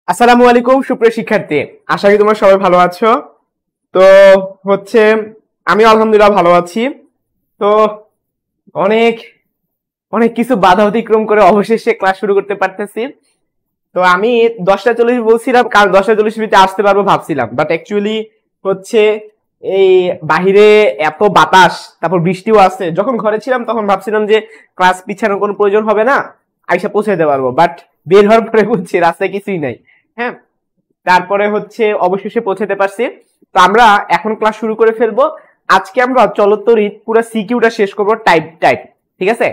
আসসালামু আলাইকুম সুপ্রিয় শিক্ষার্থী, আশা করি তোমরা সবাই ভালো আছো। তো হচ্ছে আমি আলহামদুলিল্লাহ ভালো আছি। তো অনেক অনেক কিছু বাধা অতিক্রম করে অবশেষে ক্লাস শুরু করতে পারতেছি। তো আমি 10টা 40 বলছিলাম, কারণ 10টা 40 আসতে পারবো ভাবছিলাম, বাট অ্যাকচুয়ালি হচ্ছে এই বাহিরে এত বাতাস, তারপর বৃষ্টিও আছে। যখন ঘরে ছিলাম তখন ভাবছিলাম যে ক্লাস পিছানোর কোনো প্রয়োজন হবে না, আইসা পৌঁছে দিতে পারবো, বাট বের হওয়ার পরে বুঝছি রাস্তায় কিছুই নাই। হ্যাঁ, তারপরে হচ্ছে অবশেষে পৌঁছাতে পারছি। তো আমরা এখন ক্লাস শুরু করে ফেলবো। আজকে আমরা চলতরিৎ পুরো সিকিউটা শেষ করবো টাইপ টাইপ, ঠিক আছে?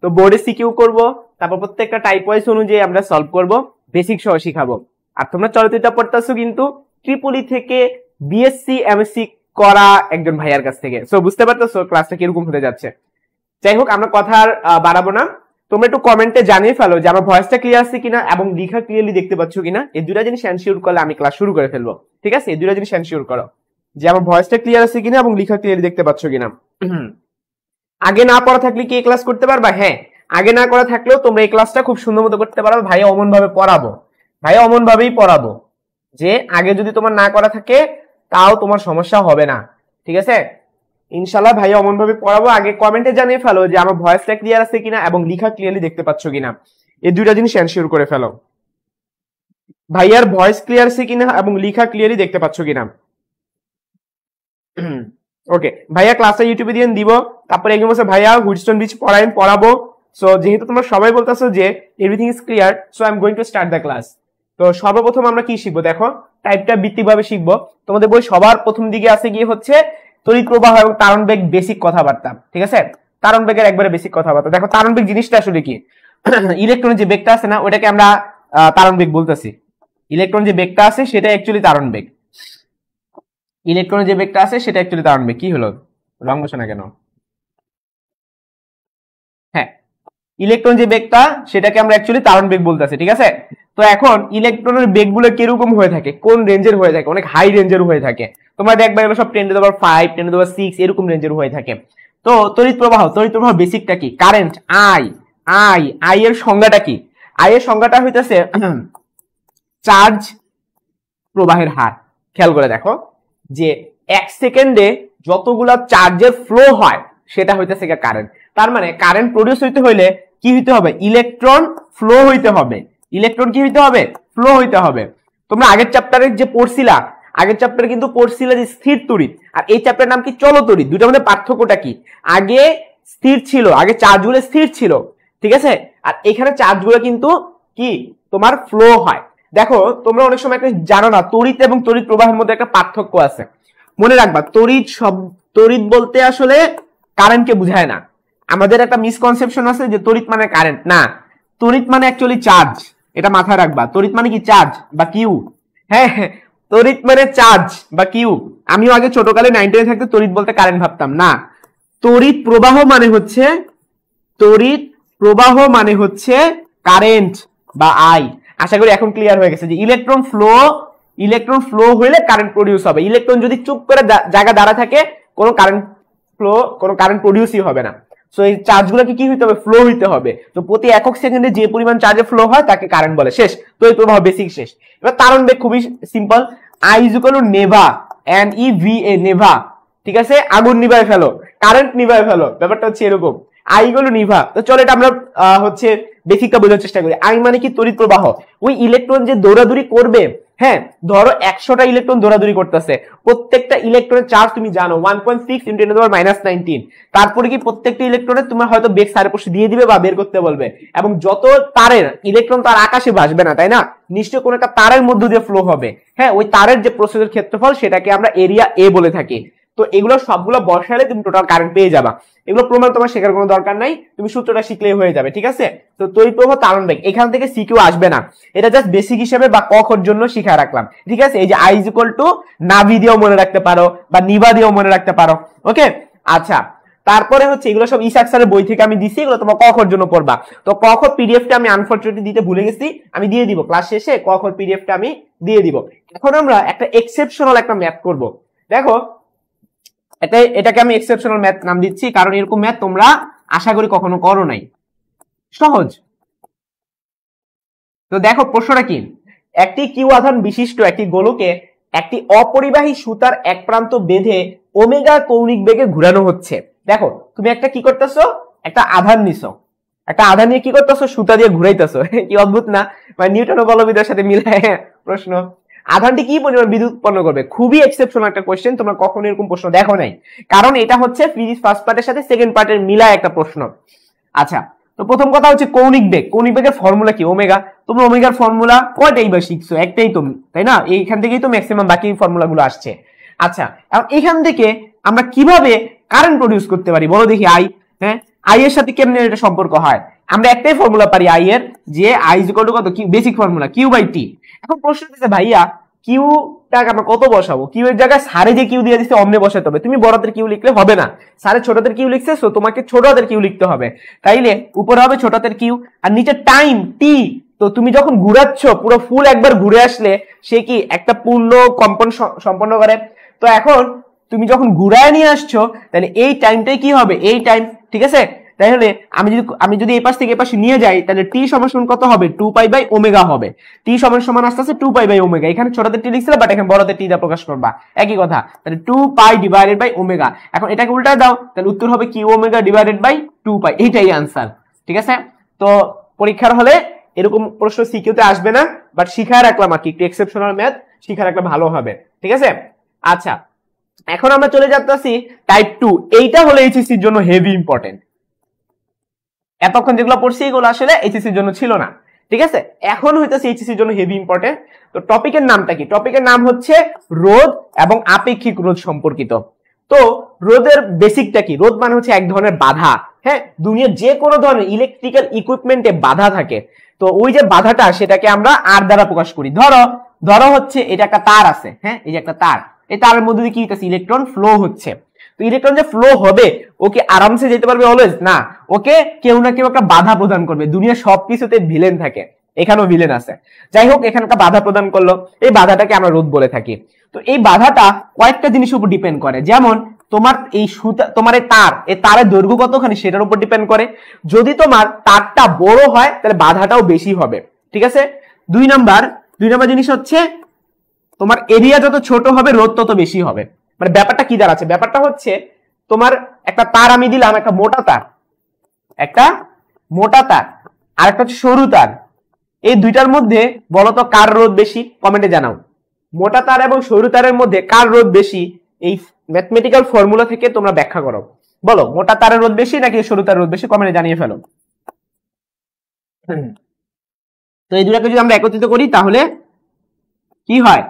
তো বোর্ডে সিকিউ করব, তারপর প্রত্যেকটা টাইপ ওয়াইজ অনুযায়ী আমরা সলভ করব, বেসিক সহ শিখাবো। আর তোমরা চলতরিৎটা পড়তেছো কিন্তু ট্রিপলি থেকে বিএসসি এমএসসি করা একজন ভাইয়ার কাছ থেকে। সো বুঝতে পারতেছো ক্লাসটা কিরকম হতে যাচ্ছে। যাই হোক, আমরা কথা আর বাড়াবো না। তোমরা একটু কমেন্টে জানিয়ে ফেলো যে আমার ভয়েসটা ক্লিয়ার আছে কিনা এবং লেখা ক্লিয়ারলি দেখতে পাচ্ছ কিনা। এই দুটা জিনিস এনশিওর করলে আমি ক্লাস শুরু করে ফেলবো, ঠিক আছে? এই দুটা জিনিস এনশিওর করো যে আমার ভয়েসটা ক্লিয়ার আছে কিনা এবং লেখা ক্লিয়ারলি দেখতে পাচ্ছ কিনা। আগে না পড়া থাকলে কি এই ক্লাস করতে পারবা? হ্যাঁ, আগে না করা থাকলেও তোমরা এই ক্লাসটা খুব সুন্দর মতো করতে পারবে। ভাইয়া অমন ভাবে পড়াবো, ভাইয়া অমন ভাবেই পড়াবো যে আগে যদি তোমার না করা থাকে তাও তোমার সমস্যা হবে না, ঠিক আছে? ইনশাল্লাহ ভাইয়া অমন ভাবে পড়াবো। আগে কমেন্টে জানিয়ে ফেলো যে আমার ভয়েসটা ক্লিয়ার আছে কিনা এবং লেখা ক্লিয়ারলি দেখতে পাচ্ছ কিনা। এই দুইটা জিনিস এনশিওর করে ফেলো। ভাইয়ার ভয়েস ক্লিয়ার আছে কিনা এবং লেখা ক্লিয়ারলি দেখতে পাচ্ছ কিনা। ওকে, ভাইয়া ক্লাসে ইউটিউবে দিয়ে দিব। তারপরে একজন বলছে ভাইয়া হুইটস্টোন ব্রিজ পড়াবো। সো যেহেতু তোমরা সবাই বলতেছো যে everything is clear, so I am going to start the class. তো সর্বপ্রথম আমরা কি শিখবো? দেখো, টাইপটা ভিত্তিকভাবে শিখবো। তোমাদের বই সবার প্রথম দিকে আছে গিয়ে হচ্ছে তড়িৎ প্রবাহ এবং তারণ বেগ বেসিক কথাবার্তা, ঠিক আছে? তারণ বেগের একবারে বেসিক কথাবার্তা। দেখো, তারণ বেগ জিনিসটা আসলে কি? ইলেকট্রনের যে বেগটা আছে না, ওটাকে আমরা তারণ বেগ বলতেছি। ইলেকট্রন যে বেগটা আছে সেটা অ্যাকচুয়ালি তারণ বেগ। ইলেকট্রনের যে বেগটা আছে সেটা অ্যাকচুয়ালি তারণ বেগ। কি হলো, রং বসে না কেন? হ্যাঁ, ইলেকট্রন যে বেগটা সেটাকে আমরা অ্যাকচুয়ালি তারণ বেগ বলতেছি, ঠিক আছে? তো এখন ইলেকট্রনের বেগগুলো কিরকম হয়ে থাকে, কোন রেঞ্জের হয়ে থাকে? অনেক হাই রেঞ্জের হয়ে থাকে। তোমরা দেখবে এগুলো সব 10⁵, 10⁶ এরকম রেঞ্জের হয়ে থাকে। তো তড়িৎ প্রবাহ বেসিকটা কি? Current I. আই এর সংজ্ঞাটা কি? আই এর সংজ্ঞাটা হইতেছে চার্জ প্রবাহের হার। খেয়াল করে দেখো যে 1 সেকেন্ডে যতগুলা চার্জের ফ্লো হয় সেটা হইতেছে কারেন্ট। তার মানে কারেন্ট প্রডিউস হইতে হইলে কি হইতে হবে? ইলেকট্রন ফ্লো হইতে হবে। ইলেকট্রন কি হইতে হবে? ফ্লো হইতে হবে। তোমরা আগের চ্যাপ্টারে যে পড়ছিলা, আগের চ্যাপ্টারে কিন্তু পড়ছিলা যে স্থির তড়িৎ, আর এই চ্যাপ্টারের নাম কি? চলতড়িৎ। দুইটার মধ্যে পার্থক্যটা কি? আগে স্থির ছিল, আগে চার্জগুলো স্থির ছিল, ঠিক আছে? আর এখানে চার্জগুলো কিন্তু কি তোমার ফ্লো হয়। দেখো, তোমরা অনেক সময় একটা জানো না, তড়িৎ এবং তড়িৎ প্রবাহের মধ্যে একটা পার্থক্য আছে। মনে রাখবা, তড়িৎ বলতে আসলে কারেন্টকে বোঝায় না। আমাদের একটা মিসকনসেপশন আছে যে তড়িৎ মানে কারেন্ট না, তড়িৎ মানে অ্যাকচুয়ালি চার্জ। এটা মাথায় রাখবা। তড়িৎ মানে কি? চার্জ বা কিউ। হ্যাঁ, তড়িৎ মানে চার্জ বা কিউ। আমিও আগে ছোটকালে 9-10 থাকতে তড়িৎ বলতে কারেন্ট ভাবতাম না। তড়িৎ প্রবাহ মানে হচ্ছে কারেন্ট বা আই। আশা করি এখন ক্লিয়ার হয়ে গেছে যে ইলেকট্রন ফ্লো হইলে কারেন্ট প্রডিউস হবে। ইলেকট্রন যদি চুপ করে জায়গা দাঁড়া থাকে, কোনো কারেন্ট প্রডিউসই হবে না। সো এই চার্জগুলোকে কি হইতে হবে? ফ্লো হইতে হবে। তো প্রতি একক সেকেন্ডে যে পরিমাণ চার্জে ফ্লো হয় তাকে কারেন্ট বলে। শেষ। তো এই প্রবাহ বেসিক শেষ। এবার তারণ বেগ খুবই simple. I is equal two Neva, NEVA, Neva, ঠিক আছে? আগুন নিভায় ফেলো, কারেন্ট নিভায় ফেলো, ব্যাপারটা হচ্ছে এরকম। I equal two Nibha. তো চলো এটা আমরা হচ্ছে বেসিকটা বোঝার চেষ্টা করি। আই মানে কি? তড়িৎ প্রবাহ। ওই ইলেকট্রন যে দৌড়াদৌড়ি করবে হ্যাঁ, ধরো 100টা ইলেকট্রন দৌড়াদৌড়ি করতেছে, প্রত্যেকটা ইলেকট্রনের চার্জ তুমি জানো 1.6 × 10⁻19। তারপরে কি প্রত্যেকটা ইলেকট্রনে তোমার হয়তো বেগ সারের পাশে দিয়ে দিবে বা বের করতে বলবে, এবং যত তারের ইলেকট্রন তার আকাশে ভাসবে না, তাই না, নিশ্চয়ই কোন একটা তারের মধ্য দিয়ে ফ্লো হবে। হ্যাঁ, ওই তারের যে প্রস্থের ক্ষেত্রফল সেটাকে আমরা এরিয়া এ বলে থাকি। তো এগুলো সবগুলো বসালে তুমি টোটাল কারেন্ট পেয়ে যাবা। এগুলো প্রমাণ তোমার শেখার কোনো দরকার নাই, তুমি সূত্রটা শিখলেই হয়ে যাবে, ঠিক আছে। তো তড়িৎ প্রবাহ তারণ বেগ, এখান থেকে সিকিউ আসবে না, এটা জাস্ট বেসিক হিসেবে বা কখর জন্য শিখা রাখলাম, ঠিক আছে। এই যে I = নাভি দিয়েও মনে রাখতে পারো বা নিভা দিয়েও মনে রাখতে পারো, ওকে। আচ্ছা, তারপরে হচ্ছে এগুলো সব ইসাক স্যারের বই থেকে আমি দিছি, এগুলো তোমার কখর জন্য পড়বা। তো কখর পিডিএফটা আমি আনফরচুনেটলি দিতে ভুলে গেছি, আমি দিয়ে দিব ক্লাস শেষে, কখর পিডিএফটা আমি দিয়ে দিব। এখন আমরা একটা এক্সেপশনাল একটা ম্যাথ করব। দেখো, এটাকে আমি এক্সেপশনাল ম্যাথ নাম দিচ্ছি, কারণ এরকম ম্যাথ তোমরা আশা করি কখনো করো নাই, সহজ। তো দেখো প্রশ্নটা কি, একটি কিউ আধান বিশিষ্ট একটি গোলকে একটি অপরিবাহী সুতার এক প্রান্ত বেঁধে ওমেগা কৌণিক বেগে ঘোরানো হচ্ছে। দেখো তুমি একটা কি করতেছো, একটা আধান নিছো, একটা আধান নিয়ে কি করতেছো, সুতা দিয়ে ঘুরাইতেছো। কি অদ্ভুত না, মানে নিউটনের বলবিদ্যার সাথে মিলায় প্রশ্ন। আধানটি কি পরিমাণ বিদ্যুৎ উৎপন্ন করবে? খুবই এক্সেপশনাল একটা কোশ্চেন, তোমরা কখনো এরকম প্রশ্ন দেখো নাই, কারণ এটা হচ্ছে ফিজিক্স ফার্স্ট পার্টের সাথে সেকেন্ড পার্টের মিলায় একটা প্রশ্ন। আচ্ছা, তো প্রথম কথা হচ্ছে কৌণিক বেগ, কৌণিক বেগের ফর্মুলা কি? ওমেগা। তোমরা ওমেগার ফর্মুলা কয়টাই বা শিখছো? একটাই তো, তাই না? এইখান থেকেই তো ম্যাক্সিমাম বাকি ফর্মুলা গুলো আসছে। আচ্ছা, এখন এখান থেকে আমরা কিভাবে কারেন্ট প্রডিউস করতে পারি বলো দেখি। আই, হ্যাঁ, আই এর সাথে কেমনে এটা সম্পর্ক হয়? আমরা একটাই ফর্মুলা পারি আই এর, যে I = কত, বেসিক ফর্মুলা Q/T। এখন প্রশ্ন হচ্ছে ভাইয়া কিউ টাকে আমরা কত বসাবো? কিউ এর জায়গায় সারে যে কিউ দিয়ে দিচ্ছে অমনে বসাতে হবে, তুমি বড় হাতের কিউ লিখলে হবে না, সারে ছোট হাতের কিউ লিখছে, সো তোমাকে ছোট হাতের কিউ লিখতে হবে। তাইলে উপরে হবে ছোট হাতের কিউ, আর নিচে টাইম টি। তো তুমি যখন ঘুরাচ্ছ, পুরো ফুল একবার ঘুরে আসলে সে কি একটা পূর্ণ কম্পন সম্পন্ন করে। তো এখন তুমি যখন ঘুরায় নিয়ে আসছো, তাহলে এই টাইমটাই কি হবে? এই টাইম, ঠিক আছে। তাহলে আমি যদি এই পাশ থেকে এই পাশে নিয়ে যাই, তাহলে টি সমান কত হবে? 2π/ω হবে। টি সমান আস্তে আস্তে 2π/ω, এখানে ছোটদের টি লিখছিলে, বাট এখানে বড়দের টি দিয়ে প্রকাশ করবা, একই কথা। তাহলে 2π/ω। এখন এটাকে উল্টা দাও, তাহলে উত্তর হবে Qω/2π। এইটাই आंसर, ঠিক আছে। তো পরীক্ষার হলে এরকম প্রশ্ন সিকিউতে আসবে না, বাট শিখায় রাখলাম আর কি, একটু এক্সেপশনাল ম্যাথ শিখা রাখলে ভালো হবে, ঠিক আছে। আচ্ছা, এখন আমরা চলে যাচ্ছি টাইপ 2। এইটা হলো এইচএসসি এর জন্য হেভি ইম্পর্টেন্ট। এতক্ষণ যেগুলো পড়ছি এগুলো আসলে এইচএসসি এর জন্য ছিল না, ঠিক আছে। এখন হইতেছে এইচএসসি এর জন্য হেভি ইম্পর্টেন্ট। তো টপিকের নামটা কি? টপিকের নাম হচ্ছে রোধ এবং আপেক্ষিক রোধ সম্পর্কিত। তো রোধের বেসিকটা কি? রোধ মানে হচ্ছে এক ধরনের বাধা। হ্যাঁ, দুনিয়ার যে কোনো ধরনের ইলেকট্রিক্যাল ইকুইপমেন্টে বাধা থাকে, তো ওই যে বাধাটা সেটাকে আমরা আর দ্বারা প্রকাশ করি। ধরো হচ্ছে এটা একটা তার আছে, হ্যাঁ, এই যে একটা তার, এই তারের মধ্যে দিয়ে কি হইতেছে? ইলেকট্রন ফ্লো হচ্ছে। তো ইলেকট্রন যে ফ্লো হবে, ওকে আরামসে যেতে পারবে অলওয়েজ না, ওকে কেউ না কেউ একটা বাধা প্রদান করবে। দুনিয়া সবকিছুতে ভিলেন থাকে, এখানেও ভিলেন আছে। যাই হোক, এখানে একটা বাধা প্রদান করলো, এই বাধাটাকে আমরা রোধ বলে থাকি। তো এই বাধাটা কয়েকটা জিনিসের উপর ডিপেন্ড করে, যেমন তোমার এই সুতা, তোমার এই তারের দৈর্ঘ্য কতখানি সেটার উপর ডিপেন্ড করে। যদি তোমার তারটা বড় হয় তাহলে বাধাটাও বেশি হবে, ঠিক আছে। দুই নাম্বার জিনিস হচ্ছে তোমার এরিয়া যত ছোট হবে রোধ তত বেশি হবে। মানে ব্যাপারটা কি দাঁড়াচ্ছে? ব্যাপারটা হচ্ছে তোমার একটা তার আমি দিলাম, একটা মোটা তার, আর একটা হচ্ছে সরু তার। এই দুইটার মধ্যে বলতো কার রোধ বেশি? কমেন্টে জানাও। মোটা তার এবং সরু তারের মধ্যে কার রোধ বেশি? এই ম্যাথমেটিক্যাল ফর্মুলা থেকে তোমরা ব্যাখ্যা করো। বলো, মোটা তারের রোধ বেশি নাকি সরু তারের রোধ বেশি? কমেন্টে জানিয়ে ফেলো। তো এই দুটাকে যদি আমরা একত্রিত করি তাহলে কি হয়?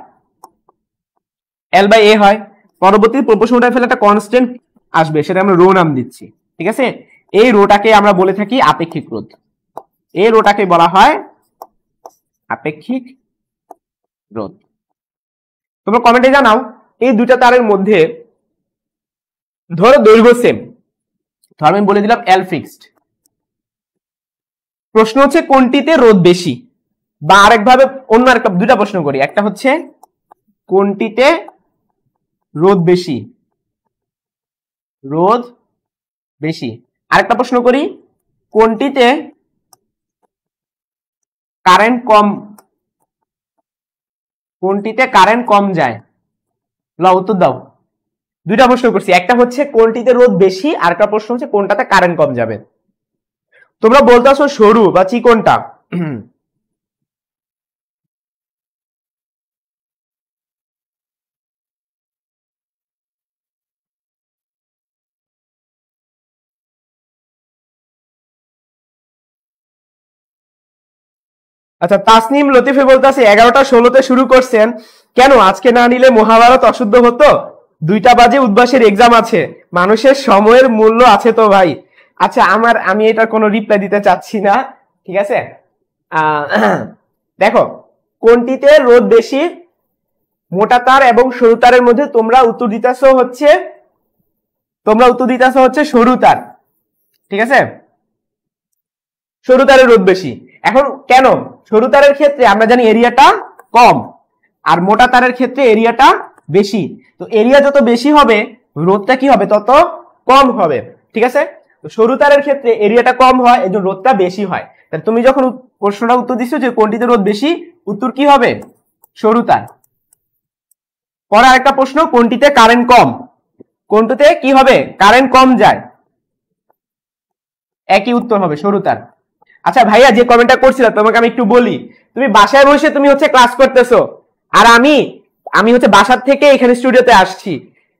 L/A হয়। পরবর্তী প্রপোর্শন উঠায় ফেলে একটা কনস্ট্যান্ট আসবে, সেটা আমরা রো নাম দিচ্ছি, ঠিক আছে। এই রোটাকে আমরা বলে থাকি আপেক্ষিক রোধ। এই রোটাকে বলা হয় আপেক্ষিক রোধ। তোমরা কমেন্টে জানাও, এই দুইটা তারের মধ্যে ধরো দৈর্ঘ্য সেম, ধরো আমি বলে দিলাম L ফিক্সড। প্রশ্ন হচ্ছে কোনটিতে রোধ বেশি, বা আরেকভাবে অন্য আরেকটা দুইটা প্রশ্ন করি। একটা হচ্ছে কোনটিতে রোধ বেশি, আরেকটা প্রশ্ন করি কোনটিতে কারেন্ট কম যায়। লাও উত্তর দাও। দুইটা প্রশ্ন করছি, একটা হচ্ছে কোনটিতে রোধ বেশি, আর একটা প্রশ্ন হচ্ছে কোনটাতে কারেন্ট কম যাবে। তোমরা বলতে আসো সরু বা চিকনটা। আচ্ছা, তাসনিম লতিফে বলতেছে 11টা 16-তে শুরু করছেন, কেন আজকে না নিলে মহাভারত অশুদ্ধ হতো? 2টা বাজে উদ্বাসের এক্সাম আছে, মানুষের সময়ের মূল্য আছে তো ভাই। আচ্ছা, আমি এটার কোনো রিপ্লাই দিতে চাচ্ছি না, ঠিক আছে। দেখো, কোনটিতে রোদ বেশি, মোটা তার এবং সরু তারের মধ্যে তোমরা উত্তর দিতেছো হচ্ছে সরু তার, ঠিক আছে। সরু তারের রোদ বেশি। এখন কেন? সরু তারের ক্ষেত্রে আমরা জানি এরিয়াটা কম, আর মোটা তারের ক্ষেত্রে এরিয়াটা বেশি। তো এরিয়া যত বেশি হবে রোদটা কি হবে? তত কম হবে, ঠিক আছে। তো সরু তারের ক্ষেত্রে এরিয়াটা কম হয়, এই জন্য রোদটা বেশি হয়। তাহলে তুমি যখন প্রশ্নটা উত্তর দিচ্ছ যে কোনটিতে রোদ বেশি, উত্তর কি হবে? সরু তার। পরে আরেকটা প্রশ্ন, কোনটিতে কারেন্ট কম? কোনটিতে কি হবে? কারেন্ট কম যায়, একই উত্তর হবে সরু তার। আচ্ছা ভাইয়া, যে কমেন্টটা করছিল তোমাকে আমি একটু বলি, তুমি বাসায় বসে তুমি হচ্ছে ক্লাস করতেছো, আর আমি হচ্ছে বাসার থেকে এখানে স্টুডিওতে আসছি,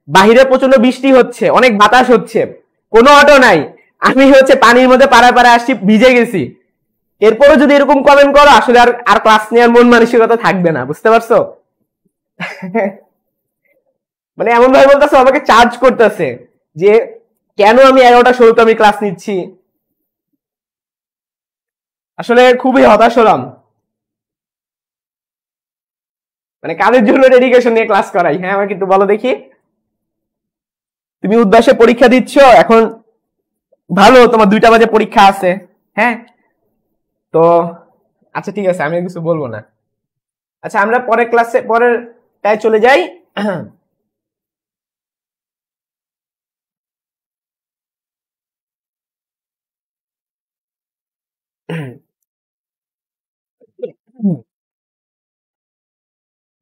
বাহিরে প্রচন্ড বৃষ্টি হচ্ছে, অনেক বাতাস হচ্ছে, কোনো অটো নাই, আমি হচ্ছে পানির মধ্যে পাড়ায় পাড়ায় আসছি, ভিজে গেছি, এরপরও যদি এরকম কমেন্ট করো, আসলে আর ক্লাস নেওয়ার মন মানসিকতা থাকবে না, বুঝতে পারছো? মানে এমন ভাবে বলতেছো, আমাকে চার্জ করতেছে যে কেন আমি 11টা 16-তে আমি ক্লাস নিচ্ছি। আসলে খুবই হতাশ হলাম, মানে কাদের জন্য ডেডিকেশন নিয়ে ক্লাস করাই? হ্যাঁ, আমার কিন্তু বলো দেখি। তুমি উদ্বাসে পরীক্ষা দিচ্ছ এখন, ভালো, তোমার 2টা বাজে পরীক্ষা আছে, হ্যাঁ। তো আচ্ছা ঠিক আছে, আমি কিছু বলবো না। আচ্ছা, আমরা পরের ক্লাসে পরেরটায় চলে যাই।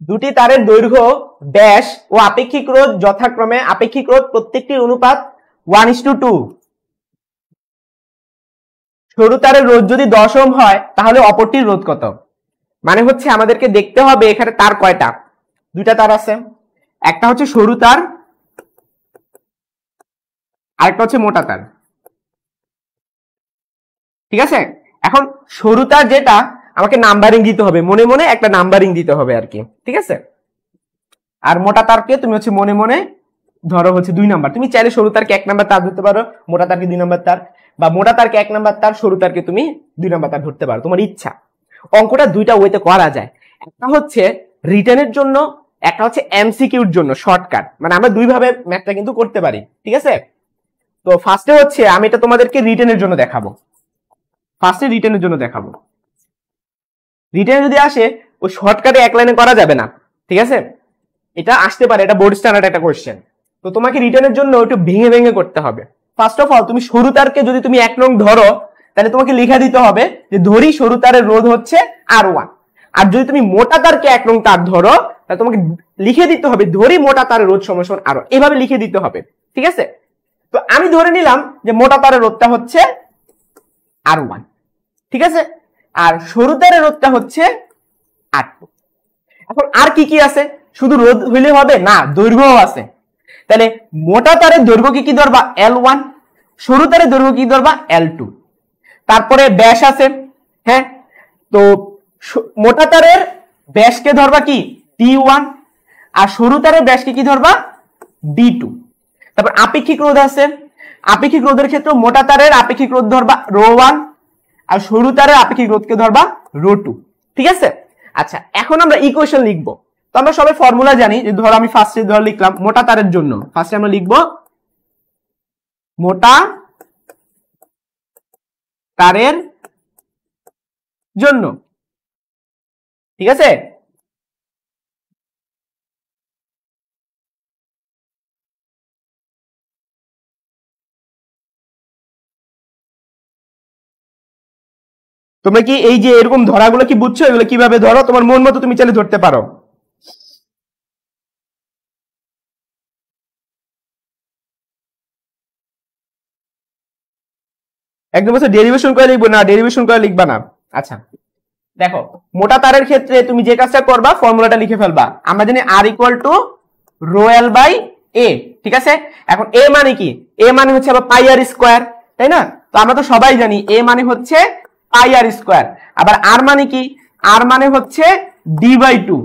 দুটি তারের দৈর্ঘ্য, ব্যাস ও আপেক্ষিক রোধ যথাক্রমে, আপেক্ষিক রোধ প্রত্যেকটির অনুপাত 1:2। সরু তারের রোধ যদি 10 ওহম হয় তাহলে অপরটির রোধ কত? মানে হচ্ছে আমাদেরকে দেখতে হবে এখানে তার কয়টা। 2টা তার আছে, একটা হচ্ছে সরু তার, আরেকটা হচ্ছে মোটা তার, ঠিক আছে। এখন সরু তার যেটা, আমাকে নাম্বারিং দিতে হবে, মনে মনে একটা নাম্বারিং দিতে হবে আর কি, ঠিক আছে। আর মোটা তারকে তুমি হচ্ছে মনে মনে ধরো হচ্ছে 2 নাম্বার, তুমি চাইলে সরু তারকে 1 নাম্বার তার ধরতে পারো, মোটা তারকে 2 নাম্বার তার, বা মোটা তারকে 1 নাম্বার তার, সরু তারকে তুমি 2 নাম্বার তার ধরতে পারো, তোমার ইচ্ছা। অঙ্কটা 2টা ওয়েতে করা যায়, একটা হচ্ছে রিটেনের জন্য, একটা হচ্ছে এমসিকিউর জন্য শর্টকাট, মানে আমরা 2 ভাবে ম্যাথটা কিন্তু করতে পারি, ঠিক আছে। তো ফার্স্টে হচ্ছে আমি এটা তোমাদেরকে রিটেনের জন্য দেখাবো, রিটেনে যদি আসে ওই শর্টকাটে 1 লাইনে করা যাবে না, ঠিক আছে। এটা আসতে পারে, এটা বোর্ড স্ট্যান্ডার্ড একটা কোশ্চেন। তো তোমাকে রিটেনের জন্য একটু ভেঙে ভেঙে করতে হবে। ফার্স্ট অফ অল, তুমি সরু তারকে যদি তুমি 1 নং ধরো, তাহলে তোমাকে লিখে দিতে হবে যে ধরি সরু তারের রোধ হচ্ছে R1। আর যদি তুমি মোটা তারকে 1 নং তার ধরো, তাহলে তোমাকে লিখে দিতে হবে ধরি মোটা তারের রোধ সমান R1, এভাবে লিখে দিতে হবে, ঠিক আছে। তো আমি ধরে নিলাম যে মোটা তারের রোধটা হচ্ছে R1, ঠিক আছে, আর সরু তারের রোধটা হচ্ছে R2। এখন আর কি কি আছে? শুধু রোধ হইলে হবে না, দৈর্ঘ্যও আছে। তাহলে মোটা তারের দৈর্ঘ্য কি ধরবা? L1, সরু তারের দৈর্ঘ্য কি ধরবা? L2। তারপরে ব্যাস আছে, হ্যাঁ। তো মোটা তারের ব্যাসকে ধরবা কি? D1, আর সরু তারের ব্যাসকে কি ধরবা? D2। তারপর আপেক্ষিক রোধ আছে, আপেক্ষিক রোধের ক্ষেত্রে মোটা তারের আপেক্ষিক রোধ ধরবা ρ1, আর সরু তারের আপেক্ষিক রোধকে ধরবা ρ2, ঠিক আছে। আচ্ছা, এখন আমরা ইকুয়েশন লিখবো। তো আমরা সবাই ফর্মুলা জানি, যে ধরো আমি ফার্স্টে ধর লিখলাম মোটা তারের জন্য, ফার্স্টে আমরা লিখবো মোটা তারের জন্য, ঠিক আছে। তোমরা কি এই যে এরকম ধরাগুলো কি বুঝছো? এগুলো কিভাবে ধরো, তোমার মন মতো তুমি চাইলে ধরতে পারো। একদম ডেরিভেশন করে লিখবো না, ডেরিভেশন করে লিখবা না। আচ্ছা দেখো, মোটা তারের ক্ষেত্রে তুমি যে কাজটা করবা, ফর্মুলাটা লিখে ফেলবা। আমরা জানি R = ρl বাই a, ঠিক আছে। এখন a মানে কি? a মানে হচ্ছে আবার পাই r স্কয়ার, তাই না? তো আমরা তো সবাই জানি a মানে হচ্ছে পাই r স্কয়ার। আবার r মানে কি? আর মানে হচ্ছে d/2,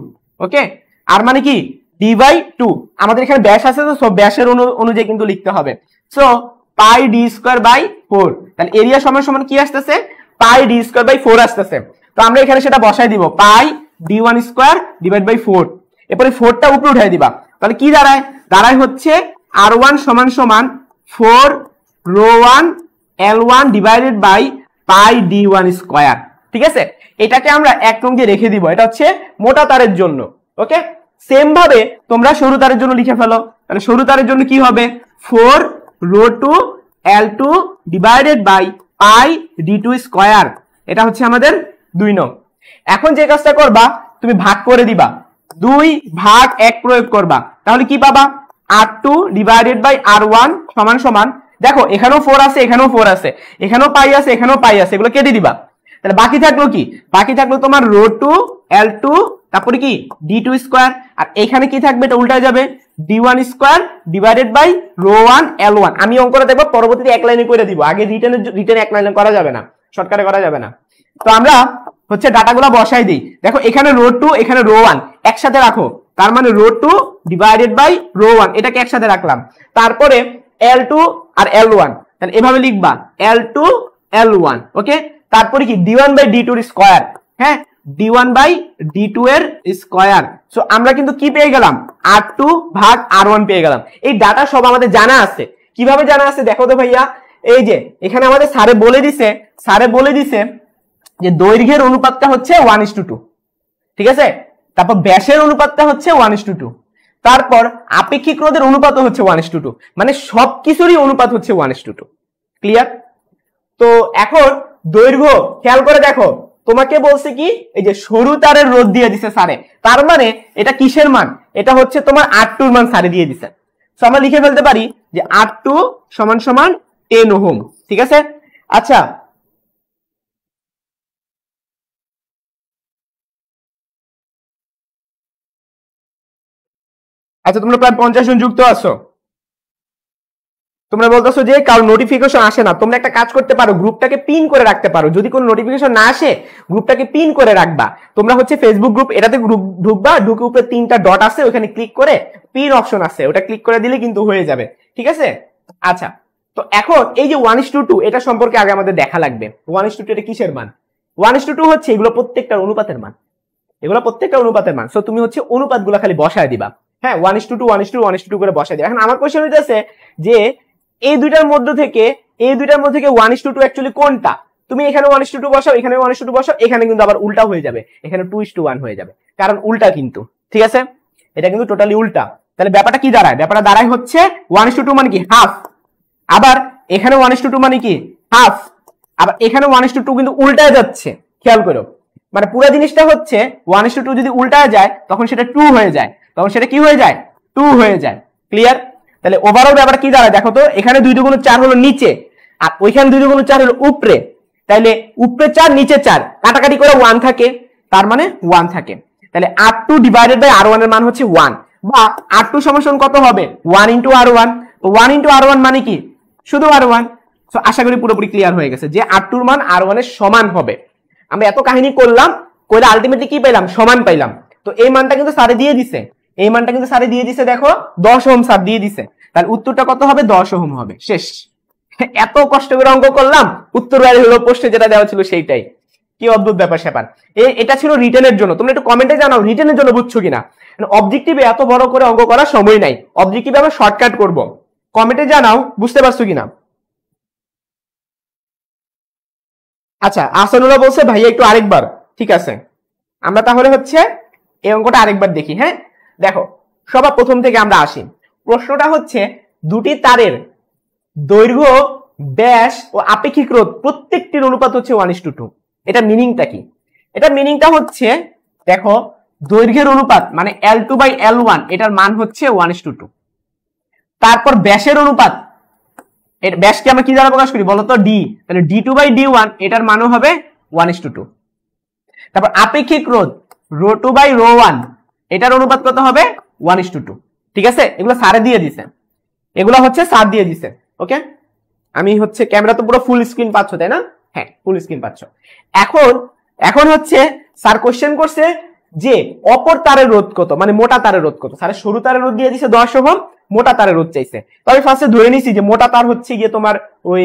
ওকে। আর মানে কি d/2, আমাদের এখানে ব্যাস আছে তো সব ব্যাসের অনুযায়ী কিন্তু লিখতে হবে। সো পাই d²/4, তাহলে এরিয়া সমান সমান কি আসতেছে পাই d²/4 আসতেছে। তো আমরা এখানে সেটা বসাই দিব, পাই d1² / 4, এরপরে 4টা উপরে উঠাই দিবা, তাহলে কি দাঁড়ায়, দাঁড়ায় হচ্ছে r1 সমান সমান 4 ρ1 L1 divided by pi d1²। ঠিক আছে, এটাকে আমরা এক রং দিয়ে রেখে দিব, এটা হচ্ছে মোটা তারের জন্য, ওকে। সেম ভাবে তোমরা সরু তারের জন্য লিখে ফেলো, তাহলে সরু তারের জন্য কি হবে 4 ρ2 L2 divided by pi d2², এটা হচ্ছে আমাদের 2 নং। এখন যে কাজটা করবা তুমি ভাগ করে দিবা, 2/1 প্রয়োগ করবা, তাহলে কি পাবা r2 ডিভাইডেড বাই r1 সমান সমান, দেখো এখানেও 4 আছে এখানেও 4 আছে, এখানেও পাই আছে এখানেও পাই আছে, এগুলো কেটে দিবা, তাহলে বাকি থাকলো কি, বাকি থাকলো তোমার ρ2 L2 তারপরে কি d2², আর এখানে কি থাকবে এটা উল্টা যাবে d1² ডিভাইডেড বাই ρ1 L1। আমি অঙ্কটা দেখবো পরবর্তীতে এক লাইনে করে দিব, আগে রিটেন এক লাইনে করা যাবে না, শর্টকাটে করা যাবে না। তো আমরা হচ্ছে ডাটাগুলো বসাই দিই, দেখো এখানে ρ2 এখানে ρ1 একসাথে রাখো, তার মানে ρ2 ডিভাইডেড বাই ρ1, এটাকে একসাথে রাখলাম, তারপরে L2 আর L1, তাহলে এভাবে লিখবা L2 L1, ওকে। তারপরে কি d1/d2², হ্যাঁ d1/d2 এর স্কয়ার। সো আমরা কিন্তু কি পেয়ে গেলাম r2 ভাগ r1 পেয়ে গেলাম। এই ডাটা সব আমাদের জানা আছে, কিভাবে জানা আছে দেখো তো ভাইয়া, এই যে এখানে আমাদের স্যারে বলে দিছে যে দৈর্ঘ্যের অনুপাতটা হচ্ছে 1:2, ঠিক আছে, তারপর ব্যাসের অনুপাতটা হচ্ছে 1:2, তারপর আপেক্ষিক রোধের অনুপাত হচ্ছে 1:2, মানে সবকিছুরই অনুপাত হচ্ছে 1:2। ক্লিয়ার? তো এখন দৈর্ঘ্য খেয়াল করে দেখো, তোমাকে বলছে কি এই যে সরু তারের রোধ দিয়ে দিছে স্যারে, তার মানে এটা কিসের মান, এটা হচ্ছে তোমার r2 এর মান স্যারে দিয়ে দিছে। সো আমরা লিখে ফেলতে পারি যে r2 সমান সমান 10 ওহম, ঠিক আছে। আচ্ছা আচ্ছা তোমরা প্রায় 50 জন যুক্ত আছো, তোমরা বলতেছো যে কারো নোটিফিকেশন আসে না, তোমরা একটা কাজ করতে পারো, গ্রুপটাকে পিন করে রাখতে পারো, যদি কোনো নোটিফিকেশন না আসে গ্রুপটাকে পিন করে রাখবা। তোমরা হচ্ছে ফেসবুক গ্রুপ, এটাতে গ্রুপ ঢুকবা, ঢুকে উপরে 3টা ডট আছে ওখানে ক্লিক করে পিন অপশন আছে, ওটা ক্লিক করে দিলে কিন্তু হয়ে যাবে, ঠিক আছে। আচ্ছা তো এখন এই যে 1:2 এটা সম্পর্কে আগে আমাদের দেখা লাগবে, 1:2 এটা কিসের মান, 1:2 হচ্ছে এগুলো প্রত্যেকটা অনুপাতের মান, এগুলো প্রত্যেকটা অনুপাতের মান। সো তুমি হচ্ছে অনুপাতগুলো খালি বসায় দিবা, হ্যাঁ 1:2 1:2 1:2 করে বসায় দিবা। এখন আমার কোশ্চেন হইতেছে যে এই দুইটার মধ্যে থেকে 1:2 অ্যাকচুয়ালি কোনটা, তুমি এখানে 1:2 বসাও, এখানে 1:2 বসাও, এখানে কিন্তু আবার উল্টা হয়ে যাবে, এখানে 2:1 হয়ে যাবে, কারণ উল্টা কিন্তু, ঠিক আছে, এটা কিন্তু টোটালি উল্টা। তাহলে ব্যাপারটা কি দাঁড়ায়, ব্যাপারটা দাঁড়ায় হচ্ছে 1:2 মানে কি হাফ, আবার এখানে 1:2 মানে কি হাফ, আবার এখানে 1:2 কিন্তু উল্টায় যাচ্ছে, খেয়াল করো, মানে পুরো জিনিসটা হচ্ছে 1:2 যদি উল্টায় যায় তখন সেটা 2 হয়ে যায়, তখন সেটা কি হয়ে যায় 2 হয়ে যায়। ক্লিয়ার? তাহলে ওভারঅল ব্যাপার কি দাঁড়ায় দেখো তো, এখানে 2 × 4 হলো নিচে, আর ওইখানে 2 × 4 হলো উপরে, তাইলে উপরে 4 নিচে 4 কাটাকাটি করে 1 থাকে, তার মানে 1 থাকে, তাহলে r2 ডিভাইডেড বাই r1 এর মান হচ্ছে 1, বা r2 সমান কত হবে 1 × r1, তো 1 × r1 মানে কি শুধু r1। সো আশা করি পুরোপুরি ক্লিয়ার হয়ে গেছে যে r2 এর মান r1 এর সমান হবে। আমরা এত কাহিনী করলাম, কইলে আলটিমেটলি কি পেলাম, সমান পাইলাম। তো এই মানটা কিন্তু স্যারে দিয়ে দিছে, এই মানটা কিন্তু স্যারে দিয়ে দিছে, দেখো 10 ওহম স্যার দিয়ে দিছে, তাহলে উত্তরটা কত হবে 10 ওহম হবে, শেষ। এত কষ্ট করে অঙ্ক করলাম, উত্তর বাইরে হলো পোস্টে যেটা দেওয়া ছিল সেইটাই, কি অদ্ভুত ব্যাপার স্যাপার। এটা ছিল রিটেনের জন্য, তোমরা একটু কমেন্টে জানাও রিটেনের জন্য বুঝছো কিনা, অবজেক্টিভে এত বড় করে অঙ্ক করার সময় নাই, অবজেক্টিভে আমরা শর্টকাট করব, কমেন্টে জানাও বুঝতে পারছো কিনা। আচ্ছা আসানুল্লাহ বলছে ভাইয়া একটু আরেকবার, ঠিক আছে, আমরা তাহলে হচ্ছে এই অঙ্কটা আরেকবার দেখি। হ্যাঁ দেখো সবার প্রথম থেকে আমরা আসি, প্রশ্নটা হচ্ছে দুটি তারের দৈর্ঘ্য ব্যাস ও আপেক্ষিক রোধ প্রত্যেকটির অনুপাত হচ্ছে 1:2। এটা মিনিংটা কি, এটা মিনিংটা হচ্ছে দেখো দৈর্ঘ্যের অনুপাত মানে L2/L1 এটার মান হচ্ছে 1:2, তারপর ব্যাসের অনুপাত, এর ব্যাসকে আমরা কি দ্বারা প্রকাশ করি বলতো ডি, তাহলে d2/d1 এটার মানও হবে 1:2। তারপর আপেক্ষিক রোধ ρ2/ρ1 এটার অনুপাত কত হবে 1:2, ঠিক আছে। এগুলো স্যারে দিয়ে দিছে, এগুলো হচ্ছে স্যার দিয়ে দিছে, ওকে। আমি হচ্ছে ক্যামেরা তো পুরো ফুল স্ক্রিন পাচ্ছ তাই না, হ্যাঁ ফুল স্ক্রিন পাচ্ছ। এখন এখন হচ্ছে স্যার কোশ্চেন করছে যে অপর তারের রোধ কত, মানে মোটা তারের রোধ কত। স্যার সরু তারের রোধ দিয়ে দিছে 10 ওহম, মোটা তারের রোধ চাইছে। তবে ফার্স্টে ধরে নিছি যে মোটা তার হচ্ছে গিয়ে তোমার ওই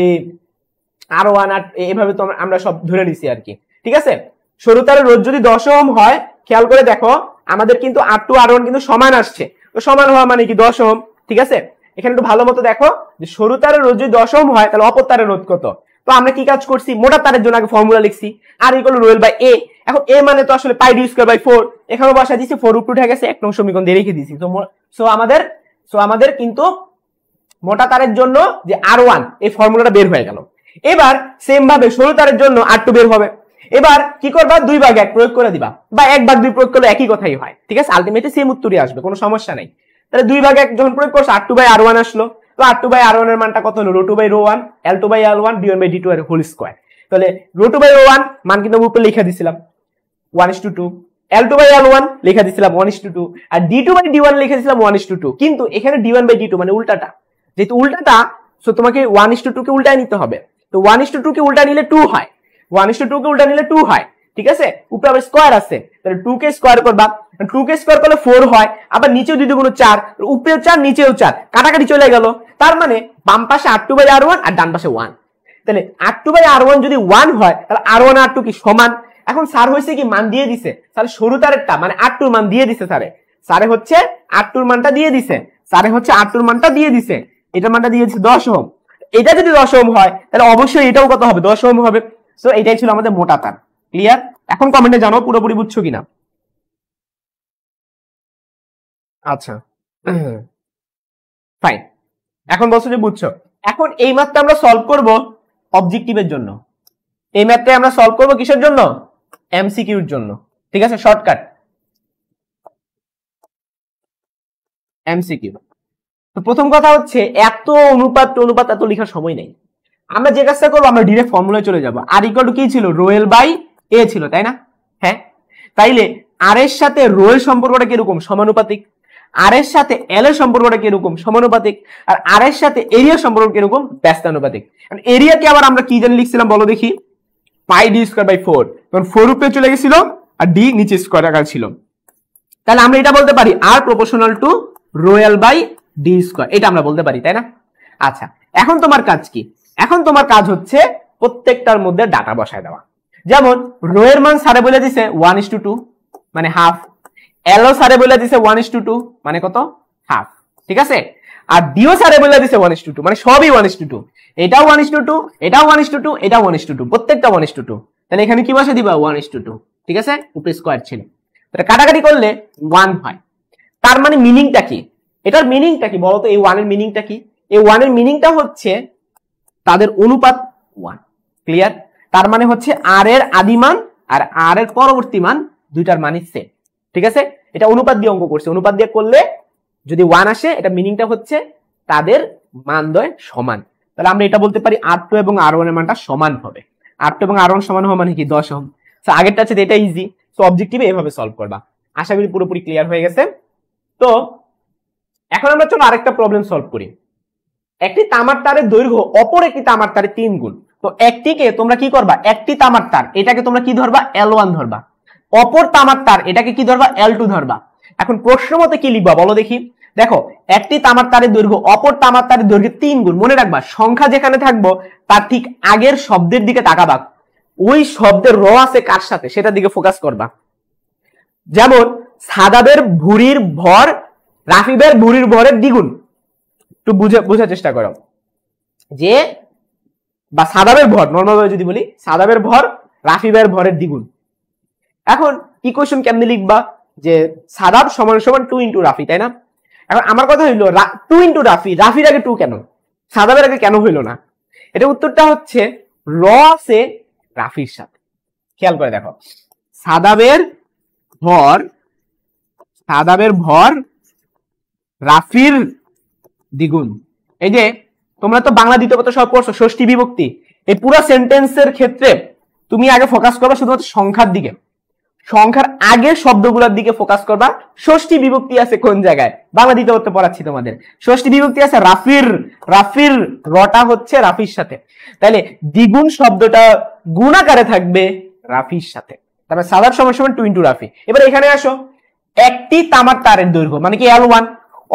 R1 আর এভাবে তো আমরা সব ধরে নিছি আর কি, ঠিক আছে। সরু তারের রোধ যদি 10 ওহম হয়, খেয়াল করে দেখো আমাদের কিন্তু R2 R1 কিন্তু সমান আসছে, তো সমান হওয়া মানে কি 10 ওহম, ঠিক আছে। এখানে একটু ভালো মতো দেখো যে সরু তারের রোধ যদি 10 ওহম হয় তাহলে অপর তারের রোধ কত। তো আমরা কি কাজ করছি, মোটা তারের জন্য আগে ফর্মুলা লিখছি আর ইকুয়াল রো এল বাই এ। এখন এ মানে তো আসলে পাই ডি স্কয়ার বাই 4, এখানে বসা দিয়েছি 4 উপরে উঠে গেছে, 1 নং সমীকরণ দিয়ে রেখে দিয়েছি। তো সো আমাদের কিন্তু মোটা তারের জন্য যে R1 এই ফর্মুলাটা বের হয়ে গেল। এবার সেম ভাবে সরু তারের জন্য R2 বের হবে। এবার কি করবা, 2/1 প্রয়োগ করে দিবা, বা 1/2 প্রয়োগ করলে একই কথাই হয়, ঠিক আছে। আলটিমেটলি সেম উত্তরই আসবে, কোনো সমস্যা নাই। তাহলে 2/1 যখন প্রয়োগ করছো R2/R1 আসলো, তো R2/R1 এর মানটা কত হলো, ρ2/ρ1 L2/L1 d1/d2 এর হোল স্কয়ার। তাহলে ρ2/ρ1 মান কিন্তু আমি উপরে লিখে দিছিলাম 1:2, L2/L1 লিখে দিছিলাম 1:2, আর d2/d1 লিখে দিছিলাম 1:2। কিন্তু এখানে d1/d2 মানে উল্টাটা, যেহেতু উল্টাটা সো তোমাকে 1:2 কে উল্টায় নিতে হবে। তো 1:2 কে উল্টা নিলে 2 হয়, 1:2 কে উল্টা নিলে 2 হয়, ঠিক আছে। উপরে আবার স্কয়ার আছে, তাহলে 2 কে স্কয়ার করবা, 2 কে স্কয়ার করলে 4 হয়, আবার নিচেও 2 গুণ 4, উপরেও 4 নিচেও 4, কাটাকাটি চলে গেল। তার মানে বাম পাশে R2/R1 আর ডান পাশে 1। তাহলে R2/R1 যদি 1 হয় তাহলে R1 আর R2 কি সমান। এখন স্যার হইছে কি মান দিয়ে দিছে, তাহলে সরু তারেরটা মানে R2 মান দিয়ে দিছে স্যারে হচ্ছে R2 মানটা দিয়ে দিছে, R2 মানটা দিয়ে দিছে, এটার মানটা দিয়ে দিছে 10 ওহম। এটা যদি 10 ওহম হয় তাহলে অবশ্যই এটাও কত হবে, 10 ওহম হবে। সো এটাই ছিল আমাদের মোটা তার। ক্লিয়ার? এখন কমেন্টে জানাও পুরোপুরি বুঝছো কিনা। আচ্ছা ফাইন, এখন বলছো যে বুঝছো। এখন এই ম্যাথটা আমরা সলভ করব অবজেক্টিভের জন্য, এই ম্যাথটা আমরা সলভ করব কিসের জন্য, এমসিকিউর জন্য, ঠিক আছে। Shortcut MCQ. তো প্রথম কথা হচ্ছে এত অনুপাত এত লেখার সময় নেই, আমরা যে কাজটা করবো আমরা ডিরেক্ট ফর্মুলায় চলে যাবো। আর ইকুয়াল টু কি ছিল, রো এল বাই এ ছিল, তাই না? হ্যাঁ, তাইলে আর এর সাথে রো এর সম্পর্কটা কিরকম, সমানুপাতিক। আর এর সাথে এল এর সম্পর্কটা কিরকম, সমানুপাতিক। আর আর এর সাথে এরিয়ার সম্পর্ক কিরকম, ব্যস্তানুপাতিক। এরিয়াকে আবার আমরা কি জানি লিখছিলাম বলো দেখি, পাই ডি স্কয়ার বাই 4, তখন 4 উপরে চলে গেছিল আর ডি নিচে স্কয়ার আকার ছিল। তাহলে আমরা এটা বলতে পারি R proportional to rho L by D square, এটা আমরা বলতে পারি, তাই না? আচ্ছা, এখন তোমার কাজ কি, এখন তোমার কাজ হচ্ছে প্রত্যেকটার মধ্যে ডাটা বসায় দেওয়া। যেমন রো এর মান স্যারে বলে দিছে 1:2 মানে হাফ, এল ও স্যারে বলে দিছে 1:2 মানে কত, হাফ, ঠিক আছে। আর ডিও স্যারে বলে দিছে 1:2 মানে সবই 1:2, এটাও 1:2, এটাও 1:2, এটাও 1:2, প্রত্যেকটা 1:2। তাহলে এখানে কি বসে দিবা 1:2, ঠিক আছে, উপরে স্কয়ার ছিল। তাহলে কাটাকাটি করলে 1 হয়। তার মানে মিনিংটা কি, এটার মিনিংটা কি বলতো, এই 1 এর মিনিংটা কি, এই 1 এর মিনিংটা হচ্ছে তাদের অনুপাত 1। ক্লিয়ার? তার মানে হচ্ছে আর এর আদি মান আর আর এর পরবর্তী মান দুইটার মানই সেম, ঠিক আছে। এটা অনুপাত দিয়ে অঙ্ক করছে, অনুপাত দিয়ে করলে যদি 1 আসে এটা মিনিংটা হচ্ছে তাদের মানদ্বয় সমান। তাহলে আমরা এটা বলতে পারি R2 এবং R1 এর মানটা সমান হবে। R2 এবং R1 সমান হওয়া মানে কি 10 ওহম। সো আগেরটা আছে এটা ইজি, সো অবজেক্টিভে এভাবে সলভ করবা। আশা করি পুরোপুরি ক্লিয়ার হয়ে গেছে। তো এখন আমরা চলো আরেকটা প্রবলেম সলভ করি। একটি তামার তারের দৈর্ঘ্য অপর একটি তামার তারের 3 গুণ। তো একটিকে তোমরা কি করবা, একটি তামার তার এটাকে তোমরা কি ধরবা, L1 ধরবা, অপর তামার তার এটাকে কি ধরবা, L2 ধরবা। এখন প্রশ্ন মতে কি লিখবা বলো দেখি। দেখো, একটি তামার তারের দৈর্ঘ্য অপর তামার তারের দৈর্ঘ্যের 3 গুণ। মনে রাখবা সংখ্যা যেখানে থাকবো তার ঠিক আগের শব্দের দিকে তাকাবা, ওই শব্দের র আছে কার সাথে সেটার দিকে ফোকাস করবা। যেমন সাদাবের ভুঁড়ির ভর রাফিবের ভুঁড়ির ভরের দ্বিগুণ। একটু বোঝার চেষ্টা করো যে, বা সাদাবের ভর নর্মাল ভাবে যদি বলি সাদাবের ভর রাফিবের ভরের দ্বিগুণ। এখন ইকুয়েশন কেমনে লিখবা, যে সাদাব সমান সমান 2 ইন্টু রাফি, তাই না? এখন আমার কথা হইলো 2 ইন্টু রাফি, রাফির আগে 2 কেন, সাদাবের আগে কেন হইলো না? এটা উত্তরটা হচ্ছে র আছে রাফির সাথে। খেয়াল করে দেখো, সাদাবের ভর রাফির দ্বিগুণ। এই যে তোমরা তো বাংলা দ্বিতীয় পত্র সব পড়ছো, ষষ্ঠী বিভক্তি। এই পুরো সেন্টেন্সের ক্ষেত্রে তুমি আগে ফোকাস করবা শুধুমাত্র সংখ্যার দিকে, সংখ্যার আগের শব্দগুলোর দিকে ফোকাস করবা। ষষ্ঠী বিভক্তি আছে কোন জায়গায়, বাংলা দ্বিতীয় পত্র পড়াচ্ছি তোমাদের। ষষ্ঠী বিভক্তি আছে রাফির রটা হচ্ছে রাফির সাথে। তাহলে দ্বিগুণ শব্দটা গুণ আকারে থাকবে রাফির সাথে, তারপরে সাদাত সমান সমান 2 ইন্টু রাফি। এবার এখানে আসো, একটি তামার তারের দৈর্ঘ্য মানে কি L1,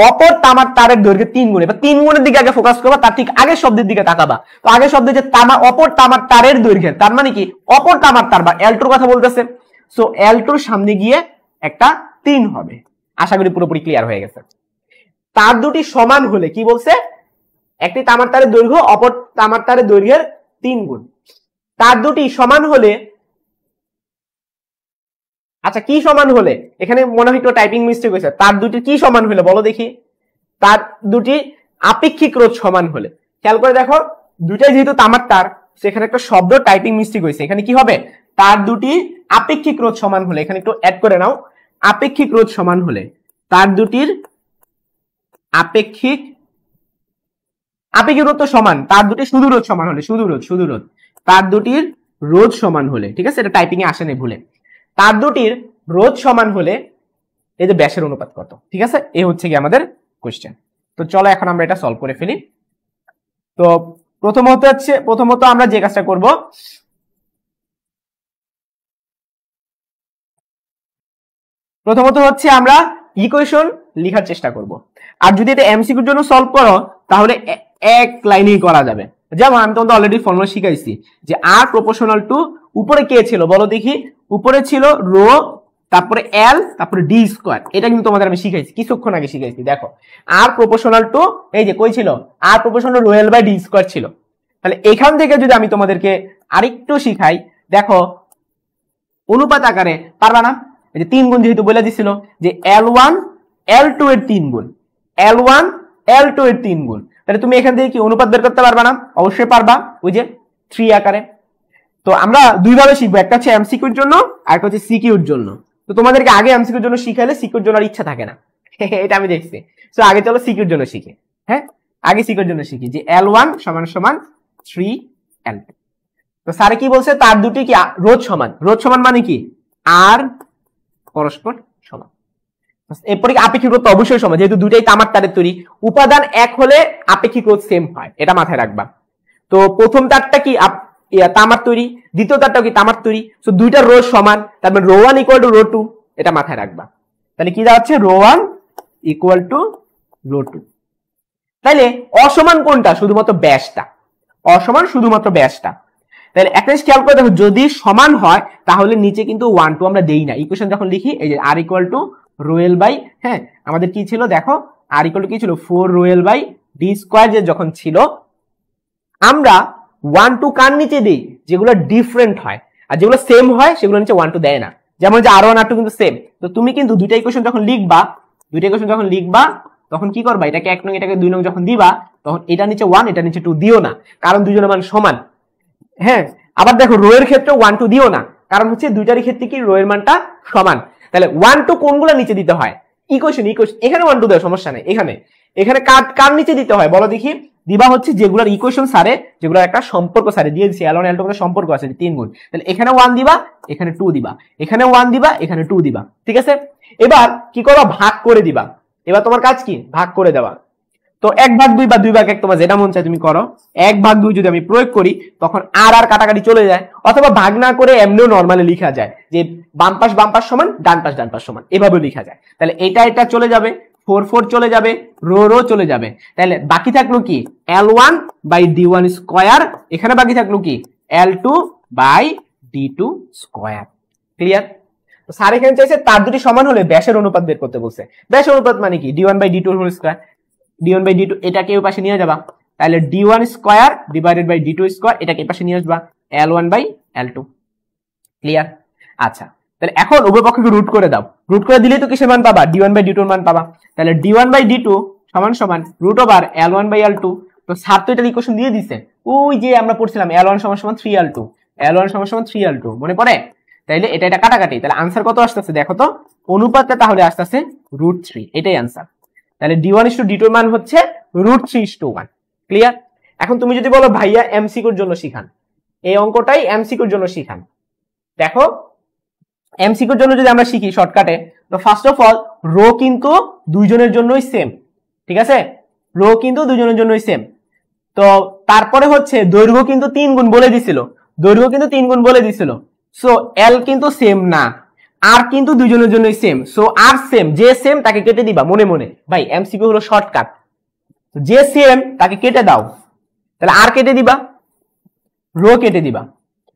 অপর তামার তারের দৈর্ঘ্য 3 গুণ। এবার 3 গুণের দিকে আগে ফোকাস করবা, তার ঠিক আগের শব্দের দিকে তাকাবা। তো আগের শব্দে যে অপর তামার তারের দৈর্ঘ্য, তার মানে কি অপর তামার তার বা L2 কথা বলতেছে। সো L2 এর সামনে গিয়ে একটা 3 হবে। আশা করি পুরোপুরি ক্লিয়ার হয়ে গেছে। তার দুটি সমান হলে কি বলছে, একটি তামার তারের দৈর্ঘ্য অপর তামার তারের দৈর্ঘ্যের 3 গুণ। তার দুটি সমান হলে, আচ্ছা কি সমান হলে, এখানে মনে হয় একটু টাইপিং মিস্টেক হয়েছে। তার দুটি কি সমান হলে বলো দেখি, তার দুটি আপেক্ষিক রোধ সমান হলে। খেয়াল করে দেখো, দুটাই যেহেতু তামার তার, সেখানে একটা শব্দ টাইপিং মিস্টেক হয়েছে। এখানে কি হবে, তার দুটি আপেক্ষিক রোধ সমান হলে, এখানে একটু অ্যাড করে নাও, আপেক্ষিক রোধ সমান হলে, তার দুটির আপেক্ষিক রোধ তো সমান, তার দুটি শুধু রোধ সমান হলে, শুধু রোধ, তার দুটির রোধ সমান হলে, ঠিক আছে, এটা টাইপিং এ আসে না ভুলে। তার দুটির রোধ সমান হলে এই যে ব্যাসের অনুপাত কত, ঠিক আছে, এই হচ্ছে কি আমাদের কোশ্চেন। তো চলো এখন আমরা এটা সলভ করে ফেলি। তো প্রথমত আমরা যে কাজটা করব, প্রথমত হচ্ছে আমরা ইকুয়েশন লেখার চেষ্টা করব। আর যদি এটা এমসিকিউর জন্য সলভ করো তাহলে এক লাইনেই করা যাবে। যেমন আমি তোমাদের অলরেডি ফর্মুলা শিখাইছি যে আর প্রপোর্শনাল টু, উপরে কে ছিল বলো দেখি, উপরে ছিল রো, তারপরে এল, তারপরে ডি স্কোয়ার। এটা কিন্তু তোমাদের আমি শিখাইছি, কিছুক্ষণ আগে শিখাইছি। দেখো আর প্রপোর্শনাল টু, এই যে কই ছিল, R proportional rho L by D square ছিল। তাহলে এখান থেকে যদি আমি তোমাদেরকে আরেকটু শিখাই, দেখো অনুপাত আকারে পারবা না, এই যে 3 গুণ যেহেতু বলে দিছিল যে L1 L2 এর 3 গুণ, L1 L2 এর 3 গুণ, তাহলে তুমি এখান থেকে কি অনুপাত বের করতে পারবা না? অবশ্যই পারবা, ওই যে 3 আকারে। তো আমরা দুইভাবে শিখবো, একটা হচ্ছে এমসিকিউর জন্য আর একটা হচ্ছে সিকিউর জন্য। তো তোমাদেরকে আগে এমসিকিউর জন্য শিখাইলে সিকিউর জন্য আর ইচ্ছা থাকে না, এটা আমি দেখছি। তো আগে চলো সিকিউর জন্য শিখি। হ্যাঁ, আগে সিকিউর জন্য শিখি যে L1 সমান সমান 3L2। তো স্যারে কি বলছে, তার দুটি কি রোধ সমান, রোধ সমান মানে কি আর পরস্পর সমান। এরপরে আপেক্ষিক রোধ তো অবশ্যই সমান, যেহেতু দুটাই তামার তারের তৈরি, উপাদান এক হলে আপেক্ষিক রোধ সেম হয়, এটা মাথায় রাখবা। তো প্রথম তারটা কি তামার তৈরি, দ্বিতীয় তারটাও কি তামার তৈরি, তো দুইটা রোধ সমান, তারপর রো 1 ইকুয়াল টু রো 2, এটা মাথায় রাখবা। তাহলে কি দাঁড়াচ্ছে, রো 1 ইকুয়াল টু রো 2। তাহলে অসমান কোনটা, শুধুমাত্র ব্যাসটা, অসমান শুধুমাত্র ব্যাসটা। তাহলে একটা জিনিস খেয়াল করে দেখো, যদি সমান হয় তাহলে নিচে কিন্তু 1 2 আমরা দেই না। ইকুয়েশন যখন লিখি, এই যে R equal to rho L by, হ্যাঁ আমাদের কি ছিল দেখো, আর ইকুয়াল টু কি ছিল 4 rho L by D square, যে যখন ছিল আমরা 1 2 কার নিচে দেই, যেগুলো ডিফারেন্ট হয়, আর যেগুলো সেম হয় সেগুলো নিচে 1 2 দেয় না। যেমন যে R1 R2 কিন্তু সেম। তো তুমি কিন্তু দুইটা ইকুয়েশন যখন লিখবা, তখন কি করবা, এটাকে 1 নং এটাকে 2 নং যখন দিবা, তখন এটা নিচে 1 এটা নিচে 2 দিও না, কারণ দুইজনের মান সমান। হ্যাঁ, আবার দেখো রো এর ক্ষেত্রে 1 2 দিও না, কারণ হচ্ছে দুইটারই ক্ষেত্রে কি রো এর মানটা সমান। তাহলে 1 2 কোনগুলো নিচে দিতে হয়, ইকুয়েশন এখানে 1 2 দেওয়ার সমস্যা নেই, এখানে কার নিচে দিতে হয় বলো দেখি, দিবা হচ্ছে যেগুলোর ইকুয়েশন সারে, যেগুলোর একটা সম্পর্ক সারে দিয়ে দিছি, L1 L2 এর সম্পর্ক আছে 3 গুণ। তাহলে এখানে 1 দিবা, এখানে 2 দিবা, এখানে 1 দিবা, এখানে 2 দিবা, ঠিক আছে। এবার কি করবা, ভাগ করে দিবা। এবার তোমার কাজ কি, ভাগ করে দেওয়া। তো 1/2 বা 2/1 তোমার যেটা মন চায় তুমি করো। 1/2 যদি আমি প্রয়োগ করি তখন আর কাটাকাটি চলে যায়, অথবা ভাগ না করে এমনিও নরমালি লেখা যায় যে বাম পাশ সমান, ডান পাশ সমান, এভাবে লেখা যায়। তাহলে এটা চলে যাবে, 4 4 চলে যাবে, রো চলে যাবে। তাহলে বাকি থাকলো কি, L1 বাই D1 স্কয়ার, এখানে বাকি থাকলো কি L2 by D2 square. Clear? তো স্যার এখানে চাইছে তার দুটি সমান হলে ব্যাসের অনুপাত বের করতে বলছে। ব্যাসের অনুপাত মানে কি, D1 by D2 whole square, D1 by D2 এটাকে ওই পাশে নিয়ে যাবা, তাহলে D1 square divided by D2 square, এটাকে এই পাশে নিয়ে আসবা, L1 বাই L2। ক্লিয়ার? আচ্ছা, তাহলে এখন উভয় পক্ষকে রুট করে দাও, রুট করে দিলেই তো কিসের মান পাবা, D1 বাই D2 এর মান পাবা। তাহলে D1 বাই D2 সমান সমান root over L1 by L2। তো স্যার তো এটার ইকুয়েশন দিয়ে দিছে, ওই যে আমরা পড়ছিলাম L1 সমান সমান 3L2, L1 সমান সমান 3L2, মনে পড়ে? তাইলে এটা কাটাকাটি, তাহলে आंसर কত আসতেছে দেখো তো, অনুপাতটা তাহলে আসতেছে √3, এটাই आंसर। তাহলে D1:D2 এর মান হচ্ছে √3:1। ক্লিয়ার? এখন তুমি যদি বলো ভাইয়া এমসিকিউর জন্য শিখান, এই অঙ্কটাই এমসিকিউর জন্য শিখান। দেখো এমসিকিউর জন্য যদি আমরা শিখি শর্টকাটে, তো ফার্স্ট অফ অল রো কিন্তু দুইজনের জন্যই সেম, ঠিক আছে, রো কিন্তু দুইজনের জন্যই সেম। তো তারপরে হচ্ছে দৈর্ঘ্য কিন্তু 3 গুণ বলে দিছিল, সো এল কিন্তু সেম না, আর কিন্তু দুইজনের জন্যই সেম। সো আর সেম, যে সেম তাকে কেটে দিবা মনে মনে। ভাই এমসিকিউ হলো শর্টকাট, যে সেম তাকে কেটে দাও, তাহলে আর কেটে দিবা, রো কেটে দিবা,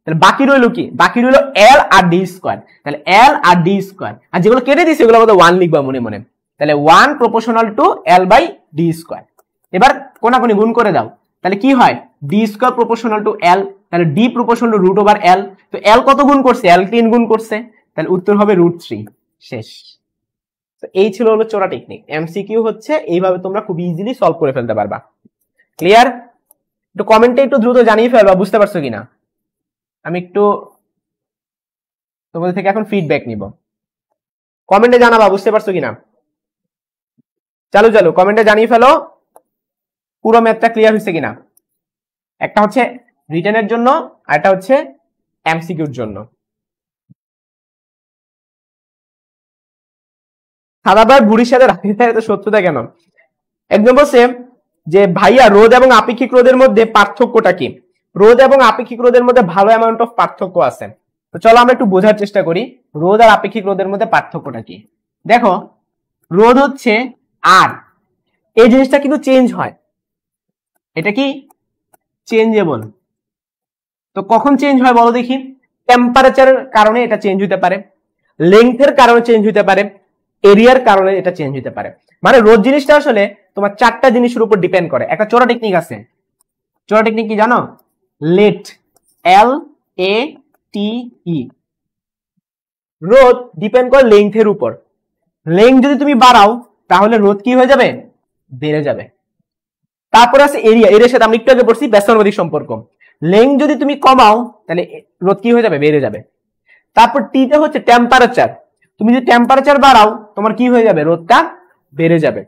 তাহলে বাকি রইলো কি? বাকি রইলো এল আর ডি স্কোয়ার। তাহলে এল আর ডি স্কোয়ার, আর যেগুলো কেটে দিছে ওগুলো মধ্যে 1 লিখবা মনে মনে। তাহলে 1 proportional to L by D square. এবার কোনাকুনি গুণ করে দাও, তাহলে কি হয়? D square proportional to L, তাহলে D proportional to root over L. তো এল কত গুণ করছে? এল 3 গুণ করছে, তাহলে উত্তর হবে √3। শেষ। তো এই ছিল হলো চোরা টেকনিক। এমসিকিউ হচ্ছে এইভাবে তোমরা খুব ইজিলি সলভ করে ফেলতে পারবা। ক্লিয়ার? একটু কমেন্টে একটু দ্রুত জানিয়ে ফেলবা বুঝতে পারছো কিনা। আমি একটু তোমাদের থেকে এখন ফিডব্যাক নিব, কমেন্টে জানাবা বুঝতে পারছো কিনা। চালু চালু কমেন্টে জানিয়ে ফেলো পুরো ম্যাথটা ক্লিয়ার হয়েছে কিনা। একটা হচ্ছে রিটেনের জন্য, আর একটা হচ্ছে এমসিকিউর জন্য। সাদাবার বুড়ির সাথে রাফিদের এত শত্রুতা কেন? একদম বলছে যে ভাইয়া রোধ এবং আপেক্ষিক রোধের মধ্যে পার্থক্যটা কি? রোধ এবং আপেক্ষিক রোধের মধ্যে ভালো অ্যামাউন্ট অফ পার্থক্য আছে। তো চলো আমরা একটু বোঝার চেষ্টা করি রোধ আর আপেক্ষিক রোধের মধ্যে পার্থক্যটা কি। দেখো, রোধ হচ্ছে আর, এই জিনিসটা কিন্তু চেঞ্জ হয়, এটা কি চেঞ্জেবল। তো কখন চেঞ্জ হয় বলো দেখি? টেম্পারেচারের কারণে এটা চেঞ্জ হতে পারে, লেংথের কারণে চেঞ্জ হতে পারে, এরিয়ার কারণে এটা চেঞ্জ হতে পারে। মানে রোধ জিনিসটা আসলে তোমার 4টা জিনিসের উপর ডিপেন্ড করে। একটা চোরা টেকনিক আছে, চোরা টেকনিক কি জানো? Late, LATE। রোধ ডিপেন্ড করে লেংথের উপর। লেংথ যদি তুমি বাড়াও তাহলে রোধ কি হয়ে যাবে? বেড়ে যাবে। তারপরে আছে এরিয়া, এরিয়ার সাথে আমরা একটু আগে পড়ছি ব্যস্তানুপাতিক সম্পর্ক। লেংথ যদি তুমি কমাও তাহলে রোধ কি হয়ে যাবে? বেড়ে যাবে। তারপর টিতে হচ্ছে টেম্পারেচার, তুমি যদি টেম্পারেচার বাড়াও তোমার কি হয়ে যাবে? রোধটা বেড়ে যাবে।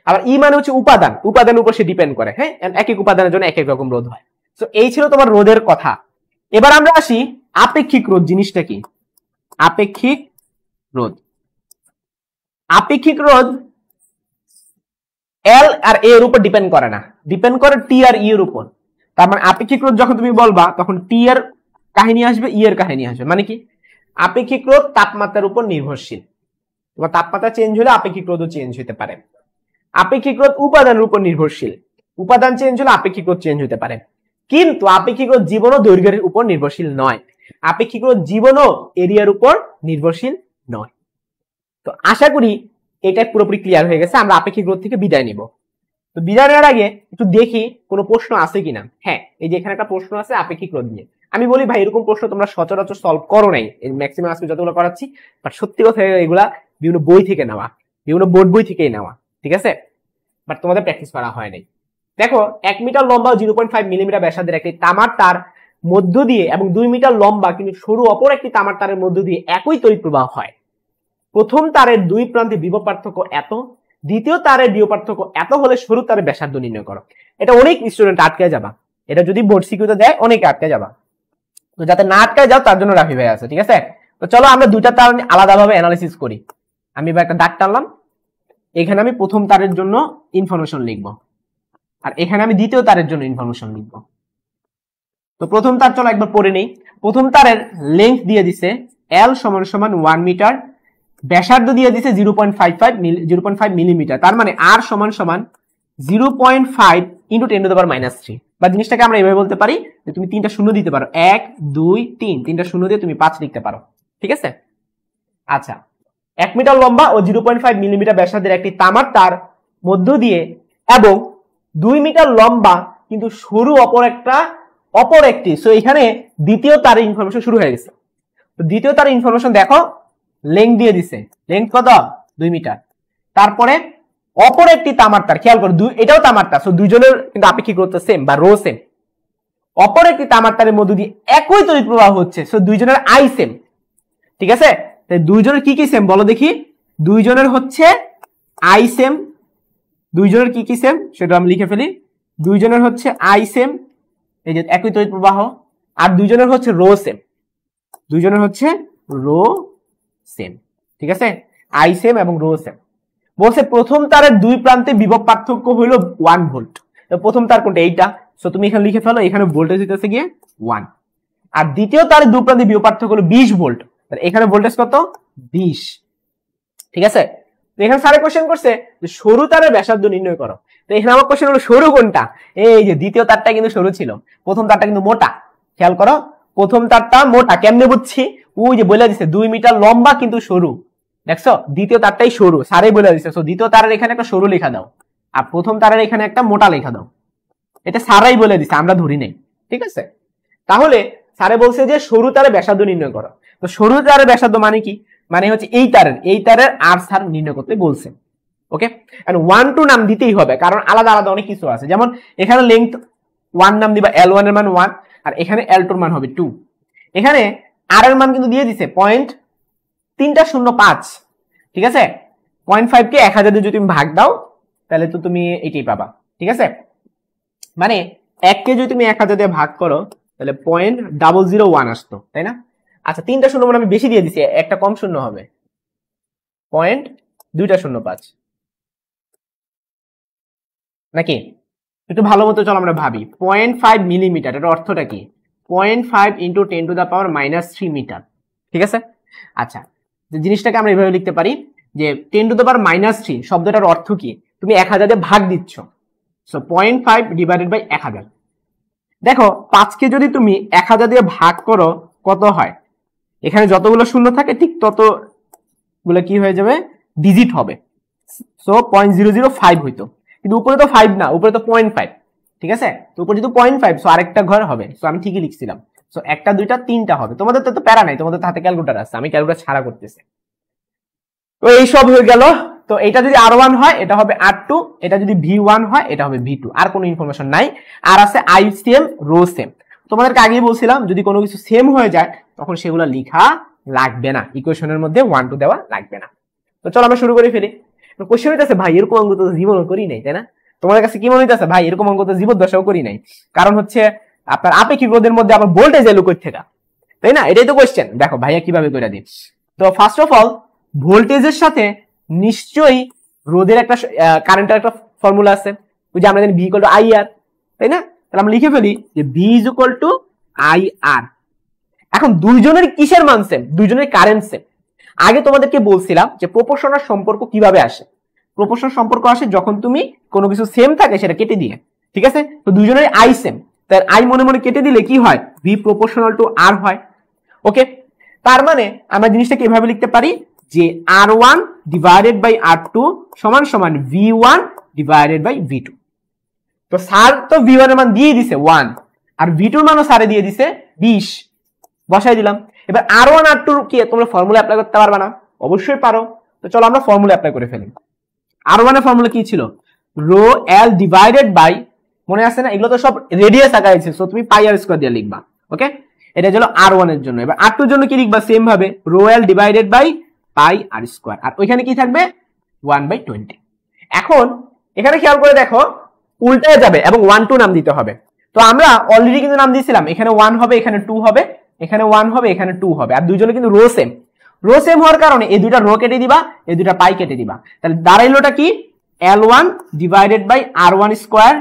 আবার ই মানে হচ্ছে উপাদান, উপাদানের উপর সে ডিপেন্ড করে। হ্যাঁ, এক এক উপাদানের জন্য এক এক রকম রোধ হয়। তো এই ছিল তোমার রোধের কথা। এবার আমরা আসি আপেক্ষিক রোধ জিনিসটা কি। আপেক্ষিক রোধ, আপেক্ষিক রোধ এল আর এ এর উপর ডিপেন্ড করে না, ডিপেন্ড করে টি আর ই এর উপর। তার মানে আপেক্ষিক রোধ যখন তুমি বলবা তখন টি এর কাহিনী আসবে, ই এর কাহিনী আসবে। মানে কি? আপেক্ষিক রোধ তাপমাত্রার উপর নির্ভরশীল, তোমার তাপমাত্রা চেঞ্জ হলে আপেক্ষিক রোধও চেঞ্জ হতে পারে। আপেক্ষিক রোধ উপাদানের উপর নির্ভরশীল, উপাদান চেঞ্জ হলে আপেক্ষিক রোধ চেঞ্জ হতে পারে। কিন্তু আপেক্ষিক রোধ জীবন ও দৈর্ঘ্যের উপর নির্ভরশীল নয়, আপেক্ষিক রোধ জীবন ও এরিয়ার উপর নির্ভরশীল নয়। তো আশা করি এটা পুরোপুরি ক্লিয়ার হয়ে গেছে। আমরা আপেক্ষিক রোধ থেকে বিদায় নিব। তো বিদায় নেওয়ার আগে একটু দেখি কোনো প্রশ্ন আছে কিনা। হ্যাঁ, এই যে এখানে একটা প্রশ্ন আছে আপেক্ষিক রোধ নিয়ে। আমি বলি ভাই এরকম প্রশ্ন তোমরা সচরাচর সলভ করো নাই, ম্যাক্সিমাম আজকে যতগুলো করাচ্ছি, বাট সত্যি কথা এগুলা বিভিন্ন বই থেকে নেওয়া, বিভিন্ন বোর্ড বই থেকেই নেওয়া, ঠিক আছে? বাট তোমাদের প্র্যাকটিস করা হয় নাই। দেখো, 1 মিটার লম্বা 0.5 মিলিমিটার ব্যাসার্ধের একটি তামার তার মধ্য দিয়ে এবং 2 মিটার লম্বা কিন্তু সরু অপর একটি তামার তারের মধ্য দিয়ে একই তড়িৎ প্রবাহ হয়। প্রথম তারের দুই প্রান্তে বিভব পার্থক্য এত, দ্বিতীয় তারের বিভব পার্থক্য এত হলে সরু তারের ব্যাসার্ধ নির্ণয় করো। এটা অনেক স্টুডেন্ট আটকে যাবা, এটা যদি বোর্ড সিকিউতে দেয় অনেকে আটকে যাবা। তো যাতে না আটকে যাও তার জন্য রাফি ভাই আছে, ঠিক আছে? তো চলো আমরা দুইটা তার আলাদাভাবে অ্যানালিসিস করি। আমি এবার একটা দাগ টানলাম, এখানে আমি প্রথম তারের জন্য ইনফরমেশন লিখব, আর এখানে আমি দ্বিতীয় তারের জন্য ইনফরমেশন লিখব। তো প্রথম তার চলো একবার পড়ে নেই। প্রথম তারের লেন্থ দিয়ে দিছে L = 1 মিটার, ব্যাসার্ধ দিয়ে দিছে 0.5 মিলিমিটার। তার মানে R = 0.5 × 10⁻³ বা জিনিসটাকে আমরা এভাবে বলতে পারি যে তুমি 3টা শূন্য দিতে পারো, 1 2 3, 3টা শূন্য দিয়ে তুমি 5 লিখতে পারো, ঠিক আছে? আচ্ছা, 1 মিটার লম্বা ও 0.5 মিলিমিটার ব্যাসার্ধের একটি তামার তার মধ্য দিয়ে এবং 2 মিটার লম্বা কিন্তু সরু অপর একটি, সো এখানে দ্বিতীয় তারের ইনফরমেশন শুরু হয়ে গেছে। তো দ্বিতীয় তারের ইনফরমেশন দেখো, লেংথ দিয়ে দিছে, লেংথ কত? 2 মিটার। তারপরে অপর একটি তামার তার, খেয়াল করো এটাও তামার তার, সো দুইজনের কিন্তু আপেক্ষিক রোধ সেম বা রো সেম। অপর একটি তামার তারের মধ্য দিয়ে একই তড়িৎ প্রবাহ হচ্ছে, সো দুইজনের আই সেম, ঠিক আছে? তাই দুইজনের কি কি সেম বলো দেখি? দুইজনের হচ্ছে আই সেম, দুইজনের কি কি সেম সেটা আমি লিখে ফেলি। দুইজনের হচ্ছে আই সেম, এই যে একই তড়িৎ প্রবাহ, আর দুইজনের হচ্ছে রো সেম, দুইজনের হচ্ছে রো সেম, ঠিক আছে? আই সেম এবং রো সেম। বলছে প্রথম তারের দুই প্রান্তে বিভব পার্থক্য হলো 1 ভোল্ট। তো প্রথম তার কোনটা? এইটা, সো তুমি এখানে লিখে ফেলো, এখানে ভোল্টেজ হইতেছে গিয়ে 1। আর দ্বিতীয় তারের দু প্রান্তে বিভব পার্থক্য হলো 20 ভোল্ট, এখানে ভোল্টেজ কত 20। ঠিক আছে, তো এখানে স্যারে কোশ্চেন করছে যে সরু তারের ব্যাসার্ধ নির্ণয় করো। তো এখানে আমার কোশ্চেন হলো সরু কোনটা, এই যে দ্বিতীয় তারটা কিন্তু সরু ছিল, প্রথম তারটা কিন্তু মোটা। খেয়াল করো, প্রথম তারটা মোটা, কেমনে বুঝছি, ওই যে বলে দিছে 2 মিটার লম্বা কিন্তু সরু, দেখছো দ্বিতীয় তারটাই সরু, স্যারে বলে দিছে। তো দ্বিতীয় তারের এখানে একটা সরু লেখা দাও, আর প্রথম তারের এখানে একটা মোটা লেখা দাও, এটা স্যারাই বলে দিছে, আমরা ধরি নাই। ঠিক আছে, তাহলে স্যারে বলছে যে সরু তারের ব্যাসার্ধ নির্ণয় করো। তো সরু তারের ব্যাসার্ধ মানে কি, মানে হচ্ছে এই তারের আর স্যার নির্ণয় করতে বলছে। ওকে, এন্ড 1 2 নাম দিতেই হবে, কারণ আলাদা আলাদা অনেক কিছু আছে। যেমন এখানে লেংথ 1 নাম দিবা, L1 এর মান 1, আর এখানে L2 এর মান হবে 2। এখানে আর এর মান কিন্তু দিয়ে দিছে 0.305। ঠিক আছে, 0.5 কে 1000 দিয়ে যদি তুমি ভাগ দাও তাহলে তো তুমি এটাই পাবা। ঠিক আছে, মানে 1 কে যদি তুমি 1000 দিয়ে ভাগ করো তাহলে 0.001 আসতো, তাই না? আচ্ছা, 3টা শূন্য মানে আমি বেশি দিয়ে দিছি, একটা কম শূন্য হবে, 0.205 নাকি? একটু ভালো মতো চলো আমরা ভাবি। 0.5 মিলিমিটার, এর অর্থটা কি? 0.5 ইন্টু 10⁻³ মিটার। ঠিক আছে, আচ্ছা, যে জিনিসটাকে আমরা এভাবে লিখতে পারি যে 10⁻³ শব্দটার অর্থ কি, তুমি 1000 দিয়ে ভাগ দিচ্ছ, সো 0.5 ডিভাইডেড বাই 1000। দেখো 5 কে যদি তুমি 1000 দিয়ে ভাগ করো কত হয়, এখানে যতগুলো শূন্য থাকে ঠিক ততগুলো কি হয়ে যাবে, ডিজিট হবে। সো 0.005 হইতো, কিন্তু উপরে তো 5 না, উপরে তো 0.5। ঠিক আছে, তো উপরে যেহেতু 0.5, সো আরেকটা ঘর হবে, সো আমি ঠিকই লিখছিলাম। সো একটা দুইটা তিনটা হবে, তোমাদের তো প্যারা নাই, তোমাদের হাতে ক্যালকুলেটর আছে, আমি ক্যালকুলেটর ছাড়া করতেছি। তো এই সব হয়ে গেল। তো এটা যদি R1 হয় এটা হবে R2, এটা যদি V1 হয় এটা হবে V2, আর কোনো ইনফরমেশন নাই। আর আছে আই সেম, রো সেম। তোমাদেরকে আগেই বলছিলাম যদি কোনো কিছু সেম হয়ে যায় তখন সেগুলো লেখা লাগবে না, ইকুয়েশনের মধ্যে 1 2 দেওয়া লাগবে না। তো চলো আমরা শুরু করে ফেলি। কোশ্চেন হইতেছে ভাই এরকম অঙ্ক তো জীবনও করি নাই, তাই না? তোমাদের কাছে কি মনে হইতেছে ভাই এরকম অঙ্ক তো জীবন দশাও করি নাই? কারণ হচ্ছে আপনার আপেক্ষিক রোধের মধ্যে আবার ভোল্টেজ এলো কই থেকে, তাই না? এটাই তো কোশ্চেন। দেখো ভাইয়া কিভাবে করে দিই। তো ফার্স্ট অফ অল ভোল্টেজের সাথে নিশ্চয়ই রোধের একটা কারেন্টের একটা ফর্মুলা আছে, ওই যে আমরা জানি V = IR, তাই না? তাহলে আমরা লিখে ফেলি যে V = IR। এখন দুইজনের কিসের মান সেম? দুইজনের কারেন্ট সেম। আগে তোমাদেরকে বলছিলাম যে প্রপোর্শনাল সম্পর্ক কিভাবে আসে। প্রপোর্শনাল সম্পর্ক আসে যখন তুমি কোনো কিছু সেম থাকে সেটা কেটে দিয়ে। ঠিক আছে, তো দুইজনের আই সেম, তাই আই মনে মনে কেটে দিলে কি হয়, V ∝ R হয়। ওকে, তার মানে আমরা জিনিসটাকে এভাবে লিখতে পারি যে R1 ডিভাইডেড বাই R2 সমান সমান V1 ডিভাইডেড বাই V2। তো স্যার তো V1 এর মান দিয়ে দিছে 1, আর V2 এর মানও স্যারে দিয়ে দিছে 20, বসাই দিলাম। এবার R1 R2 কি তোমরা ফর্মুলা অ্যাপ্লাই করতে পারবে না? অবশ্যই পারো। তো চলো আমরা ফর্মুলা অ্যাপ্লাই করে ফেলি। R1 এর ফর্মুলা কি ছিল, রো L ডিভাইডেড বাই, মনে আছে না, এগুলো তো সব রেডিয়াস আকারে আছে, সো তুমি পাই আর স্কয়ার দিয়ে লিখবা। ওকে, এটা হলো R1 এর জন্য। এবার R2 এর জন্য কি লিখবা, সেম ভাবে rho L divided by pi R square, আর ওইখানে কি থাকবে 1/20। এখন এখানে খেয়াল করে দেখো উল্টায় যাবে এবং 1 2 নাম দিতে হবে। তো আমরা অলরেডি কিন্তু নাম দিয়েছিলাম, এখানে 1 হবে, এখানে 2 হবে, এখানে 1 হবে, এখানে 2 হবে, আর দুইজনে কিন্তু রো সেম। রো সেম হওয়ার কারণে এই দুইটা রো কেটে দিবা, এই দুইটা পাই কেটে দিবা, তাহলে দাঁড়াইলোটা কি L1 divided by R1 square,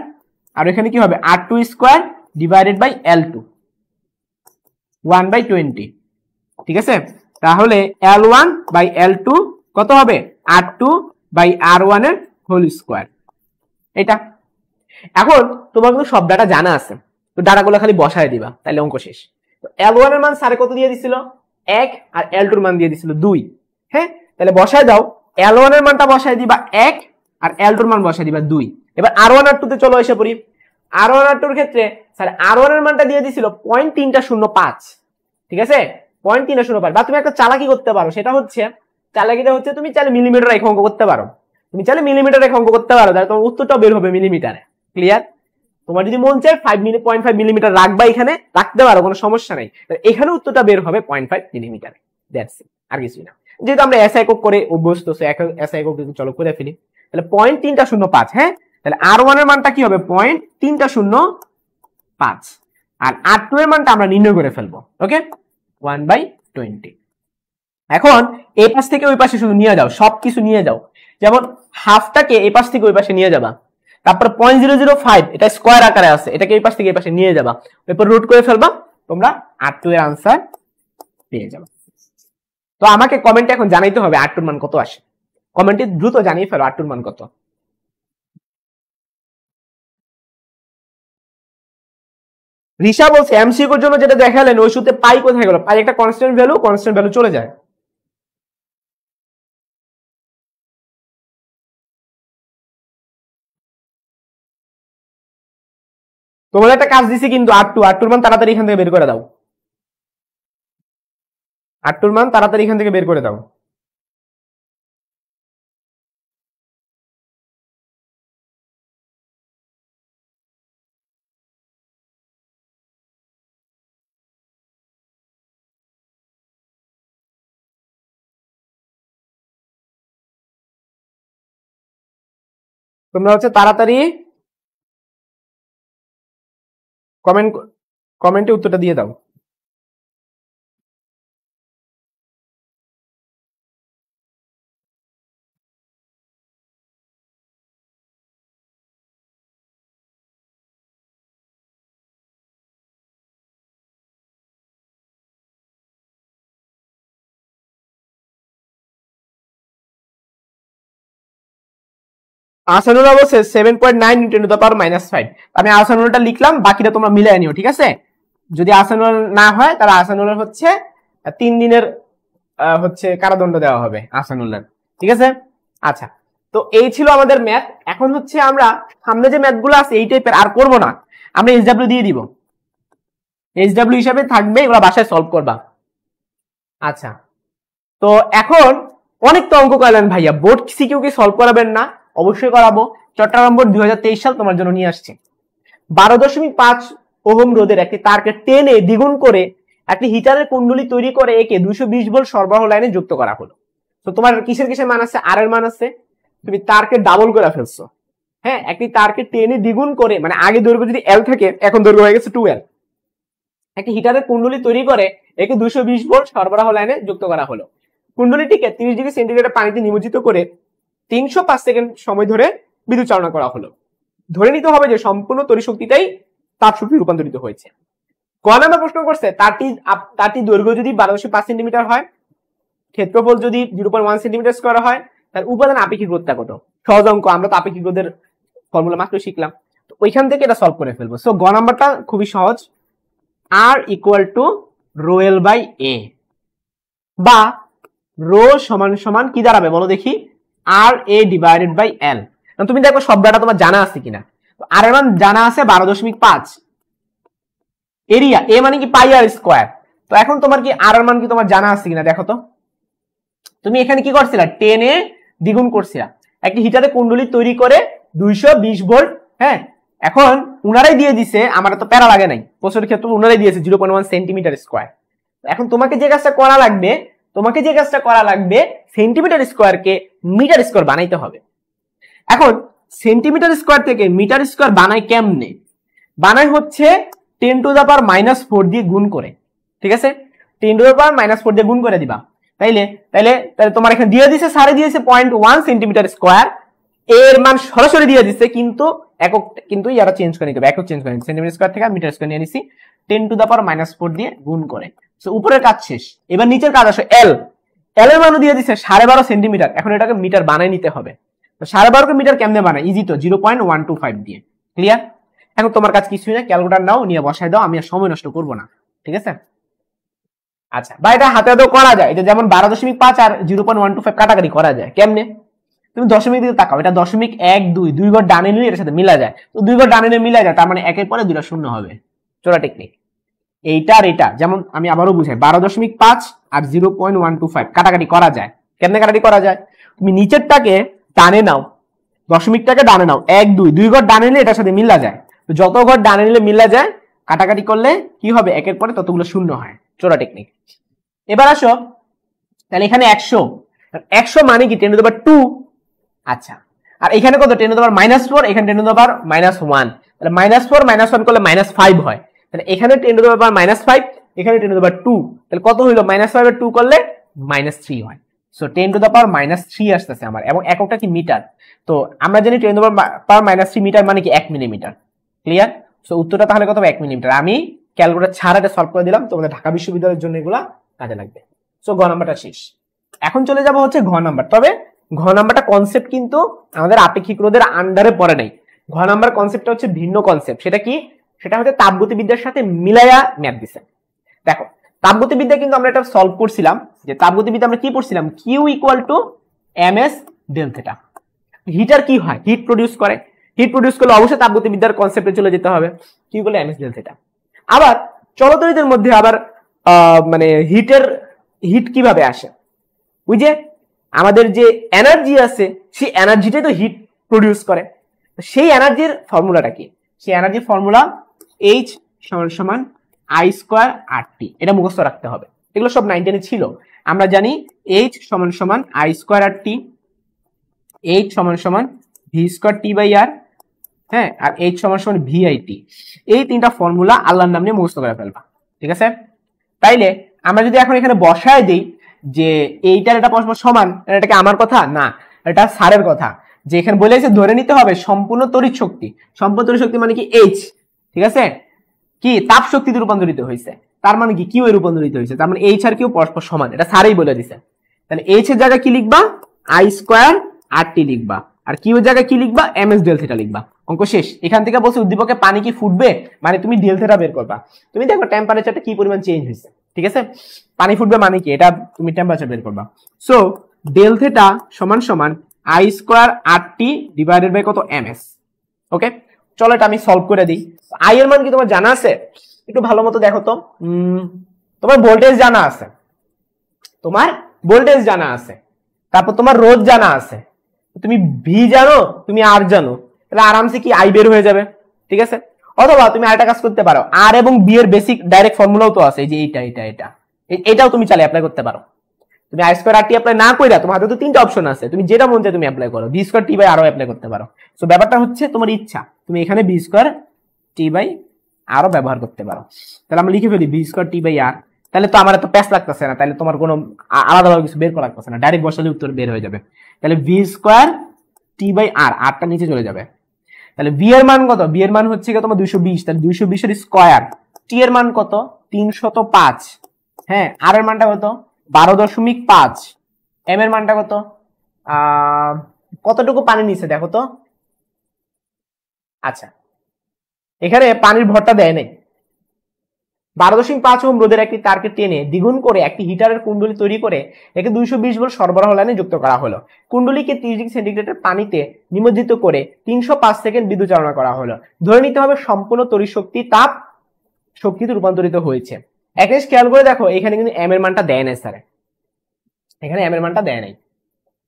আর এখানে কি হবে R2 square divided by L2 1/20। ঠিক আছে, তাহলে L1 বাই L2 কত হবে, R2 বাই R1 এর হোল স্কয়ার। এটা এখন তোমার কিন্তু সব ডাটা জানা আছে, তো ডাটাগুলো খালি বসায় দিবা, তাহলে অঙ্ক শেষ। তো L1 এর মান স্যারে কত দিয়ে দিছিল 1, আর L2 এর মান দিয়ে দিছিল 2। হ্যাঁ, তাহলে বসায় দাও, L1 এর মানটা বসায় দিবা 1, আর L2 এর মান বসায় দিবা 2। এবার R1 R2 তে চলো এসে পড়ি। R1 R2 এর ক্ষেত্রে স্যার R1 এর মানটা দিয়ে দিছিল 0.305। ঠিক আছে, 0.305। বা তুমি একটা চালাকি করতে পারো, সেটা হচ্ছে চালাকিটা হচ্ছে তুমি চাইলে মিলিমিটার রেখে অঙ্ক করতে পারো, তুমি চাইলে মিলিমিটার রেখে অঙ্ক করতে পারো, তাহলে তোমার উত্তরটাও বের হবে মিলিমিটারে। ক্লিয়ার? তোমার যদি মন চায় 0.5 মিলিমিটার রাখবা, এখানে রাখতে পারো, কোনো সমস্যা নাই। এখানে উত্তরটা বের হবে 0.5 মিলিমিটার, দ্যাটস ইট, আর কিছুই না। যেহেতু আমরা এসআই একক করে অভ্যস্ত, সো এসআই একক চলো করে ফেলি। তাহলে 0.305, হ্যাঁ, তাহলে R1 এর মানটা কি হবে 0.305, আর R2 এর মানটা আমরা নির্ণয় করে ফেলবো। ওকে, 1/20। এখন এই পাশ থেকে ওই পাশে শুধু নিয়ে যাও, সবকিছু নিয়ে যাও, যেমন হাফটাকে এই পাশ থেকে ওই পাশে নিয়ে যাবা, তারপর 0.005 এটা স্কয়ার আকারে আছে, এটাকে এই পাশ থেকে এই পাশে নিয়ে যাবা, এরপর রুট করে ফেলবা, তোমরা R2 এর আনসার পেয়ে যাবে। তো আমাকে কমেন্টে এখন জানাইতে হবে R2 এর মান কত আসে। কমেন্টে দ্রুত জানিয়ে ফেলো R2 এর মান কত। রিশা বলছে এমসিকিউর জন্য যেটা দেখালেন ওই সূত্রে পাই কোথায় গেল? পাই একটা কনস্ট্যান্ট ভ্যালু চলে যায়। তোমাদের একটা কাজ দিছি কিন্তু R2 এর মান তাড়াতাড়ি এখান থেকে বের করে দাও। R2 এর মান তাড়াতাড়ি এখান থেকে বের করে দাও। তোমরা হচ্ছে তাড়াতাড়ি কমেন্টে উত্তরটা দিয়ে দাও। আসানুল্লাহ বলছে 7.9 × 10⁻5। আমি আসানুল্লাহটা লিখলাম, বাকিটা তোমরা মিলাই নিও, ঠিক আছে? যদি আসানুল্লাহ না হয় তাহলে আসানুল্লাহ হচ্ছে 3 দিনের হচ্ছে কারাদণ্ড দেওয়া হবে আসানুল্লাহ, ঠিক আছে? আচ্ছা, তো এই ছিল আমাদের ম্যাথ। এখন হচ্ছে আমরা সামনে যে ম্যাথগুলো আছে এই টাইপের আর করব না, আমরা SW দিয়ে দিব। SW হিসাবে থাকবে, এগুলো বাসায় সলভ করবা। আচ্ছা, তো এখন অনেক তো অঙ্ক করালেন ভাইয়া, বোর্ড সিকিউ কি সলভ করাবেন না? অবশ্যই করাবো। চট্টগ্রাম বোর্ড 2023 সাল তোমার জন্য নিয়ে আসছে। 12.5 ওহম রোধের একটি তারকে টেনে দ্বিগুণ করে একটি হিটারের কুণ্ডলী তৈরি করে একে 220 ভোল্ট সরবরাহ লাইনে যুক্ত করা হলো। তো তোমার কিসের মান আছে? আর এর মান আছে। তুমি তারকে ডাবল করে ফেলছো। হ্যাঁ, একটি তারকে টেনে দ্বিগুণ করে, মানে আগে দৈর্ঘ্য যদি L থাকে এখন দৈর্ঘ্য হয়ে গেছে 2L। একটি হিটারের কুণ্ডলী তৈরি করে একে 220 ভোল্ট সরবরাহ লাইনে যুক্ত করা হলো। কুণ্ডলীটিকে 30 ডিগ্রি সেন্টিগ্রেড পানিতে নিমজ্জিত করে 305 সেকেন্ড সময় ধরে বিদ্যুৎ চালনা করা হলো। ধরে নিতে হবে যে সম্পূর্ণ তড়িৎ শক্তিটাই তাপ শক্তি রূপান্তরিত হয়েছে। ক নাম্বার প্রশ্ন করছে তারটি দৈর্ঘ্য যদি 12.5 সেন্টিমিটার হয়, ক্ষেত্রফল যদি 0.1 সেন্টিমিটার স্কয়ার হয়, তার উপাদান আপেক্ষিক রোধটা কত? সহজ অঙ্ক, আমরা তো আপেক্ষিক রোধের ফর্মুলা মাত্র শিখলাম, তো ওইখান থেকে এটা সলভ করে ফেলবো। সো গ নাম্বারটা খুবই সহজ, R = ρL/A, বা রো সমান সমান কি দাঁড়াবে বলো দেখি? RA/L। তুমি দেখো শব্দটা তোমার জানা আছে কিনা। আর এর মান জানা আছে 12.5। এরিয়া এ মানে কি পাই আর স্কয়ার। তো এখন তোমার কি আর এর মান কি তোমার জানা আছে কিনা দেখো তো। তুমি এখানে কি করছিলা? 10 এ দ্বিগুণ করছিলা, একটি হিটারে কুণ্ডলী তৈরি করে 220 ভোল্ট। হ্যাঁ, এখন উনারাই দিয়ে দিছে, আমার তো প্যারা লাগে নাই, প্রশ্নের ক্ষেত্রে উনারাই দিয়েছে 0.1 সেন্টিমিটার স্কয়ার। এখন তোমাকে যে কাজটা করা লাগবে, সেন্টিমিটার স্কয়ারকে মিটার স্কয়ার বানাইতে হবে। এখন সেন্টিমিটার স্কয়ার থেকে মিটার স্কয়ার বানাই কেমনে? বানাই হচ্ছে 10⁻⁻4 দিয়ে গুণ করে, ঠিক আছে? 10⁻⁻4 দিয়ে গুণ করে দিবা। তাইলে তোমার এখানে দিয়ে দিছে, সারে দিয়েছে 0.1 সেন্টিমিটার স্কয়ার। এর মান সরাসরি দিয়ে দিছে, কিন্তু একক কিন্তু ইয়াটা চেঞ্জ করে নিতে হবে, একক চেঞ্জ করে নিতে, সেন্টিমিটার স্কয়ার থেকে মিটার স্কয়ার নিয়ে নিছি, 10⁻⁻4 দিয়ে গুণ করে। সো উপরের কাজ শেষ, এবার নিচের কাজ আসে। এল এর মানও দিয়ে দিছে 12.5 সেন্টিমিটার। এখন এটাকে মিটার বানাই নিতে হবে। তো 12.5 কে মিটার কেমনে বানাই? ইজি তো, 0.125 দিয়ে। ক্লিয়ার? এখন তোমার কাজ কিছুই না, ক্যালকুলেটর নাও, নিয়ে বসাই দাও, আমি আর সময় নষ্ট করব না, ঠিক আছে? আচ্ছা, বা এটা হাতে হাতেও করা যায়, এটা যেমন 12.5 আর 0.125 কাটাকাটি করা যায়। কেমনে? তুমি দশমিক দিকে তাকাও, এটা 0.12, 2 ঘর ডানে নিলে এর সাথে মিলা যায়, তো 2 ঘর ডানে নিলে মিলা যায়, তার মানে একের পরে দুইটা শূন্য হবে। চোরা টেকনিক এইটা আর এটা, যেমন আমি আবারও বুঝাই, 12.5 আর 0.125 কাটাকাটি করা যায়। কেমনে কাটাকাটি করা যায়? তুমি নিচেরটাকে ডানে নাও, দশমিকটাকে ডানে নাও, 1 2 ঘর ডানে নিলে এটার সাথে মিলা যায়, তো যত ঘর ডানে নিলে মিলা যায়, কাটাকাটি করলে কি হবে? একের পরে ততগুলো শূন্য হয়। চোরা টেকনিক। এবার আসো, তাহলে এখানে 100 মানে কি 10⁻²। আচ্ছা, আর এখানে কত? 10⁻⁻4, এখানে 10⁻⁻1, তাহলে -4 -1 করলে -5 হয়। তাহলে এখানে 10⁻⁻5, এখানে 10⁻², তাহলে কত হইলো? -5 আর 2 করলে -3 হয়। সো 10⁻³ আসতেছে আমার, এবং এককটা কি? মিটার। তো আমরা জানি 10⁻³ মিটার মানে কি 1 মিলিমিটার। ক্লিয়ার? সো উত্তরটা তাহলে কত হবে? 1 মিলিমিটার। আমি ক্যালকুলেটর ছাড়া এটা সলভ করে দিলাম, তোমাদের ঢাকা বিশ্ববিদ্যালয়ের জন্য এগুলা কাজে লাগবে। সো ঘ নাম্বারটা শেষ। এখন চলে যাব হচ্ছে ঘ নাম্বার। তবে ঘ নাম্বারটা কনসেপ্ট কিন্তু আমাদের আপেক্ষিক রোধের আন্ডারে পড়ে নাই। ঘ নাম্বার কনসেপ্টটা হচ্ছে ভিন্ন কনসেপ্ট। সেটা কি? সেটা হচ্ছে তাপগতিবিদ্যার সাথে মিলাইয়া ম্যাথ দিছে। দেখো তাপগতিবিদ্যা কিন্তু আমরা এটা সলভ করছিলাম, যে তাপগতিবিদ্যা আমরা কি পড়ছিলাম, Q equal to M S del theta. Heater কি হয়? হিট প্রডিউস করে। হিট প্রডিউস করলে অবশ্যই তাপগতিবিদ্যার কনসেপ্টে চলে যেতে হবে, Q equal M S del theta. আবার চলতরিতের মধ্যে আবার মানে হিট কিভাবে আসে? ওই যে আমাদের যে এনার্জি আছে সেই এনার্জিটাই তো হিট প্রডিউস করে। সেই এনার্জির ফর্মুলাটা কি? সেই এনার্জির ফর্মুলা এইচ সমান সমান আই স্কোয়ার আর টি। এটা মুখস্থ রাখতে হবে, এগুলো সব 9 10 ছিল। আমরা জানি এইচ সমান সমান I square R T, H সমান সমান V square T by R, হ্যাঁ, আর এইচ সমান সমান ভি আই টি। এই তিনটা ফর্মুলা আল্লাহর নাম নিয়ে মুখস্থ করে ফেলবা, ঠিক আছে? তাইলে আমরা যদি এখন এখানে বসায় দিই যে এইটার এটা পরস্পর সমান, এটাকে আমার কথা না, এটা স্যারের কথা, যে এখানে বলেছে ধরে নিতে হবে সম্পূর্ণ তড়িৎ শক্তি। সম্পূর্ণ তড়িৎ শক্তি মানে কি? এইচ, ঠিক আছে? কি তাপ শক্তিতে রূপান্তরিত হয়েছে, তার মানে কি কিউ এ রূপান্তরিত হয়েছে, তার মানে এইচ আর কিউ পরস্পর সমান, এটা স্যারই বলে দিছে। তাহলে এইচ এর জায়গায় কি লিখবা? আই স্কোয়ার আর টি লিখবা, আর কিউ এর জায়গায় কি লিখবা? এম এস ডেল থিটা লিখবা। অঙ্ক শেষ। এখান থেকে বলছে উদ্দীপকে পানি কি ফুটবে, মানে তুমি ডেল থিটা বের করবা। তুমি দেখো টেম্পারেচারটা কি পরিমাণ চেঞ্জ হয়েছে, ঠিক আছে? পানি ফুটবে মানে কি, এটা তুমি টেম্পারেচার বের করবা। সো ডেল থিটা সমান সমান I square R T divided by কত? M S. ওকে, চলো এটা আমি সলভ করে দিই। আই এর মান কি তোমার জানা আছে? একটু ভালো মতো দেখো তো। তোমার ভোল্টেজ জানা আছে, তোমার ভোল্টেজ জানা আছে, তারপর তোমার রোধ জানা আছে, তুমি ভি জানো, তুমি আর জানো, তাহলে আরামসে কি আই বের হয়ে যাবে, ঠিক আছে? অথবা তুমি আরেকটা কাজ করতে পারো, আর এবং বি এর বেসিক ডাইরেক্ট ফর্মুলাও তো আছে, এই যে এটাও তুমি চাইলে অ্যাপ্লাই করতে পারো। তুমি I square R T apply না কইরা তোমার হাতে তো তিনটা অপশন আছে, তুমি যেটা মন চায় তুমি অ্যাপ্লাই করো। বি স্কোয়ার টি বাই আরও অ্যাপ্লাই করতে পারো। সো ব্যাপারটা হচ্ছে তোমার ইচ্ছা, তুমি এখানে বি স্কোয়ার টি বাই আরও ব্যবহার করতে পারো। তাহলে আমরা লিখে ফেলি বি স্কোয়ার টি বাই আর। তাহলে তো আমার এত প্যাস লাগতেছে না, তাহলে তোমার কোনো আলাদাভাবে কিছু বের করা লাগতেছে না, ডাইরেক্ট বসালে উত্তর বের হয়ে যাবে। তাহলে বি স্কোয়ার টি বাই আর, আরটা নিচে চলে যাবে। তাহলে বি এর মান কত? বি এর মান হচ্ছে তোমার 220, তাহলে 220 এর স্কোয়ার। টি এর মান কত? 305। হ্যাঁ, আর এর মানটা কত? 12.5। এম এর মানটা কত? কতটুকু পানি নিচে দেখো তো। আচ্ছা, এখানে পানির ভরটা দেয় নাই। 12.5 ওহম রোধের একটি তারকে টেনে দ্বিগুণ করে একটি হিটারের কুণ্ডলী তৈরি করে একে 220 ভোল্ট সরবরাহ লাইনে যুক্ত করা হলো। কুণ্ডলীকে 30 ডিগ্রি সেন্টিগ্রেডের পানিতে নিমজ্জিত করে 305 সেকেন্ড বিদ্যুৎ চালনা করা হলো। ধরে নিতে হবে সম্পূর্ণ তড়িৎ শক্তি তাপ শক্তিতে রূপান্তরিত হয়েছে। এক জিনিস খেয়াল করে দেখো, এখানে কিন্তু এম এর মানটা দেয় নাই স্যার, এখানে এম এর মানটা দেয় নাই।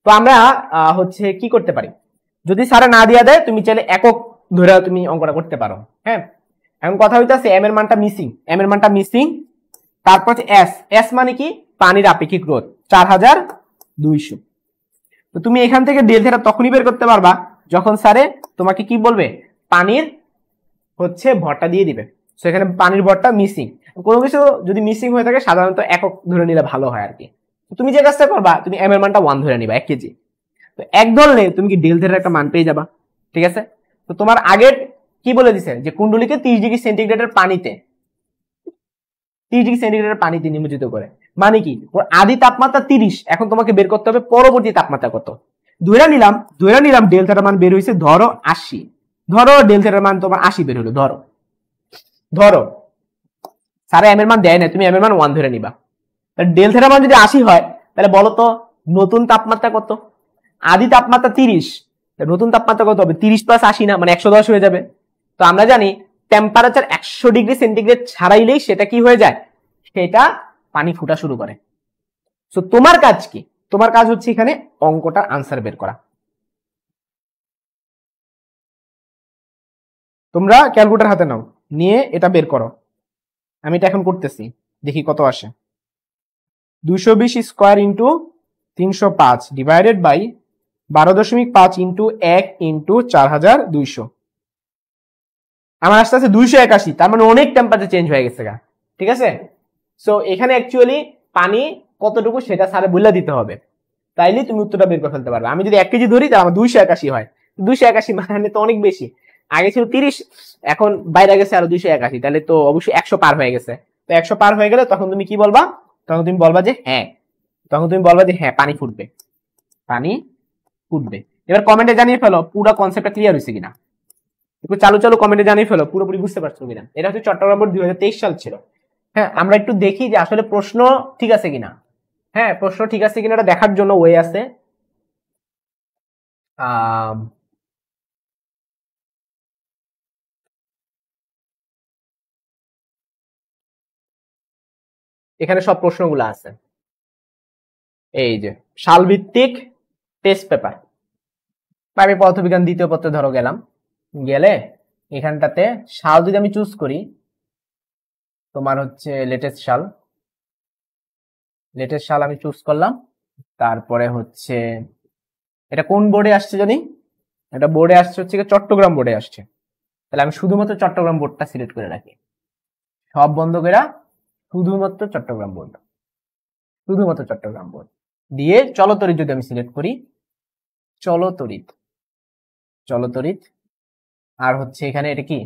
তো আমরা হচ্ছে কি করতে পারি, যদি স্যারে না দিয়া দেয় তুমি চাইলে একক ধরে তুমি অঙ্কটা করতে পারো। হ্যাঁ, এখন কথা হইতাছে এম এর মানটা মিসিং, এম এর মানটা মিসিং। তারপর হচ্ছে এস, এস মানে কি? পানির আপেক্ষিক রোধ 4200। তো তুমি এখান থেকে ডেল থিটা তখনই বের করতে পারবা যখন স্যারে তোমাকে কি বলবে, পানির হচ্ছে ভরটা দিয়ে দিবে। সো এখানে পানির ভরটা মিসিং। কোনো কিছু যদি মিসিং হয়ে থাকে সাধারণত একক ধরে নিলে ভালো হয় আর কি। তুমি যে কাজটা করবা, তুমি এম এর মানটা 1 ধরে নিবা, 1 কেজি। তো 1 ধরলে তুমি কি ডেল থিটার একটা মান পেয়ে যাবা, ঠিক আছে? তো তোমার আগের কি বলে দিছে যে কুণ্ডলীকে 30 ডিগ্রি সেন্টিগ্রেডের পানিতে, 30 ডিগ্রি সেন্টিগ্রেডের পানিতে নিমজ্জিত করে, মানে কি ওর আদি তাপমাত্রা 30। এখন তোমাকে বের করতে হবে পরবর্তী তাপমাত্রা কত। ধরে নিলাম ডেল থিটার মান বের হয়েছে ধরো 80, ধরো ডেল থিটার মান তোমার 80 বের হলো, ধরো স্যার এম এর মান দেয় না, তুমি এম এর মান 1 ধরে নিবা। তাহলে ডেল থিটার মান যদি 80 হয় তাহলে বলো তো নতুন তাপমাত্রা কত? আদি তাপমাত্রা 30, নতুন তাপমাত্রা কত হবে? 30 প্লাস 80 না, মানে 110 হয়ে যাবে। তো আমরা জানি টেম্পারেচার 100 ডিগ্রি সেন্টিগ্রেড ছাড়াইলেই সেটা কি হয়ে যায়, সেটা পানি ফুটা শুরু করে। সো তোমার কাজ কি? তোমার কাজ হচ্ছে এখানে অঙ্কটার আনসার বের করা। তোমরা ক্যালকুলেটর হাতে নাও, নিয়ে এটা বের করো। আমি এটা এখন করতেছি, দেখি কত আসে। 220 square into 305 divided by 12.5 into 1 into 4200। আমার আসতে আছে 281, তার মানে অনেক টেম্পারেচার চেঞ্জ হয়ে গেছে গা, ঠিক আছে? সো এখানে অ্যাকচুয়ালি পানি কতটুকু সেটা স্যারে বলে দিতে হবে, তাইলে তুমি উত্তরটা বের করে ফেলতে পারবে। আমি যদি 1 কেজি ধরি তাহলে আমার 281 হয়, 281 মানে তো অনেক বেশি। আগে ছিল 30, এখন বাইরে গেছে আরো 281, তাহলে তো অবশ্যই 100 পার হয়ে গেছে। তো 100 পার হয়ে গেলে তখন তুমি কি বলবা? তখন তুমি বলবা যে হ্যাঁ, পানি ফুটবে, পানি ফুটবে। এবার কমেন্টে জানিয়ে ফেলো পুরো কনসেপ্টটা ক্লিয়ার হয়েছে কিনা, একটু চালু চালু কমেন্টে জানিয়ে ফেলো পুরোপুরি বুঝতে পারছো কিনা। এটা হচ্ছে চট্টগ্রাম বোর্ড 2023 সাল ছিল। হ্যাঁ, আমরা একটু দেখি যে আসলে প্রশ্ন ঠিক আছে কিনা। হ্যাঁ, প্রশ্ন ঠিক আছে কিনা এটা দেখার জন্য ওয়ে আছে। এখানে সব প্রশ্নগুলো আছে, এই যে সালভিত্তিক টেস্ট পেপার। আমি পদার্থবিজ্ঞান দ্বিতীয় পত্রে ধরো গেলাম, গেলে এখানটাতে সাল যদি আমি চুজ করি, তোমার হচ্ছে লেটেস্ট সাল আমি চুজ করলাম। তারপরে হচ্ছে এটা কোন বোর্ডে আসছে জানি, এটা বোর্ডে আসছে হচ্ছে চট্টগ্রাম বোর্ডে আসছে। তাহলে আমি শুধুমাত্র চট্টগ্রাম বোর্ডটা সিলেক্ট করে রাখি, সব বন্ধ করে শুধুমাত্র চট্টগ্রাম বোর্ড দিয়ে চলতরিৎ যদি আমি সিলেক্ট করি, চলতরিৎ আর হচ্ছে এখানে এটা কি,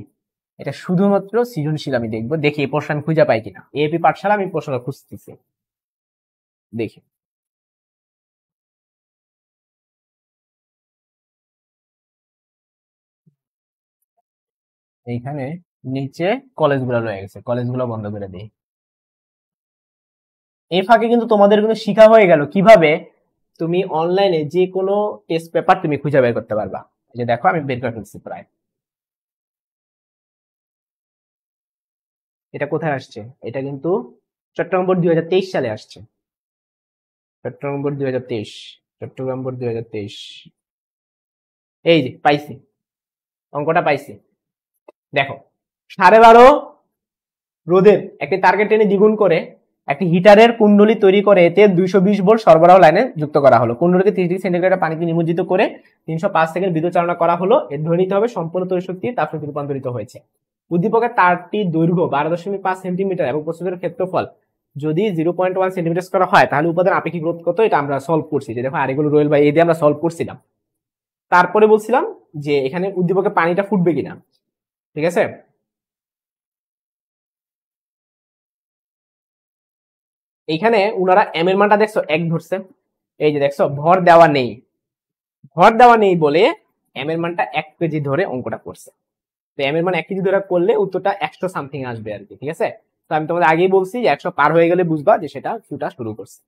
এটা শুধুমাত্র সৃজনশীল আমি দেখবো, দেখি এই প্রশ্ন খুঁজে পাই কিনা। এপি পাঠশালা আমি প্রশ্ন খুঁজতেছি, দেখি। এইখানে নিচে কলেজগুলো রয়ে গেছে, কলেজগুলো বন্ধ করে দিই। এই ফাঁকে কিন্তু তোমাদের কিন্তু শিখা হয়ে গেল কিভাবে তুমি অনলাইনে যে কোনো টেস্ট পেপার তুমি খুঁজে বের করতে পারবা। এই যে দেখো আমি বের করে ফেলছি প্রায়। এটা কোথায় আসছে? এটা কিন্তু চট্টগ্রাম বোর্ড 2023 সালে আসছে। চট্টগ্রাম বোর্ড 2023, এই যে পাইছি, অঙ্কটা পাইছি। দেখো 12.5 রোদের একটি টার্গেট টেনে দ্বিগুণ করে একটি হিটারের কুণ্ডলী তৈরি করে এতে 220 ভোল্ট সরবরাহ লাইনে যুক্ত করা হলো। কুণ্ডলীকে 30 ডিগ্রি সেন্টিগ্রেড পানিতে নিমজ্জিত করে 305 সেকেন্ড বিদ্যুৎ চালনা করা হলো। এর ধরে নিতে হবে সম্পূর্ণ তড়িৎ শক্তি তাপশক্তি রূপান্তরিত হয়েছে। উদ্দীপকের তারটি দৈর্ঘ্য 12.5 সেন্টিমিটার এবং প্রস্তুতের ক্ষেত্রফল যদি 0.1 সেন্টিমিটার করা হয়, তাহলে উপাদান আপেক্ষিক রোধ কত, এটা আমরা সলভ করছি। যে দেখো আর এগুলো রয়েল বাই এ দিয়ে আমরা সলভ করছিলাম। তারপরে বলছিলাম যে এখানে উদ্দীপকে পানিটা ফুটবে কিনা, ঠিক আছে। এইখানে উনারা এম এর মানটা দেখছো 1 ধরছে, এই যে দেখছো ভর দেওয়া নেই বলে এম এর মানটা 1 কেজি ধরে অঙ্কটা করছে। তো এম এর মান 1 কেজি ধরে করলে উত্তরটা 100 সামথিং আসবে আর কি, ঠিক আছে। তো আমি তোমাদের আগেই বলছি যে 100 পার হয়ে গেলে বুঝবা যে সেটা শুটা শুরু করছে।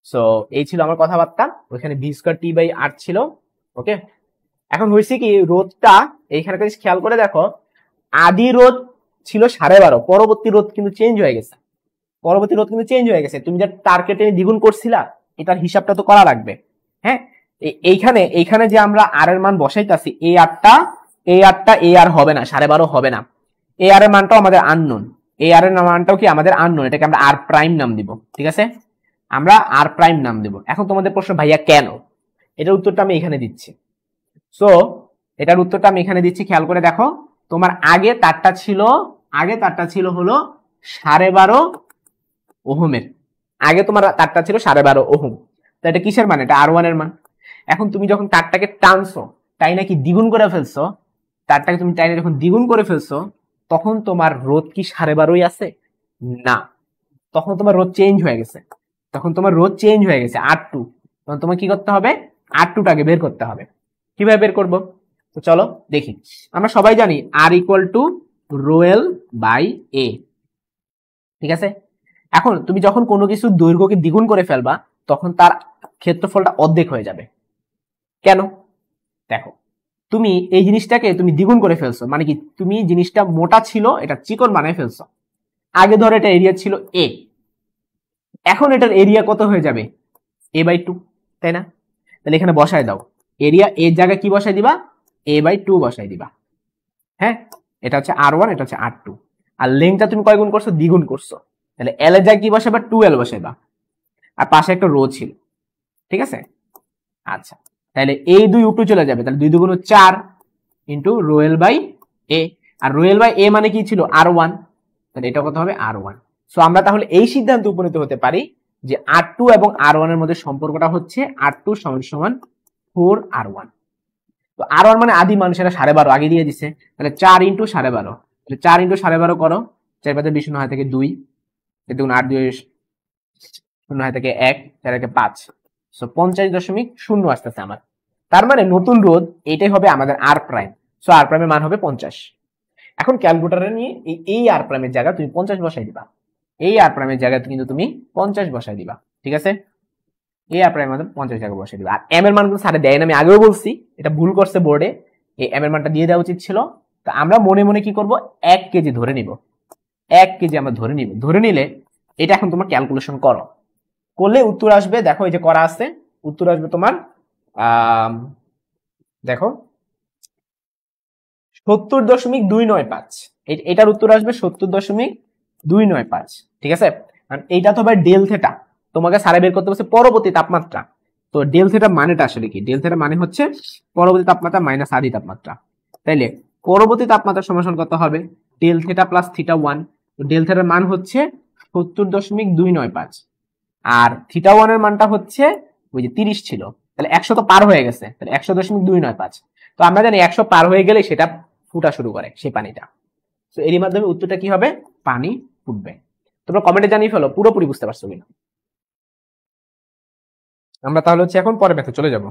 সো এই ছিল আমার কথাবার্তা, ওইখানে v²t/r ছিল। ওকে, এখন হয়েছে কি রোধটা এইখানে খেয়াল করে দেখো, আদি রোধ ছিল 12.5, পরবর্তী রোধ কিন্তু চেঞ্জ হয়ে গেছে। তুমি যে টার্গেটে দ্বিগুণ করছিলা, এটার হিসাবটা তো করা লাগবে। হ্যাঁ, এইখানে যে আমরা আর এর মান বসাইতাছি, এই আরটা এ আর হবে না, 12.5 হবে না। এ আর এর মানটাও আমাদের আননোন, এ আর এর মানটাও কি আমাদের আননোন, এটাকে আমরা আর প্রাইম নাম দিব, ঠিক আছে। আমরা আর প্রাইম নাম দিব। এখন তোমাদের প্রশ্ন, ভাইয়া কেন? এটার উত্তরটা আমি এখানে দিচ্ছি। সো এটার উত্তরটা আমি এখানে দিচ্ছি, খেয়াল করে দেখো। তোমার আগে তারটা ছিল হলো 12.5 ওহমের, আগে তোমার তারটা ছিল 12.5 ওহম। তো এটা কিসের মান? এটা আর1 এর মান। এখন তুমি যখন তারটাকে টানছো, তাই নাকি দ্বিগুণ করে ফেলছো, তারটাকে তুমি টাইনে যখন দ্বিগুণ করে ফেলছো, তখন তোমার রোধ কি 12.5 আছে? না, তখন তোমার রোধ চেঞ্জ হয়ে গেছে, R2। তখন তোমার কি করতে হবে? R2টাকে বের করতে হবে। কিভাবে বের করব? তো চলো দেখি। আমরা সবাই জানি R = ρl বাই a, ঠিক আছে। এখন তুমি যখন কোনো কিছু দৈর্ঘ্যকে দ্বিগুণ করে ফেলবা, তখন তার ক্ষেত্রফলটা অর্ধেক হয়ে যাবে। কেন? দেখো, তুমি এই জিনিসটাকে তুমি দ্বিগুণ করে ফেলছো, মানে কি তুমি জিনিসটা মোটা ছিল এটা চিকন বানায় ফেলছো। আগে ধরো এটা এরিয়া ছিল a, এখন এটার এরিয়া কত হয়ে যাবে? a/2, তাই না? তাহলে এখানে বসায় দাও, এরিয়া এর জায়গায় কি বসাই দিবা? a/2 বসাই দিবা। হ্যাঁ, এটা হচ্ছে R1, এটা হচ্ছে R2। আর লেন্থটা তুমি কয় গুণ করছো? দ্বিগুণ করছো। তাহলে L এর জায়গায় কি বসাবা? 2L বসাইবা। আর পাশে একটা রো ছিল, ঠিক আছে। আচ্ছা, তাহলে এই 2 উপরে চলে যাবে, তাহলে 2 2 গুণ 4 ইন্টু ρl বাই a। আর ρl বাই a মানে কি ছিল? R1, তাহলে এটা কত হবে? R1। সো আমরা তাহলে এই সিদ্ধান্তে উপনীত হতে পারি যে R2 এবং R1 এর মধ্যে সম্পর্কটা হচ্ছে R2 = 4R1। তো R1 মানে আদি মান, সেটা 12.5 আগে দিয়ে দিছে। তাহলে 4 × 12.5, তাহলে 4 × 12.5 করো, 4 5 20 0 থেকে 2, দেখুন 8 2 0 থেকে 1, 4 1 5, সো 50.0 আসতেছে আমার। তার মানে নতুন রোধ এটাই হবে আমাদের আর প্রাইম। সো আর প্রাইমের মান হবে 50। এখন ক্যালকুলেটরে নিয়ে এই আর প্রাইমের জায়গায় তুমি 50 বসাই দিবা, এই আর প্রাইমের জায়গায় কিন্তু তুমি 50 বসাই দিবা, ঠিক আছে? এই আর প্রাইমের মান 50 জায়গায় বসাই দিবা। আর এম এর মান কিন্তু স্যারে দেয় না, আমি আগেও বলছি, এটা ভুল করছে বোর্ডে, এই এম এর মানটা দিয়ে দেওয়া উচিত ছিল। তো আমরা মনে মনে কি করব, 1 কেজি ধরে নিব, 1 কেজি আমরা ধরে নিব। ধরে নিলে এটা এখন তোমার ক্যালকুলেশন করো, করলে উত্তর আসবে, দেখো এই যে করা আছে, উত্তর আসবে তোমার দেখো 70.295, এটার উত্তর আসবে 70.295, ঠিক আছে? কারণ এইটা তো ভাই ডেল থেটা, তোমাকে সারে বের করতে বলছে পরবর্তী তাপমাত্রা। তো ডেল থেটা মানেটা আসলে কি? ডেল থেটা মানে হচ্ছে পরবর্তী তাপমাত্রা মাইনাস আদি তাপমাত্রা। তাইলে পরবর্তী তাপমাত্রা সমান কত হবে? Del theta plus θ1। তো ডেল থেটার মান হচ্ছে 70.295, আর θ1 এর মানটা হচ্ছে ওই যে 30 ছিল, তাহলে 100 তো পার হয়ে গেছে, তাহলে 100.295। তো আমরা জানি 100 পার হয়ে গেলে সেটা ফুটা শুরু করে সেই পানিটা। তো এরই মাধ্যমে উত্তরটা কি হবে? পানি ফুটবে। তোমরা কমেন্টে জানিয়ে ফেলো পুরোপুরি বুঝতে পারছো কিনা। আমরা তাহলে হচ্ছে এখন পরের ম্যাথে চলে যাব।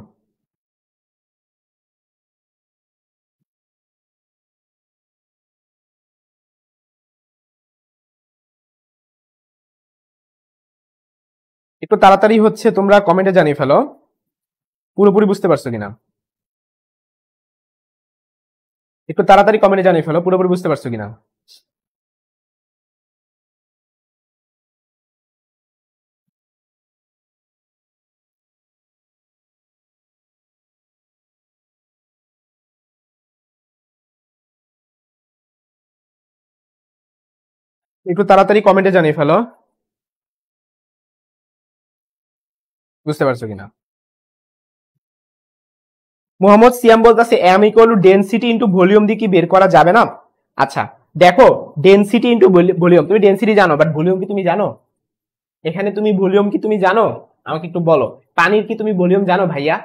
একটু তাড়াতাড়ি হচ্ছে তোমরা কমেন্টে জানিয়ে ফেলো পুরোপুরি বুঝতে পারছো কিনা। একটু তাড়াতাড়ি কমেন্টে জানিয়ে ফেলো পুরোপুরি বুঝতে পারছো কিনা। একটু তাড়াতাড়ি কমেন্টে জানিয়ে ফেলো বুঝতে পারছো কিনা। মোহাম্মদ সিয়াম বলতেছে M equal to density into volume দিয়ে কি বের করা যাবে না? আচ্ছা দেখো, ডেনসিটি ইনটু ভলিউম, তুমি ডেনসিটি জানো বাট ভলিউম কি তুমি জানো? এখানে তুমি ভলিউম কি তুমি জানো? আমাকে একটু বলো, পানির কি তুমি ভলিউম জানো ভাইয়া?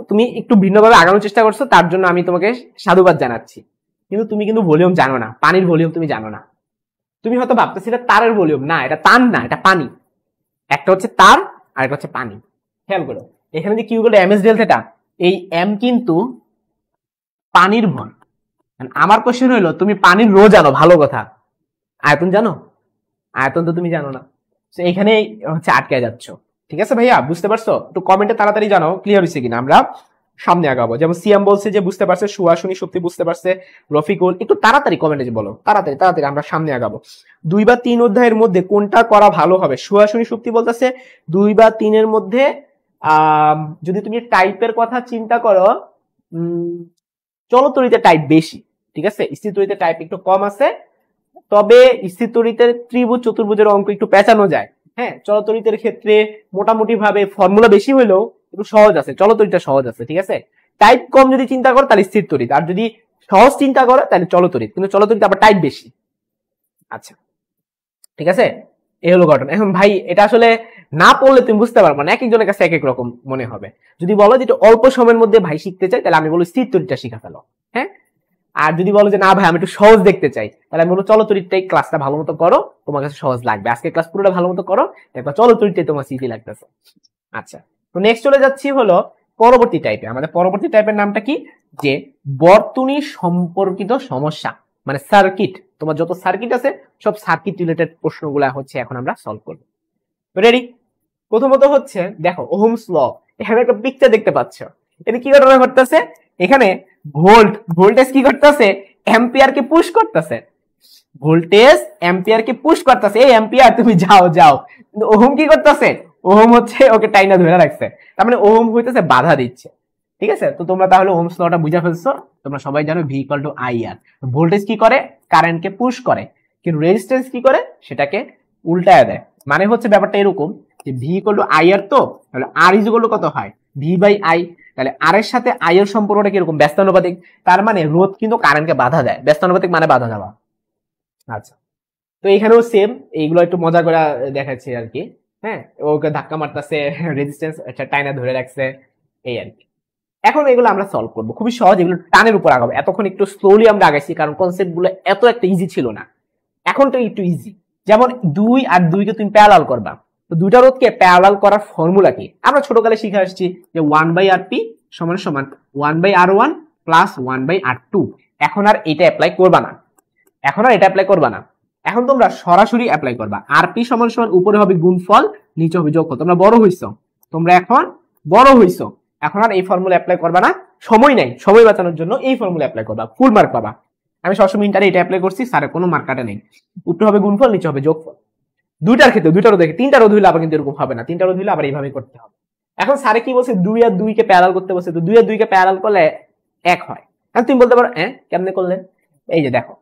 তুমি একটু ভিন্নভাবে আগানোর চেষ্টা করছো, তার জন্য আমি তোমাকে সাধুবাদ জানাচ্ছি। কিন্তু তুমি কিন্তু ভলিউম জানো না, পানির ভলিউম তুমি জানো না। তুমি হয়তো ভাবতেছি এটা তারের ভলিউম, না এটা তার না, এটা পানি। একটা হচ্ছে তার আর একটা হচ্ছে পানি। খেয়াল করো এখানে যে Q M S del theta, এই এম কিন্তু পানির ভর। আমার কোশ্চেন হইলো তুমি পানির রো জানো, ভালো কথা, আয়তন জানো? আয়তন তো তুমি জানো না, এখানে হচ্ছে আটকে যাচ্ছ। ঠিক আছে ভাইয়া, বুঝতে পারছো? একটু কমেন্টে তাড়াতাড়ি জানাও ক্লিয়ার হয়েছে কিনা, আমরা সামনে আগাবো। যেমন সিয়াম বলছে যে বুঝতে পারছে, সুহাসনী শক্তি বুঝতে পারছে, রফিকুল একটু তাড়াতাড়ি কমেন্টে যে বলো, তাড়াতাড়ি তাড়াতাড়ি আমরা সামনে আগাবো। 2 বা 3 অধ্যায়ের মধ্যে কোনটা করা ভালো হবে? সুহাসনী শক্তি বলতেছে 2 বা 3 এর মধ্যে যদি তুমি টাইপের কথা চিন্তা করো, চলতরিতে টাইপ বেশি, ঠিক আছে, স্থির তরিতে টাইপ একটু কম আছে। তবে স্থির তরিতের ত্রিভুজ চতুর্ভুজের অঙ্ক একটু পেঁচানো যায়। হ্যাঁ, চলতরিতের ক্ষেত্রে মোটামুটি ভাবে ফর্মুলা বেশি হইলেও একটু সহজ আছে, চলতরিটা সহজ আছে, ঠিক আছে। টাইপ কম যদি চিন্তা করো তাহলে স্থির তরিত, আর যদি সহজ চিন্তা করো তাহলে চলতরিত, কিন্তু চলতরিত আবার টাইপ বেশি। আচ্ছা ঠিক আছে, এই হলো ঘটনা। এখন ভাই এটা আসলে না পড়লে তুমি বুঝতে পারবো না, এক একজনের কাছে এক এক রকম মনে হবে। যদি বলো যে অল্প সময়ের মধ্যে ভাই শিখতে চাই, তাহলে আমি বলবো স্থির তরিতটা শিখা ফেলো। হ্যাঁ, আর যদি বলো যে না ভাই আমি একটু সহজ দেখতে চাই, তাহলে আমি বলবো চলতরিতটাই ক্লাসটা ভালো মতো করো, তোমার কাছে সহজ লাগবে। আজকে ক্লাস পুরোটা ভালো মতো করো, দেখবা চলতরিতটাই তোমার ইজি লাগতেছে। আচ্ছা, তো নেক্সট চলে যাচ্ছি হলো পরবর্তী টাইপে। আমাদের পরবর্তী টাইপের নামটা কি? যে বর্তনী সম্পর্কিত সমস্যা, মানে সার্কিট। তোমার যত সার্কিট আছে সব সার্কিট রিলেটেড প্রশ্নগুলো হচ্ছে এখন আমরা সলভ করব। রেডি? প্রথমত হচ্ছে দেখো ওহমস ল, এখানে একটা পিকচার দেখতে পাচ্ছ। এটা কি ঘটনা ঘটতেছে? এখানে ভোল্টেজ কি করতেছে? অ্যাম্পিয়ারকে পুশ করতেছে। ভোল্টেজ অ্যাম্পিয়ারকে পুশ করতেছে, এই অ্যাম্পিয়ার তুমি যাও যাও। কিন্তু ওহম কি করতেছে? ওহম হচ্ছে ওকে টাইনা ধরে রাখছে, তার মানে ওহম হইতেছে বাধা দিচ্ছে। ঠিক আছে, তো তোমরা তাহলে ওহমস লটা বুঝা ফেলছো। তোমরা সবাই জানো V equal to I R. Voltage কি করে? কারেন্টকে পুশ করে, কিন্তু রেজিস্ট্যান্স কি করে? সেটাকে উল্টায় দেয়। মানে হচ্ছে ব্যাপারটা এরকম যে V equal to I R, তো তাহলে আর ইজ ইকুয়াল টু কত হয়? V by I. তাহলে আর এর সাথে আই এর সম্পর্কটা কিরকম? ব্যস্তানুপাতিক। তার মানে রোধ কিন্তু কারেন্টকে বাধা দেয়, ব্যস্তানুপাতিক মানে বাধা দেওয়া। আচ্ছা, তো এখানেও সেম, এইগুলো একটু মজা করে দেখাচ্ছি আর কি। হ্যাঁ, ওকে ধাক্কা মারতেছে, রেজিস্ট্যান্স টাইনা ধরে রাখছে, এই আর কি। এখন এগুলো আমরা সলভ করবো খুবই সহজ, এগুলো টানের উপর আগাবো। এতক্ষণ একটু স্লোলি আমরা আগাইছি কারণ কনসেপ্ট গুলো এত একটা ইজি ছিল না, এখন তো একটু ইজি। যেমন 2 আর 2 কে তুমি প্যারালাল করবা, তো দুইটা রোধকে প্যারালাল করার ফর্মুলা কি? আমরা ছোটকালে শিখে আসছি যে 1/Rp সমান সমান 1/R1 প্লাস 1/R2। এখন আর এটা অ্যাপ্লাই করবা না, এখন তোমরা সরাসরি অ্যাপ্লাই করবা। আরপি সমান সমান উপরে হবে গুণফল, নিচে হবে যোগফল। তোমরা বড় হইছো, এখন আর এই ফর্মুলা অ্যাপ্লাই করবা না, সময় নাই, সময় বাঁচানোর জন্য এই ফর্মুলা অ্যাপ্লাই করবা, ফুল মার্ক পাবা। আমি সবসময় ইন্টারে এটা অ্যাপ্লাই করছি, স্যারে কোনো মার্ক কাটা নেই। উপরে হবে গুণফল, নিচে হবে যোগফল। দুইটার ক্ষেত্রে, দুইটা রোধ দেখে, তিনটা রোধ হইলে আবার কিন্তু এরকম হবে না, তিনটা রোধ হইলে আবার এইভাবে করতে হবে। এখন স্যারে কি বলছে, 2 আর 2 কে প্যারালাল করতে বলছে, তো 2 আর 2 কে প্যারালাল করলে 1 হয়। এখন তুমি বলতে পারো কেমনে করলে? এই যে দেখো,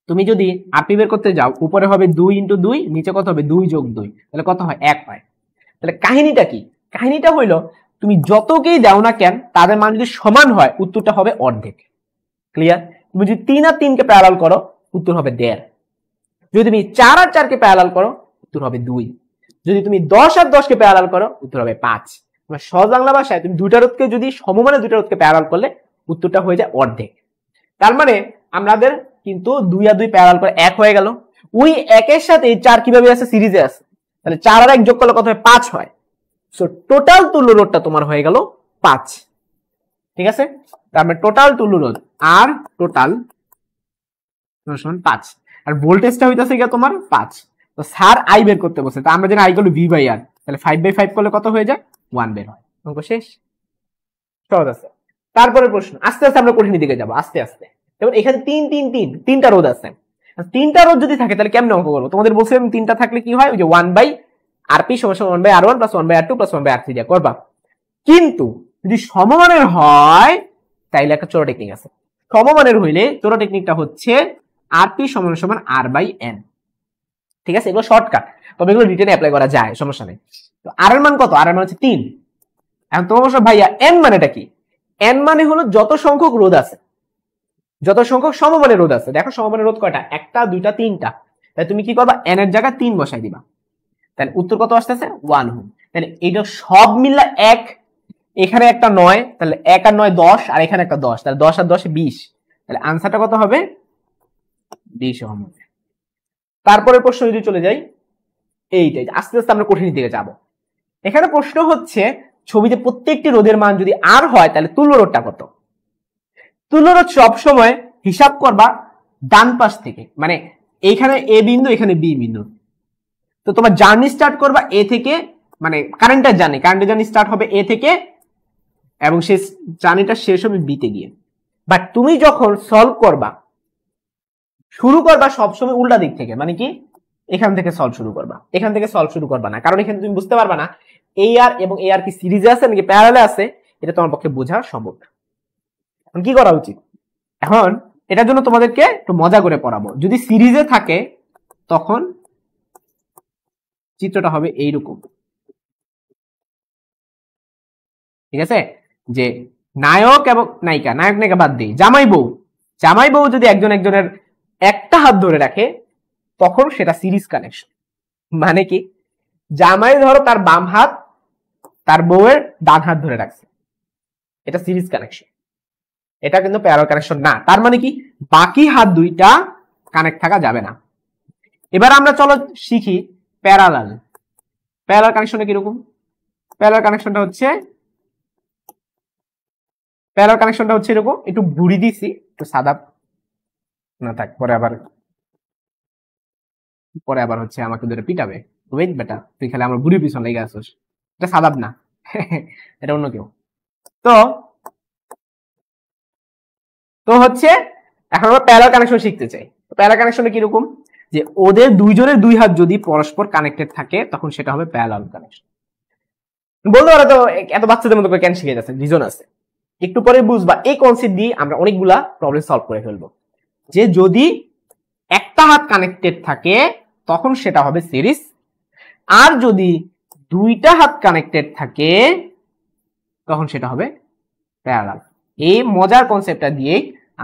তুমি যদি আরপি বের করতে যাও, উপরে হবে 2 × 2, নিচে কত হবে 2 + 2, তাহলে কত হয় 1 হয়। তাহলে কাহিনীটা কি? কাহিনীটা হইলো তুমি যতকেই দাও না কেন তাদের মান যদি সমান হয় উত্তরটা হবে অর্ধেক। ক্লিয়ার? তুমি যদি 3 আর 3 কে প্যারালাল করো উত্তর হবে 1.5। যদি তুমি 4 আর 4 কে প্যারালাল করো উত্তর হবে 2। যদি তুমি 10 আর 10 কে প্যারালাল করো উত্তর হবে 5। তোমার সহজ বাংলা ভাষায় তুমি দুইটা রোধকে যদি সমমানে দুইটা রোধকে প্যারালাল করলে উত্তরটা হয়ে যায় অর্ধেক। তার মানে আমাদের কিন্তু 2 আর 2 প্যারালাল করে 1 হয়ে গেল। ওই 1 এর সাথে 4 কিভাবে আছে? সিরিজে আছে। তাহলে 4 আর 1 যোগ করলে কত হয়? 5 হয়। সো টোটাল তুল্য রোধটা তোমার হয়ে গেল 5। ঠিক আছে? তার মানে টোটাল তুল্য রোধ আর টোটাল 5, আর ভোল্টেজটা হইতাছে কি তোমার 5। তো স্যার আই বের করতে বলছে, তো আমরা জানি আই হলো V/R, তাহলে 5/5 করলে কত হয়ে যায়? 1 বের হয়। অঙ্ক শেষ। সহজ আছে। তারপরে প্রশ্ন, আস্তে আস্তে আমরা কঠিন দিকে যাব, আস্তে আস্তে। যেমন এখানে 3 3 3 তিনটা রোধ আছে, তিনটা রোধ যদি থাকে তাহলে কেমনে অঙ্ক করবো? তোমাদের বলছিলাম তিনটা থাকলে কি হয়, ওই যে 1/Rp সমান সমান 1/R1 plus 1/R2 plus 1/R3 দিয়ে করবা। কিন্তু যদি সমমানের হয় তাইলে একটা ছোট টেকনিক আছে। সমমানের হইলে ছোট টেকনিকটা হচ্ছে Rp সমান সমান R/N। ঠিক আছে? এগুলো শর্টকাট, তবে এগুলো রিটেনে অ্যাপ্লাই করা যায়, সমস্যা নেই। তো আর এর মান কত? আর এর মান হচ্ছে 3। এখন তোমার বলছো ভাইয়া এন মানেটা কি? এন মানে হলো যত সংখ্যক রোধ আছে, যত সংখ্যক সমমানের রোধ আছে। দেখো সমমানের রোধ কয়টা? 1টা 2টা 3টা। তাহলে তুমি কি করবা? এন এর জায়গায় 3 বসাই দিবা, তাহলে উত্তর কত আসতেছে? 1 ওহম। তাহলে এটা সব মিলা 1, এখানে একটা 9, তাহলে 1 আর 9 10, আর এখানে একটা 10, তাহলে 10 আর 10 20, তাহলে আনসারটা কত হবে? 20 ওহম। তারপরে প্রশ্ন যদি চলে যাই, এইটাই আস্তে আস্তে আমরা কঠিন দিকে যাব। এখানে প্রশ্ন হচ্ছে ছবিতে প্রত্যেকটি রোধের মান যদি আর হয় তাহলে তুল্য রোধটা কত? তুল্য রোধ সবসময় হিসাব করবা ডান পাশ থেকে, মানে এইখানে এ বিন্দু, এখানে বি বিন্দু। তো তোমার জার্নি স্টার্ট করবা এ থেকে, মানে কারেন্টের জার্নি স্টার্ট হবে এ থেকে এবং সেই জার্নিটা শেষ হবে বি তে গিয়ে। বাট তুমি যখন সলভ করবা, শুরু করবা সবসময় উল্টা দিক থেকে, মানে কি এখান থেকে সলভ শুরু করবা, এখান থেকে সলভ শুরু করবা না, কারণ এখানে তুমি বুঝতে পারবা না এই আর এবং এই আর কি সিরিজে আছে নাকি প্যারালালে আছে, এটা তোমার পক্ষে বোঝা সম্ভব না। এখন কি করা উচিত? এখন এটার জন্য তোমাদেরকে একটু মজা করে পড়াবো। যদি সিরিজে থাকে তখন চিত্রটা হবে এইরকম। ঠিক আছে? যে নায়ক এবং নায়িকা, নায়ক নায়িকা বাদ দিই, জামাই বউ যদি একজন একজনের একটা হাত ধরে রাখে তখন সেটা সিরিজ কানেকশন। মানে কি, জামাই ধরো তার বাম হাত তার বউয়ের ডান হাত ধরে রাখছে, এটা সিরিজ কানেকশন, এটা কিন্তু প্যারালাল কানেকশন না। তার মানে কি, বাকি হাত দুইটা কানেক্ট থাকা যাবে না। এবার আমরা চলো শিখি প্যারালাল। প্যারালাল কানেকশনটা কিরকম? প্যারালাল কানেকশনটা হচ্ছে এরকম, একটু বুড়ি দিছি, একটু সাদা না থাক, পরে আবার হচ্ছে আমাকে ধরে পিটাবে। ওয়েট বেটা, তুই খালি আমার বুড়ি পিছন লেগে আসছিস, এটা সাদাব না এটা অন্য কেউ। তো হচ্ছে এখন আমরা প্যারালাল কানেকশন শিখতে চাই। প্যারালাল কানেকশনটা কিরকম? যে ওদের দুইজনের দুই হাত যদি পরস্পর কানেক্টেড থাকে তখন সেটা হবে প্যারালাল কানেকশন। বলতে পারো তো এত বাচ্চাদের মতো কেন শিখে যাচ্ছে, রিজন আছে, একটু পরে বুঝবা। এই কনসেপ্ট দিয়ে আমরা অনেকগুলা প্রবলেম সলভ করে ফেলবো। যে যদি একটা হাত কানেক্টেড থাকে তখন সেটা হবে সিরিজ, আর যদি দুইটা হাত কানেক্টেড থাকে তখন সেটা হবে প্যারালাল। এই মজার কনসেপ্টটা দিয়ে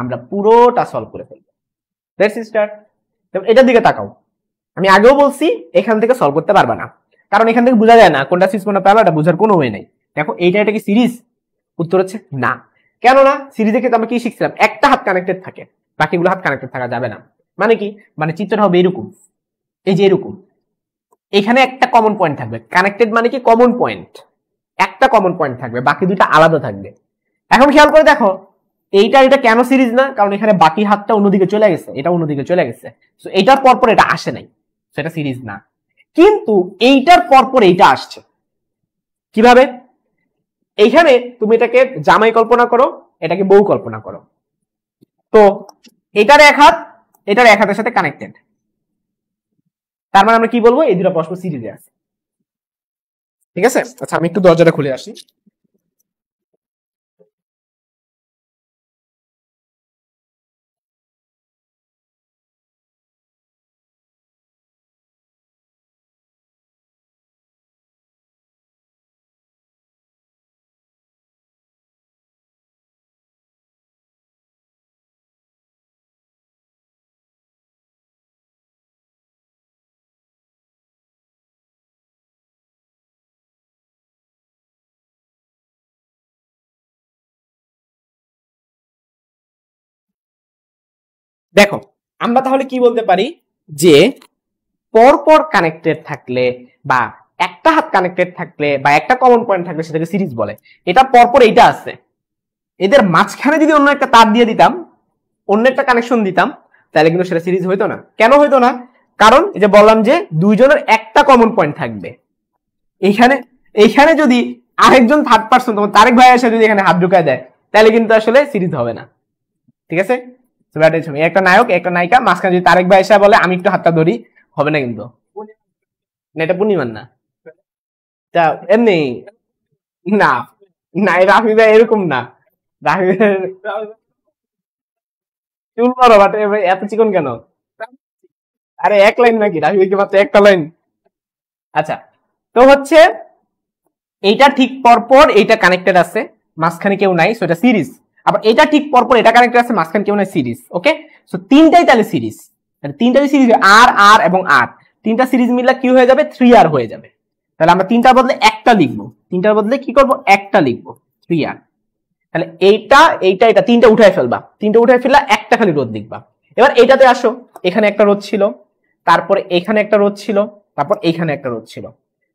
আমরা পুরোটা সলভ করে ফেলবো। Let's start. এটার দিকে তাকাও, আমি আগেও বলছি এখান থেকে সলভ করতে পারবা না, কারণ এখান থেকে বোঝা যায় না কোনটা সিরিজ কোনটা প্যারালাল, এটা বোঝার কোনো ওয়ে নাই। দেখো এইটা এটা কি সিরিজ, উত্তর হচ্ছে না। কেন না? সিরিজের ক্ষেত্রে আমরা কি শিখছিলাম, একটা হাত কানেক্টেড থাকে, বাকিগুলো হাত কানেক্টেড থাকা যাবে না। মানে কি, মানে চিত্রটা হবে এরকম, এই যে এরকম, এখানে একটা কমন পয়েন্ট থাকবে। কানেক্টেড মানে কি, কমন পয়েন্ট, একটা কমন পয়েন্ট থাকবে, বাকি দুইটা আলাদা থাকবে। এখন খেয়াল করে দেখো, এটা কেন সিরিজ না, কারণ এখানে বাকি হাতটা অন্যদিকে চলে গেছে, এটা অন্যদিকে চলে গেছে, তো এটার পরপর এটা আসে নাই, সেটা সিরিজ না। কিন্তু এইটার পরপর এইটা আসছে কিভাবে? এইখানে তুমি এটাকে জামাই কল্পনা করো, এটাকে বউ কল্পনা করো, তো এটার এক হাত এটার এক হাতের সাথে কানেক্টেড, তার মানে আমরা কি বলবো, এই দুটো পরস্পর সিরিজে আছে। ঠিক আছে, আচ্ছা আমি একটু দরজাটা খুলে আসি। দেখো, আমরা তাহলে কি বলতে পারি, যে পরপর কানেক্টেড থাকলে বা একটা হাত কানেক্টেড থাকলে বা একটা কমন পয়েন্ট থাকলে সেটাকে সিরিজ বলে। এটা পরপর এইটা আছে, এদের মাঝখানে যদি অন্য একটা তার দিয়ে দিতাম, অন্য একটা কানেকশন দিতাম, তাহলে কিন্তু সেটা সিরিজ হইতো না। কেন হইতো না? কারণ এই যে বললাম যে দুইজনের একটা কমন পয়েন্ট থাকবে। এইখানে যদি আরেকজন থার্ড পার্সন, তোমার তারেক ভাই এসে যদি এখানে হাত ঢুকায় দেয়, তাহলে কিন্তু আসলে সিরিজ হবে না। ঠিক আছে, একটা নায়ক একটা নায়িকা, মাঝখানে যদি তারেক ভাই এসে বলে আমি একটু হাতটা ধরি, হবে না কিন্তু, এটা পূর্ণিমান না, এমনি না, না রাফি ভাই এরকম না, রাফি চুল বড় বাট এত চিকন কেন? আরে এক লাইন নাকি, রাফি ভাই কি মাত্র একটা লাইন? আচ্ছা, তো হচ্ছে এইটা ঠিক পরপর এইটা কানেক্টেড আছে, মাঝখানে কেউ নাই, সো এটা সিরিজ। আবার এটা ঠিক পরপর এটা কানেক্টেড আছে, মাঝখানে কেউ নাই, সিরিজ। ওকে, সো তিনটাই তাহলে সিরিজ, তিনটাই সিরিজ, আর আর এবং আর, তিনটা সিরিজ মিললে কি হয়ে যাবে, 3R হয়ে যাবে। তাহলে আমরা তিনটার বদলে একটা লিখবো, তিনটার বদলে কি করব, একটা লিখবো, 3R। তাহলে এইটা এইটা এটা তিনটা উঠায় ফেলবা, তিনটা উঠায় ফেললা, একটা খালি রোধ লিখবা। এবার এইটাতে আসো, এখানে একটা রোধ ছিল, তারপরে এখানে একটা রোধ ছিল, তারপর এখানে একটা রোধ ছিল,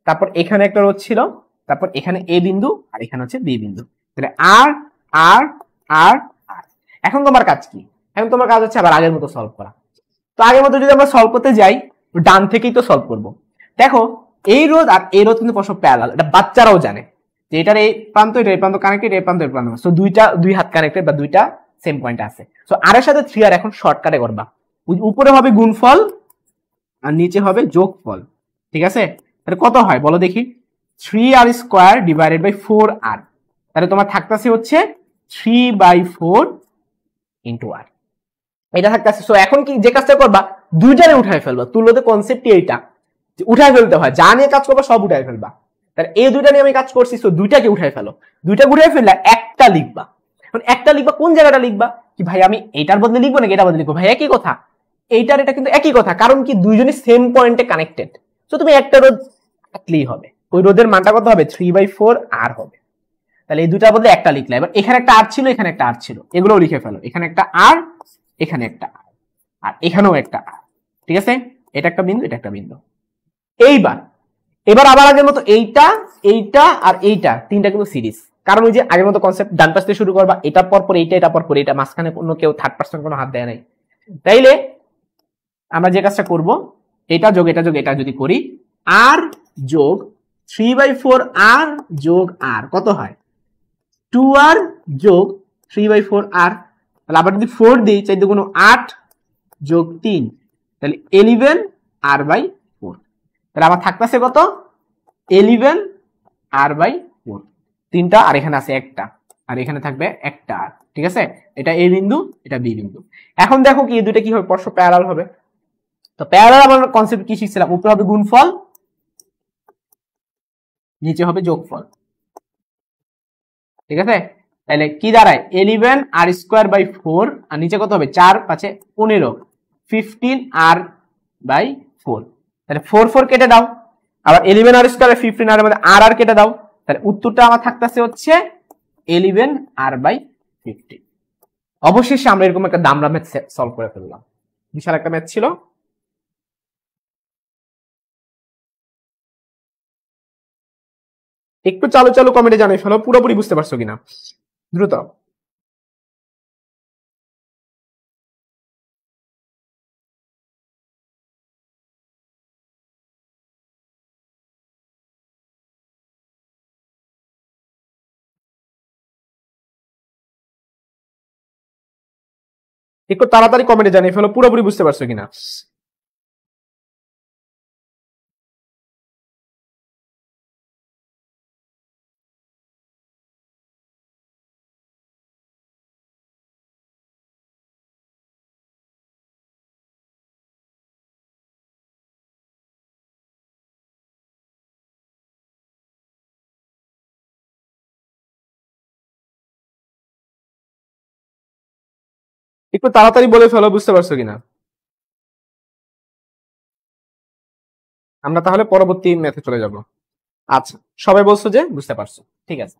তারপর এখানে একটা রোধ ছিল, তারপর এখানে এ বিন্দু, আর এখানে হচ্ছে বি বিন্দু। তাহলে আর আর আর আর। এখন তোমার কাজ কি? এখন তোমার কাজ হচ্ছে আবার আগের মতো সলভ করা। তো আগের মতো যদি আমরা সলভ করতে যাই, ডান থেকেই তো সলভ করব। দেখো, এই রোধ আর এই রোধ কিন্তু পরস্পর প্যারালাল, এটা বাচ্চারাও জানে যে এটার এই প্রান্ত এটা এই প্রান্ত কানেক্টেড, এই প্রান্ত এই প্রান্ত, সো দুই হাত কানেক্টেড বা দুইটা সেম পয়েন্ট আছে। সো আর এর সাথে 3R এখন শর্টকাটে করবা, উপরে হবে গুণফল আর নিচে হবে যোগফল। ঠিক আছে, তাহলে কত হয় বলো দেখি, 3R square divided by 4R। তাহলে তোমার থাকতেছে হচ্ছে 3/4 ইন্টু আর, এটা থাকতেছে। সো এখন কি যে কাজটা করবা, দুইটারে উঠায় ফেলবা। তুলতে কনসেপ্টই এইটা, উঠায় ফেলতে হয়, যা নিয়ে কাজ করবা সব উঠায় ফেলবা। তাহলে এই দুইটা নিয়ে আমি কাজ করছি, সো দুইটাকে উঠায় ফেলো, দুইটা উঠায় ফেললে একটা লিখবা। এখন একটা লিখবা, কোন জায়গাটা লিখবা, কি ভাই আমি এইটার বদলে লিখবো নাকি এটা বদলে লিখবো? ভাই একই কথা, এইটার এটা কিন্তু একই কথা, কারণ কি দুইজনই সেম পয়েন্টে কানেক্টেড। সো তুমি একটা রোধ কাটলেই হবে, ওই রোধের মানটা কত হবে, 3/4 আর হবে। তাহলে এই দুটার বদলে একটা লিখলে, এবার এখানে একটা আর ছিল, এখানে একটা আর ছিল, এগুলোও লিখে ফেলো, এখানে একটা আর, এখানে একটা আর, আর এখানেও একটা আর। ঠিক আছে, এটা একটা বিন্দু, এটা একটা বিন্দু। এবার আবার আগের মতো এইটা এইটা আর এইটা তিনটা কিন্তু সিরিজ, কারণ ওই যে আগের মতো কনসেপ্ট, ডান পাশ থেকে শুরু করবা, এটার পর পর এইটা, এটা পর পর এইটা, মাঝখানে কোনো কেউ থার্ড পার্সন কোনো হাত দেয় নাই। তাইলে আমরা যে কাজটা করব, এটা যোগ এটা যোগ এটা যদি করি, আর যোগ 3/4 আর যোগ আর কত হয়, 2R যোগ 3/4 আর। তাহলে আবার যদি 4 দিই, 4 দুগুণ 8 যোগ 3, তাহলে 11 R/4। তাহলে আমার থাকতেছে কত, 11 R/4, তিনটা, আর এখানে আছে একটা, আর এখানে থাকবে একটা আর। ঠিক আছে, এটা এ বিন্দু, এটা বি বিন্দু। এখন দেখো কি এই দুটো কি হবে, পরস্পর প্যারালাল হবে। তো প্যারালাল আমরা কনসেপ্ট কি শিখছিলাম, উপরে হবে গুণফল, নিচে হবে যোগফল। ঠিক আছে, তাহলে কি দাঁড়ায়, 11R²/4, আর নিচে কত হবে, 4 5 15, 15R/4। তাহলে 4 4 কেটে দাও, আবার 11R² 15R এর মধ্যে আর আর কেটে দাও, তাহলে উত্তরটা আমার থাকতেছে হচ্ছে 11R/50। অবশেষে আমরা এরকম একটা দামড়া ম্যাথ সলভ করে ফেললাম। বিশাল একটা ম্যাথ ছিল। একটু চালু চালু কমেন্টে জানিয়ে ফেলো পুরোপুরি বুঝতে পারছো কিনা, দ্রুত। একটু তাড়াতাড়ি কমেন্টে জানিয়ে ফেলো পুরোপুরি বুঝতে পারছো কিনা। একটু তাড়াতাড়ি বলে ফেলো বুঝতে পারছো কিনা। আমরা তাহলে পরবর্তী ম্যাথে চলে যাব। আচ্ছা, সবাই বলছো যে বুঝতে পারছো, ঠিক আছে।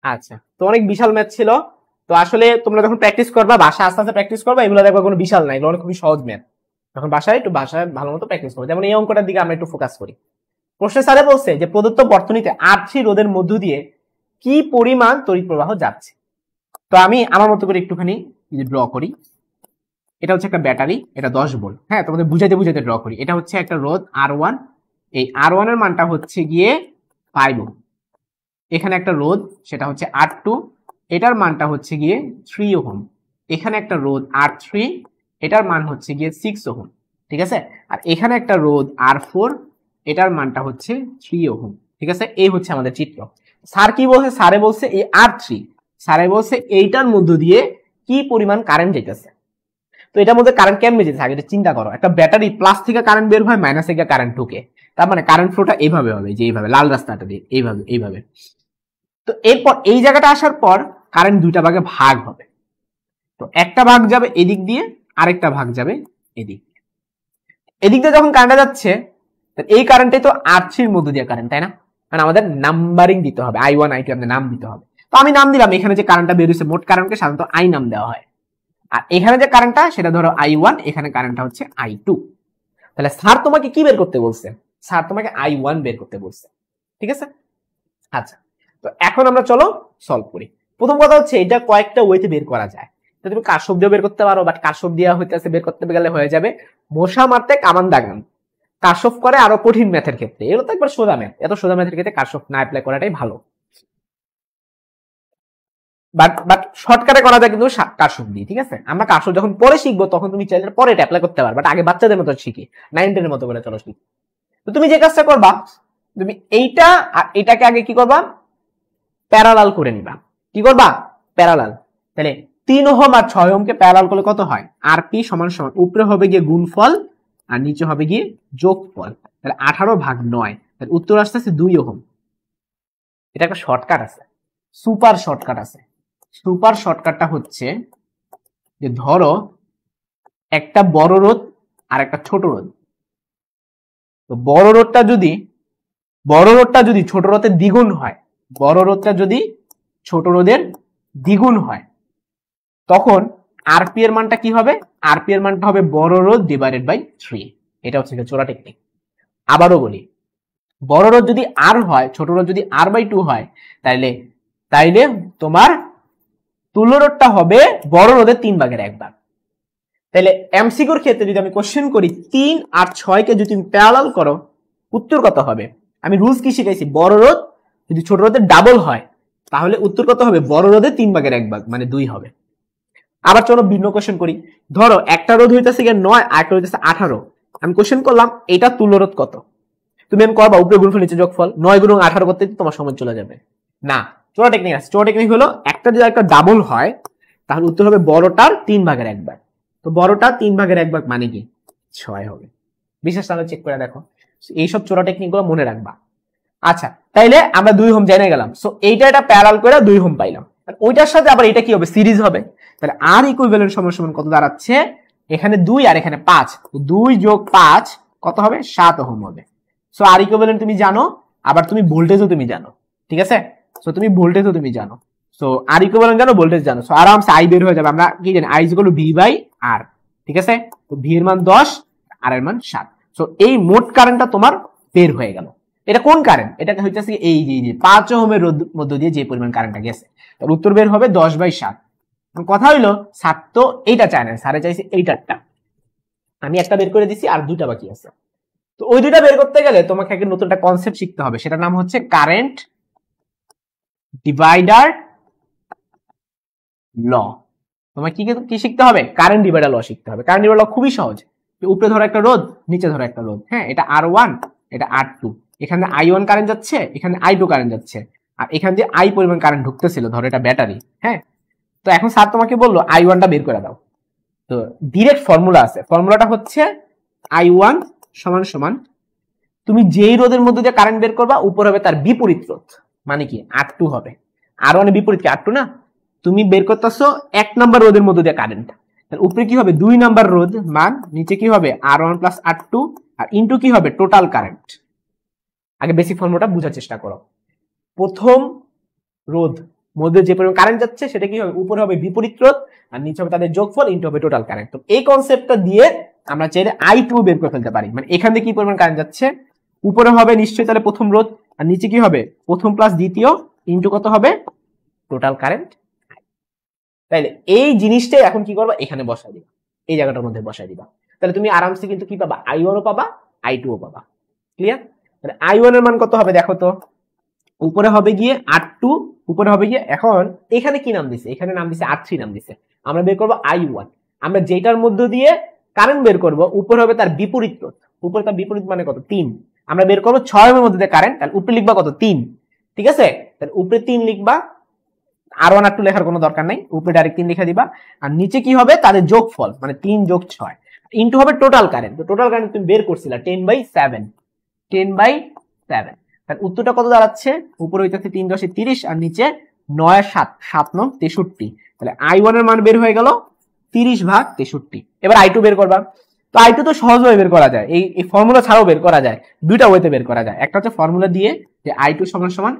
আচ্ছা, তো অনেক বিশাল ম্যাথ ছিল। তো আসলে তোমরা যখন প্র্যাকটিস করবা, বাসায় আস্তে আস্তে প্র্যাকটিস করবা, এগুলো দেখবা কোনো বিশাল নাই, এগুলো খুবই সহজ ম্যাথ। তখন বাসায় ভালো মতো প্র্যাকটিস করো। যেমন এই অঙ্কটার দিকে আমরা একটু ফোকাস করি। প্রশ্নে স্যারে বলছে যে প্রদত্ত বর্তনীতে R3 রোধের মধ্য দিয়ে কি পরিমাণ তড়িৎ প্রবাহ যাচ্ছে। তো আমি আমার মতো করে একটুখানি ড্র করি। এটা হচ্ছে একটা ব্যাটারি, এটা 10 ভোল্ট। হ্যাঁ, তোমাদের বুঝাইতে বুঝাইতে ড্র করি। এটা হচ্ছে একটা রোধ R1, এই R1 এর মানটা হচ্ছে গিয়ে 5 ওহম। এখানে একটা রোধ, সেটা হচ্ছে R2, এটার মানটা হচ্ছে গিয়ে 3 ওহম। এখানে একটা রোধ R3, এটার মান হচ্ছে গিয়ে 6 ওহম, ঠিক আছে। আর এখানে একটা রোধ R4, এটার মানটা হচ্ছে 3 ওহম, ঠিক আছে। এই হচ্ছে আমাদের চিত্র। স্যার কি বলছে? স্যারে বলছে এই R3, স্যারে বলছে এইটার মধ্য দিয়ে কি পরিমাণ কারেন্ট যেতেছে। তো এটার মধ্যে কারেন্ট কেমনে যেতে থাকে এটা চিন্তা করো। একটা ব্যাটারি প্লাস থেকে কারেন্ট বের হয়, মাইনাস থেকে কারেন্ট ঢুকে, তার মানে কারেন্ট ফ্লোটা এইভাবে হবে, যে এইভাবে লাল রাস্তাটা দিয়ে এইভাবে এইভাবে। তো এরপর এই জায়গাটা আসার পর কারেন্ট দুইটা ভাগে ভাগ হবে। তো একটা ভাগ যাবে এদিক দিয়ে, আরেকটা ভাগ যাবে এদিক দিয়ে। এদিক দিয়ে যখন কারেন্টটা যাচ্ছে, এই কারেন্টটাই তো R3 এর মধ্য দিয়ে কারেন্ট, তাই না? মানে আমাদের নাম্বারিং দিতে হবে, I1 I2 আমাদের নাম দিতে হবে। তো আমি নাম দিলাম, এখানে যে কারেন্টটা বের হয়েছে মোট কারেন্টকে সাধারণত I নাম দেওয়া হয়। আর এখানে যে কারেন্টটা সেটা ধরো I1, এখানে কারেন্টটা হচ্ছে I2। তাহলে স্যার তোমাকে কি বের করতে বলছে? স্যার তোমাকে I1 বের করতে বলছে, ঠিক আছে। আচ্ছা, তো এখন আমরা চলো সলভ করি। প্রথম কথা হচ্ছে এটা কয়েকটা ওয়েতে বের করা যায়। তো তুমি কারশফ দিয়ে বের করতে পারো, বাট কারশফ দিয়ে হইতেছে বের করতে গেলে হয়ে যাবে মশা মারতে কামান দাগান। কারশফ করে আরো কঠিন ম্যাথের ক্ষেত্রে, এগুলো তো একবার সোজা ম্যাথ, এত সোজা ম্যাথের ক্ষেত্রে কারশফ না অ্যাপ্লাই করাটাই ভালো। বাট শর্টকাটে করা যায় কিন্তু কারশফ দিয়ে, ঠিক আছে। আমরা কারশফ যখন পরে শিখবো তখন তুমি চাইলে পরে এটা অ্যাপ্লাই করতে পারবে, বাট আগে বাচ্চাদের মতো শিখি, 9 10 এর মতো করে চলো শিখি। তো তুমি যে কাজটা করবা, তুমি এইটা আর এটাকে আগে কি করবা, প্যারালাল করে নিবা। কি করবা? প্যারালাল। তাহলে 3 ওহম আর 6 ওহমকে প্যারালাল করলে কত হয়? আরপি সমান সমান উপরে হবে গিয়ে গুণফল আর নিচে হবে গিয়ে যোগফল। তাহলে 18/9, তাহলে উত্তর আসতেছে 2 ওহম। এটা একটা শর্টকাট আছে, সুপার শর্টকাট আছে। সুপার শর্টকাটটা হচ্ছে যে ধরো একটা বড় রোধ আর একটা ছোট রোধ। তো বড় রোধটা যদি ছোট রোধের দ্বিগুণ হয়, বড় রোধটা যদি ছোট রোধের দ্বিগুণ হয়, তখন আরপি এর মানটা কি হবে? আরপি এর মানটা হবে বড় রোধ ডিভাইডেড বাই 3। এটা হচ্ছে চোরা টেকনিক। আবারও বলি, বড় রোধ যদি আর হয়, ছোট রোধ যদি R/2 হয়, তাইলে তোমার তুল্য রোধটা হবে বড় রোধের 3/1 তাহলে এমসিকিউর ক্ষেত্রে যদি আমি কোশ্চেন করি 3 আর 6 কে যদি তুমি প্যারালাল করো, উত্তর কত হবে? আমি রুলস কি শিখাইছি, বড় রোধ যদি ছোট রোধের ডাবল হয় তাহলে উত্তর কত হবে? বড় রোধের 3/1 মানে 2 হবে। আবার চলো ভিন্ন কোশ্চেন করি। ধরো একটা রোধ হইতেছে 9 আর একটা হইতেছে 18। আমি কোশ্চেন করলাম এটা তুল্য রোধ কত? তুমি আমি করবা উপরে গুণফল নিচে যোগফল, 9 গুণ 18 করতে তোমার সময় চলে যাবে না। চোরা টেকনিক আছে। চোরা টেকনিক হলো একটা যদি একটা ডাবল হয় তাহলে উত্তর হবে বড়টার 3/1। তো বড়টার 3/1 মানে কি? 6 হবে। বিশেষ তাহলে চেক করে দেখো, এইসব চোরা টেকনিক গুলো মনে রাখবা। আচ্ছা, তাইলে আমরা 2 ওহম জেনে গেলাম। সো এইটা এটা প্যারালাল করে 2 ওহম পাইলাম। ওইটার সাথে আবার এটা কি হবে? সিরিজ হবে। তাহলে আর ইকুইভ্যালেন্ট সমান সমান কত দাঁড়াচ্ছে? এখানে 2 আর এখানে 5, 2 যোগ 5 কত হবে? 7 ওহম হবে। সো আর ইকুইভ্যালেন্ট তুমি জানো, আবার তুমি ভোল্টেজও তুমি জানো, ঠিক আছে। সো তুমি ভোল্টেজও তুমি জানো, সো আর ইকুইভ্যালেন্ট জানো, ভোল্টেজ জানো, সো আরামসে আই বের হয়ে যাবে। আমরা কি জানি I equal to V by R, ঠিক আছে। তো ভি এর মান 10, আর এর মান 7। সো এই মোট কারেন্টটা তোমার বের হয়ে গেল। এটা কোন কারেন্ট? এটা হইতেছে এই যে 5 ওহমের মধ্য দিয়ে যে পরিমাণ কারেন্টটা গেছে, তার উত্তর বের হবে 10/7। কথা হইলো স্যার তো এইটা চায় না, স্যারে চাইছে এইটারটা। আমি একটা বের করে দিছি, আর দুইটা বাকি আছে। তো ওই দুইটা বের করতে গেলে তোমাকে একটা নতুন একটা কনসেপ্ট শিখতে হবে, সেটার নাম হচ্ছে কারেন্ট ডিভাইডার ল। তোমার কি শিখতে হবে? কারেন্ট ডিভাইডার ল শিখতে হবে। কারেন্ট ডিভাইডার ল খুবই সহজ। উপরে ধরো একটা রোধ, নিচে ধরো একটা রোধ, হ্যাঁ, এটা R1, এটা R2। এখানে I1 কারেন্ট যাচ্ছে, এখানে I2 কারেন্ট যাচ্ছে, আর এখানে যে I পরিমাণ কারেন্ট ঢুকতেছিল, ধরো এটা ব্যাটারি, হ্যাঁ। তো এখন স্যার তোমাকে বললো I1টা বের করে দাও। তো ডিরেক্ট ফর্মুলা আছে, ফর্মুলাটা হচ্ছে I1 সমান সমান, তুমি যেই রোধের মধ্যে দিয়ে কারেন্ট বের করবা উপর হবে তার বিপরীত রোধ, মানে কি R2 হবে। R1 এর বিপরীত কি R2 না? তুমি বের করতেছো 1 নাম্বার রোধের মধ্যে দিয়ে কারেন্ট, তাহলে উপরে কি হবে 2 নাম্বার রোধ মান, নিচে কি হবে R1 প্লাস R2, আর ইনটু কি হবে টোটাল কারেন্ট। আগে বেসিক ফর্মুলাটা বোঝার চেষ্টা করো। প্রথম রোধ মধ্যে যে পরিমাণ কারেন্ট যাচ্ছে সেটা কি হবে, উপরে হবে বিপরীত রোধ, আর নিচে হবে তাদের যোগফল, ইনটু হবে টোটাল কারেন্ট। তো এই কনসেপ্টটা দিয়ে আমরা চাইলে I2 বের করে ফেলতে পারি। মানে এখান থেকে কি পরিমাণ কারেন্ট যাচ্ছে, উপরে হবে নিশ্চয়ই তাহলে প্রথম রোধ, আর নিচে কি হবে প্রথম প্লাস দ্বিতীয়, ইনটু কত হবে টোটাল কারেন্ট। তাইলে এই জিনিসটাই এখন কি করবা, এখানে বসাই দিবা, এই জায়গাটার মধ্যে বসাই দিবা। তাহলে তুমি আরামসে কিন্তু কি পাবা, I1 ও পাবা, I2 ও পাবা। ক্লিয়ার? তাহলে I1 এর মান কত হবে দেখো তো, উপরে হবে গিয়ে R2, উপরে হবে গিয়ে, এখন এখানে কি নাম দিছে, এখানে নাম দিছে R3 নাম দিছে। আমরা বের করবো I1, আমরা যেটার মধ্য দিয়ে কারেন্ট বের করব উপরে হবে তার বিপরীত রোধ, উপরে তার বিপরীত মানে কত 3, আমরা বের করবো 6 এর মধ্যে দিয়ে কারেন্ট, তাহলে উপরে লিখবা কত 3, ঠিক আছে। তাহলে উপরে 3 লিখবা, R1 R2 লেখার কোনো দরকার নাই, উপরে ডাইরেক্ট 3 লিখে দিবা, আর নিচে কি হবে তাদের যোগফল, মানে 3 যোগ 6, ইনটু হবে টোটাল কারেন্ট। তো টোটাল কারেন্ট তুমি বের করছিলা 10/7, 10/7। তাহলে উত্তরটা কত দাঁড়াচ্ছে, উপরে হইতেছে 3 10 30, আর নিচে 9 7 7 9 63। তাহলে I1 এর মান বের হয়ে গেল 30/63। এবার I2 বের করবা। তো I2 তো সহজভাবে বের করা যায়, এই ফর্মুলা ছাড়াও বের করা যায়, দুইটা ওয়েতে বের করা যায়। একটা হচ্ছে ফর্মুলা দিয়ে যে I2 সমান সমান,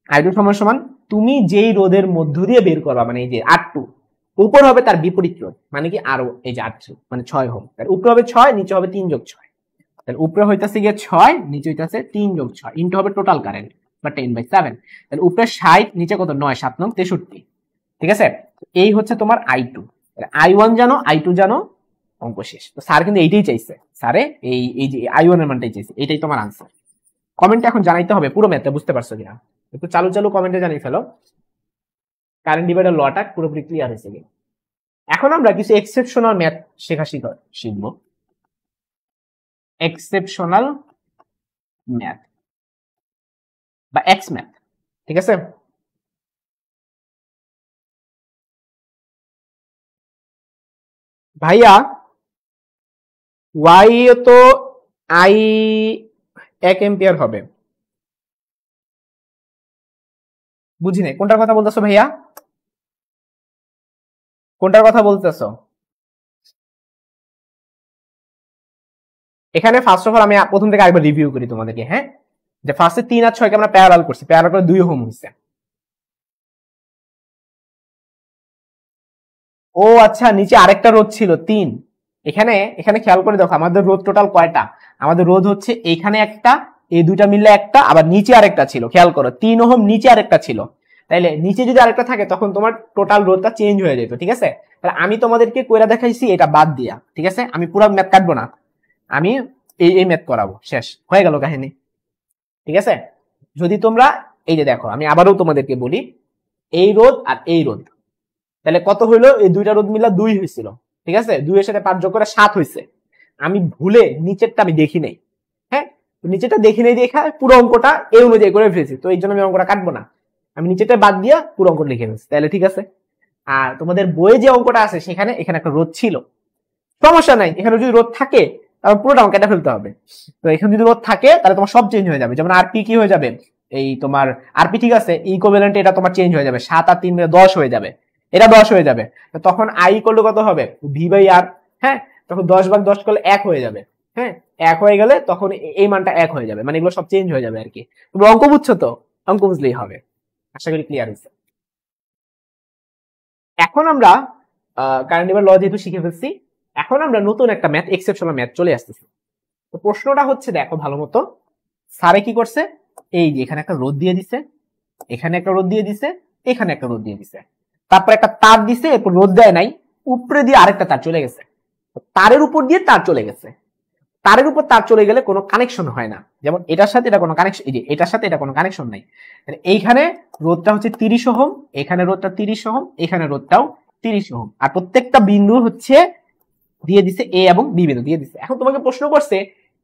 I2 সমান সমান তুমি যেই রোধের মধ্য দিয়ে বের করবা, মানে এই যে R2, উপর হবে তার বিপরীত রোধ, মানে কি আরো এই যে R3 মানে 6 ওহম, তাহলে উপরে হবে 6, নিচে হবে 3 যোগ 6, তাহলে উপরে হইতাছে গিয়ে 6, নিচে হইতাছে 3 যোগ 6, ইনটু হবে টোটাল কারেন্ট বা 10/7। তাহলে উপরে 60, নিচে কত 9 7 9 63, ঠিক আছে। এই হচ্ছে তোমার I2। I1 জানো, I2 জানো, অঙ্ক শেষ। তো স্যার কিন্তু এইটাই চাইছে, স্যারে এই যে I1 এর মানটাই চাইছে, এটাই তোমার আনসার। কমেন্টে এখন জানাইতে হবে পুরো ম্যাথটা বুঝতে পারছো কিনা, একটু চালু চালু কমেন্টে জানিয়ে ফেলো কারেন্ট ডিভাইডার লটা পুরোপুরি ক্লিয়ার হয়েছে কিনা। এখন আমরা কিছু এক্সেপশনাল ম্যাথ শিখব, এক্সেপশনাল ম্যাথ বা এক্স ম্যাথ, ঠিক আছে। ভাইয়া ওয়াই তো I 1 এম্পিয়ার হবে, বুঝি নাই কোনটার কথা বলতেছো ভাইয়া, কোনটার কথা বলতেছো? এখানে ফার্স্ট অফ অল আমি প্রথম থেকে আরেকবার রিভিউ করি তোমাদেরকে, হ্যাঁ, যে ফার্স্টে 3 আর 6 কে আমরা প্যারালাল করছি, প্যারালাল করে 2 ওহম হইছে। ও আচ্ছা, নিচে আরেকটা রোধ ছিল 3। এখানে এখানে খেয়াল করে দেখো আমাদের রোধ টোটাল কয়টা, আমাদের রোধ হচ্ছে এইখানে একটা, এই দুইটা মিললে একটা, আবার নিচে আরেকটা ছিল, খেয়াল করো 3 ওহম নিচে আরেকটা ছিল। তাইলে নিচে যদি আরেকটা থাকে তখন তোমার টোটাল রোধটা চেঞ্জ হয়ে যেত, ঠিক আছে। তাহলে আমি তোমাদেরকে কইরা দেখাইছি এটা বাদ দিয়া, ঠিক আছে, আমি পুরো ম্যাথ কাটবো না, আমি এই ম্যাথ করাবো, শেষ হয়ে গেল কাহিনী, ঠিক আছে। যদি তোমরা এই যে দেখো, আমি আবারও তোমাদেরকে বলি, এই রোধ আর এই রোধ, তাহলে কত হইলো, এই দুইটা রোধ মিলা 2 হয়েছিল, ঠিক আছে, 2 এর সাথে 5 যোগ করে 7 হয়েছে। আমি ভুলে নিচেরটা আমি দেখি নাই, হ্যাঁ, নিচেরটা দেখি নাই, দেখা পুরো অঙ্কটা এই অনুযায়ী করে ফেলেছি, তো এই জন্য আমি অঙ্কটা কাটবো না, আমি নিচেরটা বাদ দিয়া পুরো অঙ্ক লিখে ফেলছি, তাহলে ঠিক আছে। আর তোমাদের বইয়ে যে অঙ্কটা আছে সেখানে এখানে একটা রোধ ছিল, সমস্যা নাই, এখানে যদি রোধ থাকে তাহলে পুরোটা কেটে ফেলতে হবে। তো এখানে যদি রোধ থাকে তাহলে তোমার সব চেঞ্জ হয়ে যাবে, যেমন আরপি কি হয়ে যাবে, এই তোমার আরপি ঠিক আছে, ইকুইভ্যালেন্ট এটা তোমার চেঞ্জ হয়ে যাবে, 7 আর 3 মিলে 10 হয়ে যাবে, এটা 10 হয়ে যাবে। তখন আই ইকুয়াল টু কত হবে, V/R, হ্যাঁ, তখন 10/10 করলে 1 হয়ে যাবে, হ্যাঁ, 1 হয়ে গেলে তখন এই মানটা 1 হয়ে যাবে, মানে এগুলো সব চেঞ্জ হয়ে যাবে আর কি। তুমি অঙ্ক বুঝছো তো, অঙ্ক বুঝলেই হবে। আশা করি ক্লিয়ার হয়েছে। এখন আমরা কারেন্ট এবার ল যেহেতু শিখে ফেলছি, এখন আমরা নতুন একটা ম্যাথ, এক্সেপশনাল ম্যাথ চলে আসতেছি। তো প্রশ্নটা হচ্ছে, দেখো ভালো মতো, স্যারে কি করছে, এই যে এখানে একটা রোদ দিয়ে দিছে, এখানে একটা রোদ দিয়ে দিছে, এখানে একটা রোদ দিয়ে দিছে, তারপর একটা তার দিছে, এরপর রোদ দেয় নাই, উপরে দিয়ে আরেকটা তার চলে গেছে, তারের উপর দিয়ে তার চলে গেছে। তারের উপর তার চলে গেলে কোনো কানেকশন হয় না, যেমন এটার সাথে এটা কোনো কানেকশন, এই যে এটার সাথে এটা কোনো কানেকশন নাই। এইখানে রোদটা হচ্ছে 30 ওহম, এখানে রোদটা 30 ওহম, এখানে রোদটাও 30 ওহম, আর প্রত্যেকটা বিন্দু হচ্ছে দিয়ে দিছে এ এবং বি বিন্দু দিয়ে দিছে। এখন তোমাকে প্রশ্ন করছে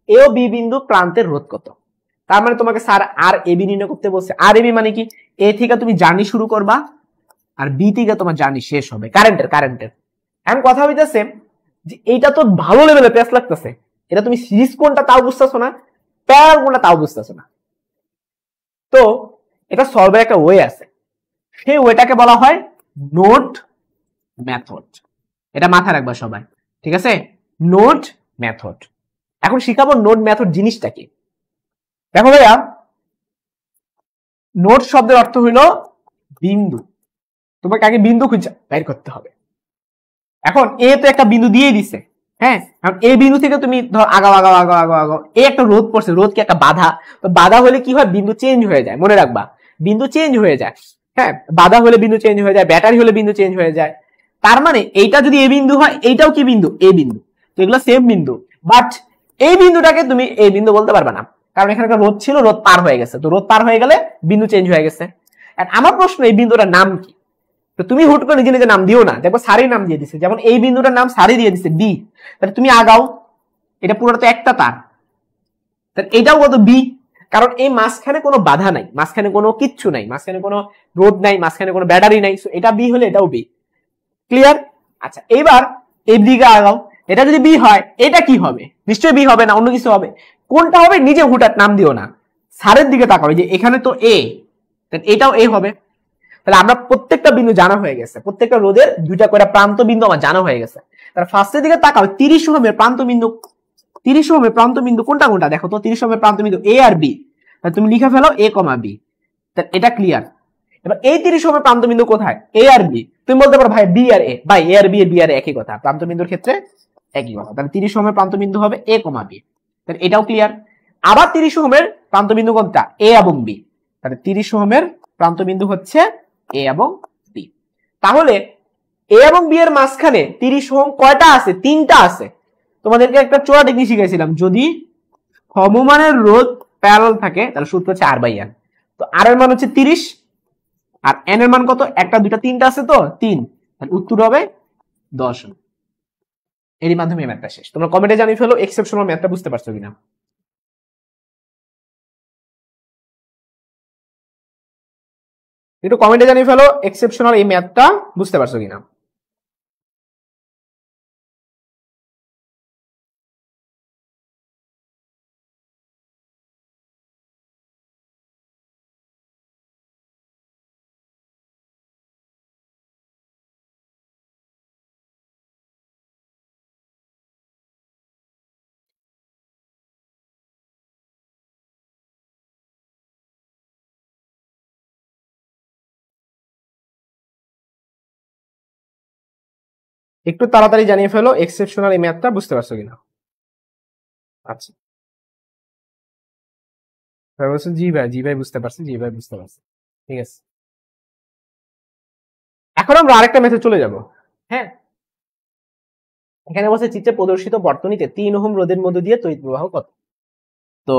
এ ও বি বিন্দু প্রান্তের রোধ কত। তার মানে তোমাকে স্যার আর এ বি নির্ণয় করতে বলছে। আর এ বি মানে কি, এ থেকে তুমি জার্নি শুরু করবা আর বি থেকে তোমার জার্নি শেষ হবে কারেন্টের। এখন কথা হইতেছে যে এইটা তো ভালো লেভেলে প্যাচ লাগতেছে, এটা তুমি সিরিজ কোনটা তাও বুঝতেছো না, প্যারাল কোনটা তাও বুঝতেছো না। তো এটা সলভের একটা ওয়ে আছে, সেই ওয়েটাকে বলা হয় নোড মেথড। এটা মাথায় রাখবা সবাই, ঠিক আছে? Node method. এখন শিখাবো নোড মেথড জিনিসটা কি। দেখো ভাইয়া, নোড শব্দের অর্থ হইলো বিন্দু। তোমাকে আগে বিন্দু খুঁজে বের করতে হবে। এখন এ তো একটা বিন্দু দিয়ে দিছে, হ্যাঁ, কারণ এই বিন্দু থেকে তুমি ধর আগাও, এই একটা রোধ পড়ছে, রোধ কি একটা বাধা, তো বাধা হলে কি হয়, বিন্দু চেঞ্জ হয়ে যায়, মনে রাখবা বিন্দু চেঞ্জ হয়ে যায়, হ্যাঁ, বাধা হলে বিন্দু চেঞ্জ হয়ে যায়, ব্যাটারি হলে বিন্দু চেঞ্জ হয়ে যায়। তার মানে এইটা যদি এ বিন্দু হয়, এইটাও কি বিন্দু, এ বিন্দু, তো এগুলো সেম বিন্দু, বাট এই বিন্দুটাকে তুমি এই বিন্দু বলতে পারবে না, কারণ এখানে একটা রোধ ছিল, রোধ পার হয়ে গেছে, তো রোধ পার হয়ে গেলে বিন্দু চেঞ্জ হয়ে গেছে। আমার প্রশ্ন, এই বিন্দুটার নাম কি? তো তুমি হুট করে নিজে নিজে নাম দিও না, দেখো সারি নাম দিয়ে দিছে, যেমন এই বিন্দুটার নাম সারি দিয়ে দিছে বি, তাহলে তুমি আগাও, এটা পুরোটা তো একটা তার, তাহলে এটাও কত বি, কারণ এই মাঝখানে কোনো বাধা নাই, মাঝখানে কোনো কিচ্ছু নাই, মাঝখানে কোনো রোদ নাই, মাঝখানে কোনো ব্যাটারি নাই, এটা বি হলে এটাও বি। ক্লিয়ার? আচ্ছা, এইবার এই দিকে আগাও, এটা যদি বি হয় এটা কি হবে, নিশ্চয়ই বি হবে না, অন্য কিছু হবে। কোনটা হবে নিজে হুটার নাম দিও না, সারের দিকে তাকাও, যে এখানে তো এ, এটাও এ হবে। তাহলে আমরা প্রত্যেকটা বিন্দু জানা হয়ে গেছে, প্রত্যেকটা রোধের দুইটা করে প্রান্ত বিন্দু আমার জানা হয়ে গেছে। তার ফার্স্টের দিকে তাকাও, 30 ওহমের প্রান্ত বিন্দু, 30 ওহমের প্রান্ত বিন্দু কোনটা কোনটা দেখো তো, 30 ওহমের প্রান্ত বিন্দু এ আর বি, তাহলে তুমি লিখে ফেলো এ কমা বি, তাহলে এটা ক্লিয়ার। এবার এই 30 ওহমের প্রান্ত বিন্দু কোথায়, এ আর বি, তুমি বলতে পারো ভাই বি আর এ, ভাই এ আর বি এর বি আর একই কথা, প্রান্ত বিন্দুর ক্ষেত্রে একই কথা, তাহলে 30 ওহমের প্রান্ত বিন্দু হবে এ কমা বি, তাহলে এটাও ক্লিয়ার। আবার 30 ওহমের প্রান্ত বিন্দু কোনটা, এ এবং বি, তাহলে 30 ওহমের প্রান্ত বিন্দু হচ্ছে এ এবং বি। তাহলে এ এবং বি এর মাঝখানে 30 ওহম কয়টা আছে, তিনটা আছে। তোমাদেরকে একটা চোরা টেকনিক শিখাইছিলাম, যদি সমমানের রোধ প্যারালাল থাকে তাহলে সূত্র হচ্ছে আর বাই এন। তো আর এর মান হচ্ছে 30 আর এন এর মান কত, একটা দুইটা তিনটা আছে তো 3, তাহলে উত্তর হবে 10। এরই মাধ্যমে ম্যাথটা শেষ। তোমরা কমেন্টে জানিয়ে ফেলো এক্সেপশনাল ম্যাথটা বুঝতে পারছো কিনা। একটু কমেন্টে জানিয়ে ফেলো এক্সেপশনাল এই ম্যাথটা বুঝতে পারছো কিনা। একটু তাড়াতাড়ি জানিয়ে ফেলো এক্সেপশনাল এই ম্যাথটা বুঝতে পারছো কিনা। আচ্ছা, জি ভাই বুঝতে পারছি, জি ভাই বুঝতে পারছি, ঠিক আছে। এখন আমরা আরেকটা মেথড চলে যাব। হ্যাঁ, এখানে বলছে চিত্রে প্রদর্শিত বর্তনীতে 3 ওহম রোধের মধ্য দিয়ে তড়িৎ প্রবাহ কত। তো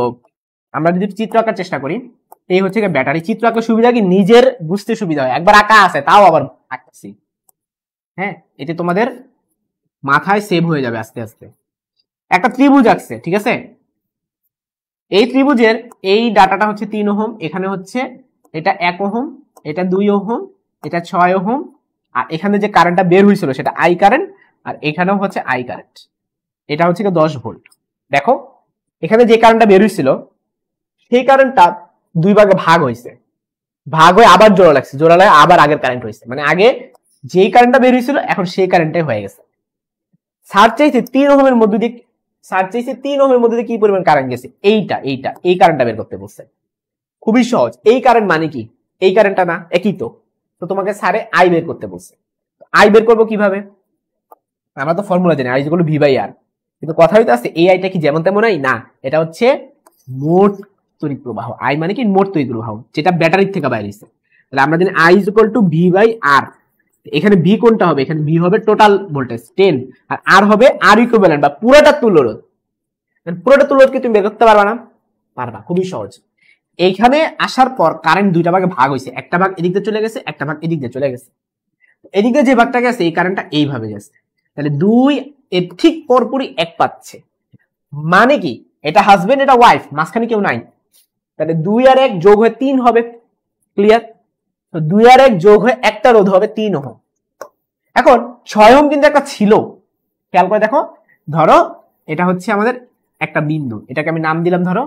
আমরা যদি চিত্র আঁকার চেষ্টা করি, এই হচ্ছে ব্যাটারি। চিত্র আঁকার সুবিধা কি, নিজের বুঝতে সুবিধা হয়, একবার আঁকা আছে তাও আবার আঁকতেছি, হ্যাঁ, এতে তোমাদের মাথায় সেভ হয়ে যাবে আস্তে আস্তে। একটা ত্রিভুজ আঁকছে, ঠিক আছে, এই ত্রিভুজের এই ডাটাটা হচ্ছে 3 ওহম, এখানে হচ্ছে এটা 1 ওহম, এটা 2 ওহম, এটা 6 ওহম, আর এখানে যে কারেন্টটা বের হয়েছিল সেটা আই কারেন্ট, আর এখানেও হচ্ছে আই কারেন্ট, এটা হচ্ছে 10 ভোল্ট। দেখো এখানে যে কারেন্টটা বের হয়েছিল সেই কারেন্টটা দুই ভাগে ভাগ হয়েছে, ভাগ হয়ে আবার জোড়া লাগছে, জোড়া লাগে আবার আগের কারেন্ট হয়েছে, মানে আগে যেই কারেন্টটা বের হয়েছিল এখন সেই কারেন্টটাই হয়ে গেছে। সার চাইছে 3 ওহমের মধ্যে দিয়ে, সার চাইছে 3 ওহমের মধ্যে দিয়ে কি পরিমাণ কারেন্ট গেছে, এই কারেন্টটা বের করতে বলছে। খুবই সহজ, এই কারেন্ট মানে কি, এই কারেন্টটা না, একই তো। তো তোমাকে স্যারে আই বের করতে বলছে। আই বের করবো কিভাবে? আমরা তো ফর্মুলা জানি I is equal to V by R, কিন্তু কথা হইতে আছে এই আইটা কি যেমন তেমন আই না, এটা হচ্ছে মোট তড়িৎ প্রবাহ। আই মানে কি মোট তড়িৎ প্রবাহ, যেটা ব্যাটারির থেকে বাইরে হচ্ছে। তাহলে আমরা জানি I is equal to V by R. এখানে ভি কোনটা হবে? এখানে ভি হবে টোটাল ভোল্টেজ 10, আর আর হবে আর ইকুইভ্যালেন্ট বা পুরোটা তুল্য রোধ। পুরোটা তুল্য রোধ কি তুমি বের করতে পারবা না? পারবা, খুবই সহজ। এইখানে আসার পর কারেন্ট দুইটা ভাগে ভাগ হয়েছে, একটা ভাগ এদিক দিয়ে চলে গেছে, একটা ভাগ এদিক দিয়ে চলে গেছে। এদিক দিয়ে যে ভাগটা গেছে এই কারেন্টটা এইভাবে গেছে, তাহলে দুই এর ঠিক পরপরই এক পাচ্ছে। মানে কি এটা হাজবেন্ড এটা ওয়াইফ, মাঝখানে কেউ নাই। তাহলে 2 আর 1 যোগ হয়ে 3 হবে। ক্লিয়ার? তো 2 আর 1 যোগ হয়ে একটা রোধ হবে 3 ওহম। এখন 6 ওহম কিন্তু একটা ছিল, খেয়াল করে দেখো। ধরো এটা হচ্ছে আমাদের একটা বিন্দু, এটাকে আমি নাম দিলাম ধরো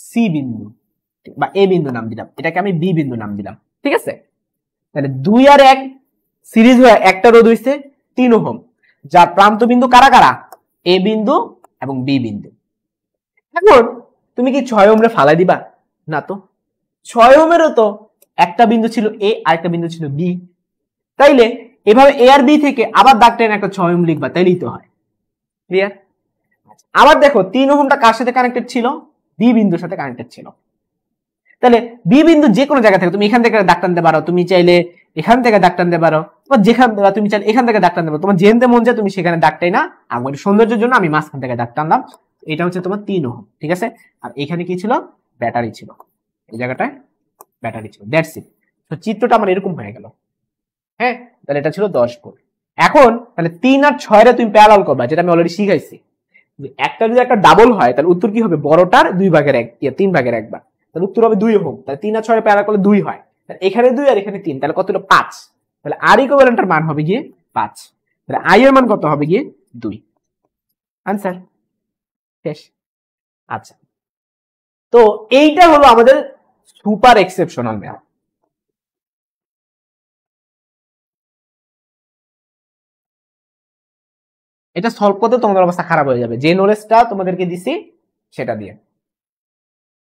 সি বিন্দু বা এ বিন্দু নাম দিলাম, এটাকে আমি বি বিন্দু নাম দিলাম, ঠিক আছে? তাহলে 2 আর 1 সিরিজ হয়ে একটা রোধ হইছে 3 ওহম, যার প্রান্ত বিন্দু কারা কারা? এ বিন্দু এবং বি বিন্দু। এখন তুমি কি 6 ওহম রে ফালাই দিবা? না তো, 6 ওহমেরও তো একটা বিন্দু ছিল এ আর একটা বিন্দু ছিল বি, তাইলে এভাবে এ আর বি থেকে আবার দাগ টেনে একটা 6 ওহম লিখবা, তাইলেই তো হয়। ক্লিয়ার? আবার দেখো 3 ওহমটা কার সাথে কানেক্টেড ছিল? বি বিন্দুর সাথে কানেক্টেড ছিল। তাহলে বি বিন্দু যে কোনো জায়গা থেকে তুমি এখান থেকে দাগ টানতে পারো, তুমি চাইলে এখান থেকে দাগ টানতে পারো, তোমার যেখান তুমি চাইলে এখান থেকে দাগ টানতে পারো, তোমার যেতে মন যায় তুমি সেখানে দাগটাই না। আমার সৌন্দর্যের জন্য আমি মাঝখান থেকে দাগ টানলাম। এটা হচ্ছে তোমার 3 ওহম, ঠিক আছে? আর এখানে কি ছিল? ব্যাটারি ছিল, এই জায়গাটায় ব্যাটারি ছিল। That's it. তো চিত্রটা আমার এরকম হয়ে গেল। হ্যাঁ, তাহলে এটা ছিল 10 ভোল্ট। এখন তাহলে 3 আর 6 রে তুমি প্যারালাল করবা, যেটা আমি অলরেডি শিখাইছি। একটা যদি একটা ডাবল হয় তাহলে উত্তর কি হবে? বড়টার 2 ভাগের 1 3 ভাগের 1 বার, তাহলে উত্তর হবে 2 ওহম। তাহলে 3 আর 6 প্যারালাল করলে 2 হয়, তাহলে এখানে 2 আর এখানে 3, তাহলে কত হলো? 5। তাহলে আর ইকুইভ্যালেন্টের মান হবে গিয়ে 5। তাহলে আই এর মান কত হবে গিয়ে? 2। আনসার শেষ। আচ্ছা, তো এইটা হলো আমাদের সুপার এক্সেপশনাল ম্যাথ। এটা সলভ করতে তোমাদের অবস্থা খারাপ হয়ে যাবে, যে নলেজটা তোমাদেরকে দিছি সেটা দিয়ে।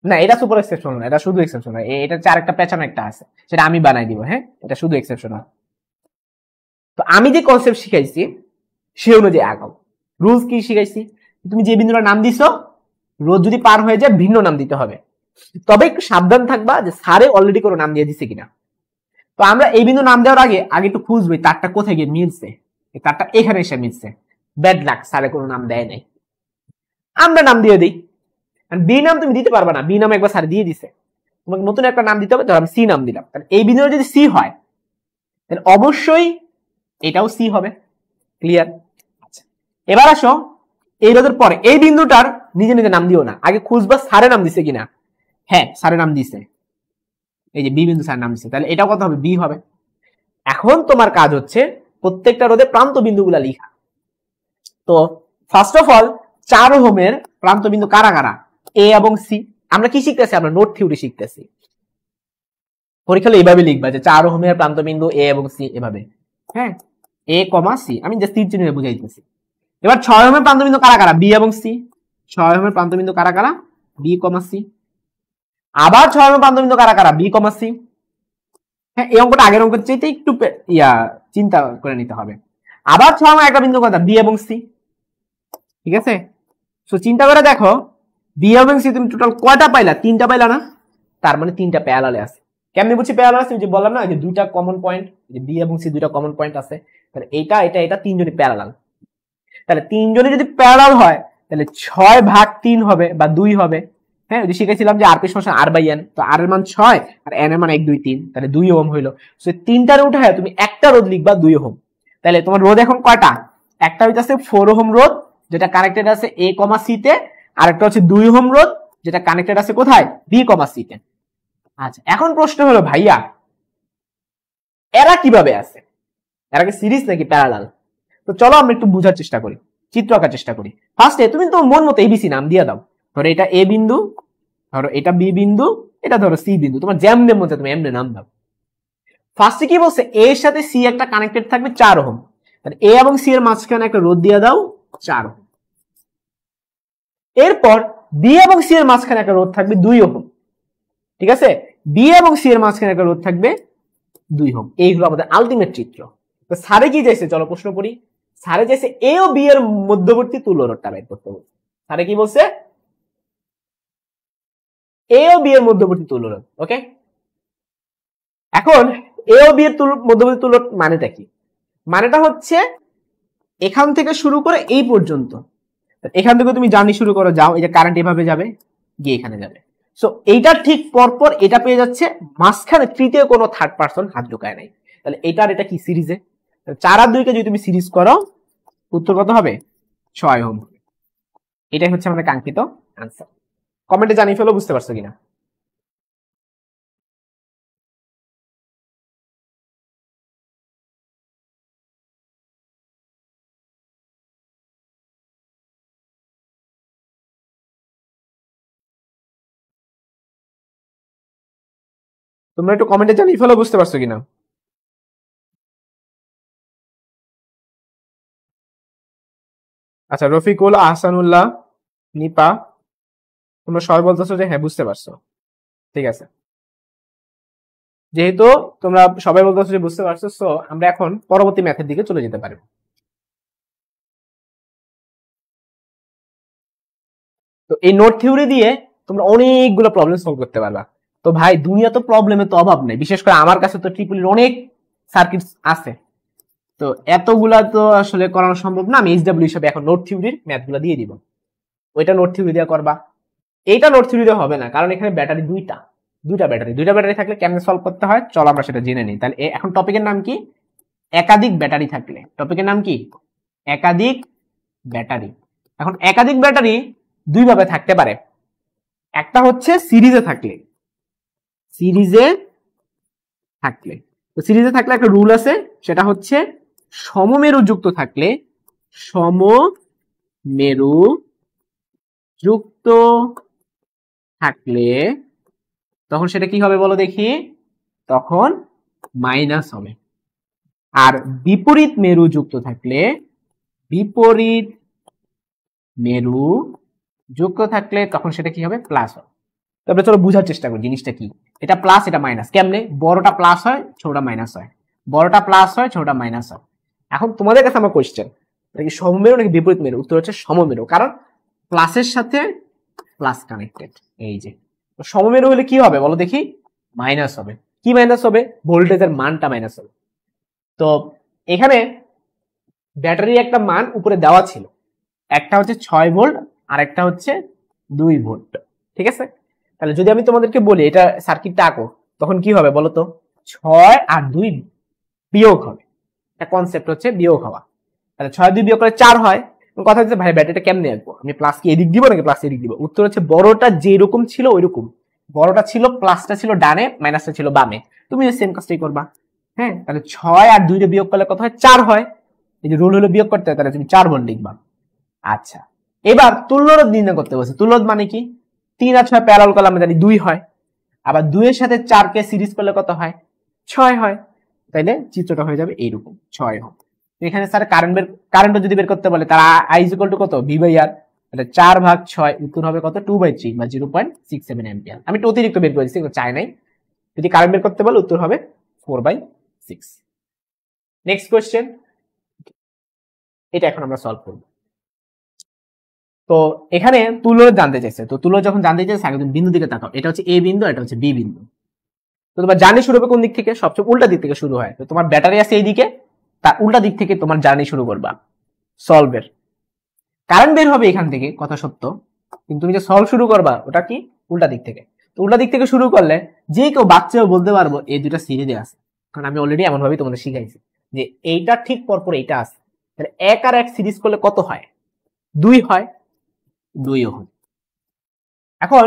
না, এটা সুপার এক্সেপশনাল না, এটা শুধু এক্সেপশনাল। এটা হচ্ছে আরেকটা পেছনে একটা আছে, সেটা আমি বানাই দিব। হ্যাঁ, এটা শুধু এক্সেপশনাল। তো আমি যে কনসেপ্ট শিখাইছি সে অনুযায়ী আগাও। রুলস কি শিখাইছি? তুমি যে বিন্দুটার নাম দিছো, রোজ যদি পার হয়ে যায় ভিন্ন নাম দিতে হবে। তবে একটু সাবধান থাকবা যে স্যারে অলরেডি কোনো নাম দিয়ে দিছে কিনা। তো আমরা এই বিন্দু নাম দেওয়ার আগে আগে একটু খুঁজবে তারটা কোথায় গিয়ে মিলছে, তারটা এখানে এসে মিলছে। ব্যাড লাক, স্যারে কোনো নাম দেয় নাই, আমরা নাম দিয়ে দিই। বি নাম তুমি দিতে পারবা না, বি নাম একবার স্যার দিয়ে দিছে, তোমাকে নতুন একটা নাম দিতে হবে। ধর আমি সি নাম দিলাম, তাহলে এই বিন্দুটা যদি সি হয় তাহলে অবশ্যই এটাও সি হবে। ক্লিয়ার? আচ্ছা, এবার আসো এই রোধের পরে এই বিন্দুটার নিজে নিজে নাম দিও না, আগে খুঁজবা স্যারে নাম দিছে কিনা। হ্যাঁ, স্যারে নাম দিছে, এই যে বি বিন্দু স্যার নাম দিছে, তাহলে এটাও কত হবে? বি হবে। এখন তোমার কাজ হচ্ছে প্রত্যেকটা রোধে প্রান্ত বিন্দুগুলা লিখা। তো ফার্স্ট অফ অল 4 ওহমের প্রান্ত বিন্দু কারা কারা? এ এবং সি। আমরা কি শিখতেছি? আমরা নোট থিওরি শিখতেছি। পরীক্ষা এইভাবে লিখবা যে 4 ওহমের প্রান্ত বিন্দু এ এবং সি, এভাবে। হ্যাঁ, এ কমা সি, আমি জাস্ট তীর চিহ্ন বুঝাই দিতেছি। এবার 6 ওহমের প্রান্ত বিন্দু কারা কারা? বি এবং সি। 6 ওহমের প্রান্ত বিন্দু কারা কারা? B comma C. আবার 6 ওহমের প্রান্ত বিন্দু কারা কারা? B comma C. হ্যাঁ, এই অঙ্কটা আগের অঙ্কের চাইতে একটু চিন্তা করে নিতে হবে। আবার 6 ওহমের একটা বিন্দু কথা, বি এবং সি। ঠিক আছে? সো চিন্তা করে দেখো, বি এবং সি তুমি টোটাল কয়টা পাইলা? 3টা পাইলা না? তার মানে 3টা প্যারালালে আছে। কেমনে বুঝছি প্যারালাল আছে? যে বললাম না যে দুইটা কমন পয়েন্ট, যে বি এবং সি দুইটা কমন পয়েন্ট আছে, তাহলে এটা এটা এটা তিনজনই প্যারালাল। তাহলে তিনজনই যদি প্যারালাল হয় তাহলে 6 ভাগ 3 হবে বা 2 হবে। হ্যাঁ, ওই শিখেছিলাম যে আরপি সমান আর বাই এন, তো আর এর মান 6 আর এন এর মান 1 2 3, তাহলে 2 ওহম হইলো। সো তিনটারে উঠায় তুমি একটা রোধ লিখবা 2 ওহম। তাহলে তোমার রোধ এখন কয়টা? একটা হইতাছে 4 ওহম রোধ যেটা কানেক্টেড আছে এ কমা সি তে, আর একটা হচ্ছে 2 ওহম রোধ যেটা কানেক্টেড আছে কোথায়? বি কমা সি তে। আচ্ছা, এখন প্রশ্ন হলো ভাইয়া এরা কিভাবে আছে? এরা কি সিরিজ নাকি প্যারালাল? তো চলো আমরা একটু বোঝার চেষ্টা করি, চিত্র আঁকার চেষ্টা করি। ফার্স্টে তুমি তো মন মতো এবিসি নাম দিয়ে দাও। ধরো এটা এ বিন্দু, ধরো এটা বি বিন্দু, এটা ধরো সি বিন্দু, তোমার যেমনে মতো তুমি এমনি নাম দাও। ফার্স্টে কি বলছে? এ এর সাথে সি একটা কানেক্টেড থাকবে 4 ওহম, তাহলে এ এবং সি এর মাঝখানে একটা রোধ দিয়ে দাও 4 ওহম। এরপর বি এবং সি এর মাঝখানে একটা রোধ থাকবে 2 ওহম। ঠিক আছে? বি এবং সি এর মাঝখানে একটা রোধ থাকবে 2 ওহম। এই হলো আমাদের আলটিমেট চিত্র। তো স্যারে কি চাইছে, চলো প্রশ্ন পড়ি। স্যারে চাইছে এ ও বি এর মধ্যবর্তী তুল্য রোধটা বের করতে বলছে। স্যারে কি বলছে, এ ও বি এর মধ্যবর্তী তুল্য রোধ। ওকে, এখন এ ও বি এর মধ্যবর্তী তুল্য রোধ মানেটা কি? মানেটা হচ্ছে এখান থেকে শুরু করে এই পর্যন্ত, এখান থেকে তুমি জার্নি শুরু করো, যাও, এই যে কারেন্ট এভাবে যাবে গিয়ে এখানে যাবে। সো এইটার ঠিক পরপর এটা পেয়ে যাচ্ছে, মাঝখানে তৃতীয় কোনো থার্ড পার্সন হাত ঢুকায় নাই। তাহলে এটার এটা কি সিরিজে, 4 আর 2 কে যদি তুমি সিরিজ করো উত্তর কত হবে, 6 ওহম। এটাই হচ্ছে আমাদের কাঙ্ক্ষিত আনসার। কমেন্টে জানিয়ে ফেলো বুঝতে পারছো কিনা। তোমরা একটু কমেন্টে জানিয়ে ফেলো বুঝতে পারছো কিনা। আচ্ছা, রফিকুল, আহসানুল্লাহ, নিপা, তোমরা সবাই বলতেছো যে হ্যাঁ বুঝতে পারছো। ঠিক আছে, যেহেতু তোমরা সবাই বলতেছো যে বুঝতে পারছো, সো আমরা এখন পরবর্তী ম্যাথের দিকে চলে যেতে পারি। তো এই নোট থিওরি দিয়ে তোমরা অনেকগুলো প্রবলেম সলভ করতে পারবা। তো ভাই দুনিয়া তো প্রবলেমে তো অভাব নেই, বিশেষ করে আমার কাছে তো ট্রিপলির অনেক সার্কিট আছে। তো এতগুলা তো আসলে করানো সম্ভব না, আমি এইচডব্লিউ হিসাবে এখন নোট থিওরির ম্যাথগুলো দিয়ে দিব। ওইটা নোট থিওরি দিয়ে করবা, এইটা নোট থিওরি দিয়ে হবে না, কারণ এখানে ব্যাটারি দুইটা ব্যাটারি থাকলে কেমনে সলভ করতে হয় চলো আমরা সেটা জেনে নিই। তাহলে এখন টপিকের নাম কি, একাধিক ব্যাটারি থাকলে। টপিকের নাম কি, একাধিক ব্যাটারি। এখন একাধিক ব্যাটারি দুই ভাবে থাকতে পারে। একটা হচ্ছে সিরিজে থাকলে, তো সিরিজে থাকলে একটা রুল আছে, সেটা হচ্ছে সমমেরু যুক্ত থাকলে, সমমেরু যুক্ত থাকলে তখন সেটা কি হবে বলো দেখি, তখন মাইনাস হবে। আর বিপরীত মেরু যুক্ত থাকলে, বিপরীত মেরু যুক্ত থাকলে তখন সেটা কি হবে, প্লাস হবে। তারপরে চলো বুঝার চেষ্টা করি জিনিসটা কি। এটা প্লাস এটা মাইনাস, কেমনে, বড়টা প্লাস হয় ছোটটা মাইনাস হয়, বড়টা প্লাস হয় ছোটটা মাইনাস হয়। এখন তোমাদের কাছে আমার কোয়েশ্চেন, নাকি সমমেরু নাকি বিপরীত মেরু? উত্তর হচ্ছে সমমেরু, কারণ প্লাসের সাথে প্লাস কানেক্টেড। এই যে সমমেরু হলে কি হবে বলো দেখি, মাইনাস হবে। কি মাইনাস হবে, ভোল্টেজের মানটা মাইনাস হবে। তো এখানে ব্যাটারির একটা মান উপরে দেওয়া ছিল, একটা হচ্ছে 6 ভোল্ট আর একটা হচ্ছে 2 ভোল্ট। ঠিক আছে, তাহলে যদি আমি তোমাদেরকে বলি এটা সার্কিটটা আঁকো, তখন কি হবে বলো তো, 6 আর 2 বিয়োগ হবে। একটা কনসেপ্ট হচ্ছে বিয়োগ হওয়া। তাহলে 6 2 বিয়োগ করে 4 হয়। কথা হচ্ছে ভাই ব্যাটারিটা কেমনে আঁকবো, আমি প্লাস কি এদিক দিব নাকি প্লাস এদিক দিব? উত্তর হচ্ছে বড়টা যেরকম ছিল ওইরকম, বড়টা ছিল প্লাসটা ছিল ডানে, মাইনাসটা ছিল বামে, তুমি সেম কাজটাই করবা। হ্যাঁ, তাহলে 6 আর 2 বিয়োগ করলে কত হয়, 4 হয়। এই যে রুল হলো বিয়োগ করতে হয়, তাহলে তুমি 4 ভোল্ট লিখবা। আচ্ছা, এবার তুল্যরোধ নির্ণয় করতে বলছে। তুল্যরোধ মানে কি, 3 আর 6 প্যারালাল করলে আমরা জানি 2 হয়, আবার 2 এর সাথে 4 কে সিরিজ করলে কত হয়, 6 হয়। তাইলে চিত্রটা হয়ে যাবে এইরকম, 6 হয়। এখানে স্যার কারেন্ট যদি বের করতে বলে, তার আই ইজ ইকুয়াল টু কত, ভি বাই আর, তাহলে 4/6 উত্তর হবে কত, 2/3 বা 0.67 অ্যাম্পিয়ার। আমি তো অতিরিক্ত বের করেছি, এগুলো চাই নাই। যদি কারেন্ট বের করতে বলে উত্তর হবে 4/6। নেক্সট কোয়েশ্চেন, এটা এখন আমরা সলভ করব। তো এখানে তুল্যরোধ জানতে চাইছে, তো তুল্যরোধ যখন জানতে চাইছে আগে তুমি বিন্দু দিকে তাকাও, এটা হচ্ছে এ বিন্দু, এটা হচ্ছে বি বিন্দু। তো তোমার জার্নি শুরু হবে কোন দিক থেকে, সবচেয়ে উল্টা দিক থেকে শুরু হয়। তো তোমার ব্যাটারি আছে এইদিকে, তার উল্টা দিক থেকে তোমার জার্নি শুরু করবা সলভের। কারেন্ট বের হবে এখান থেকে, কথা সত্য, কিন্তু তুমি যে সলভ শুরু করবা ওটা কি, উল্টা দিক থেকে। তো উল্টা দিক থেকে শুরু করলে যে কেউ বাচ্চাও বলতে পারবো এই দুটা সিরিজে আছে, কারণ আমি অলরেডি এমন ভাবে তোমাদের শিখাইছি যে এইটা ঠিক পরপর এইটা আছে। তাহলে 1 আর 1 সিরিজ করলে কত হয়, 2 হয়, 2 ওহম। এখন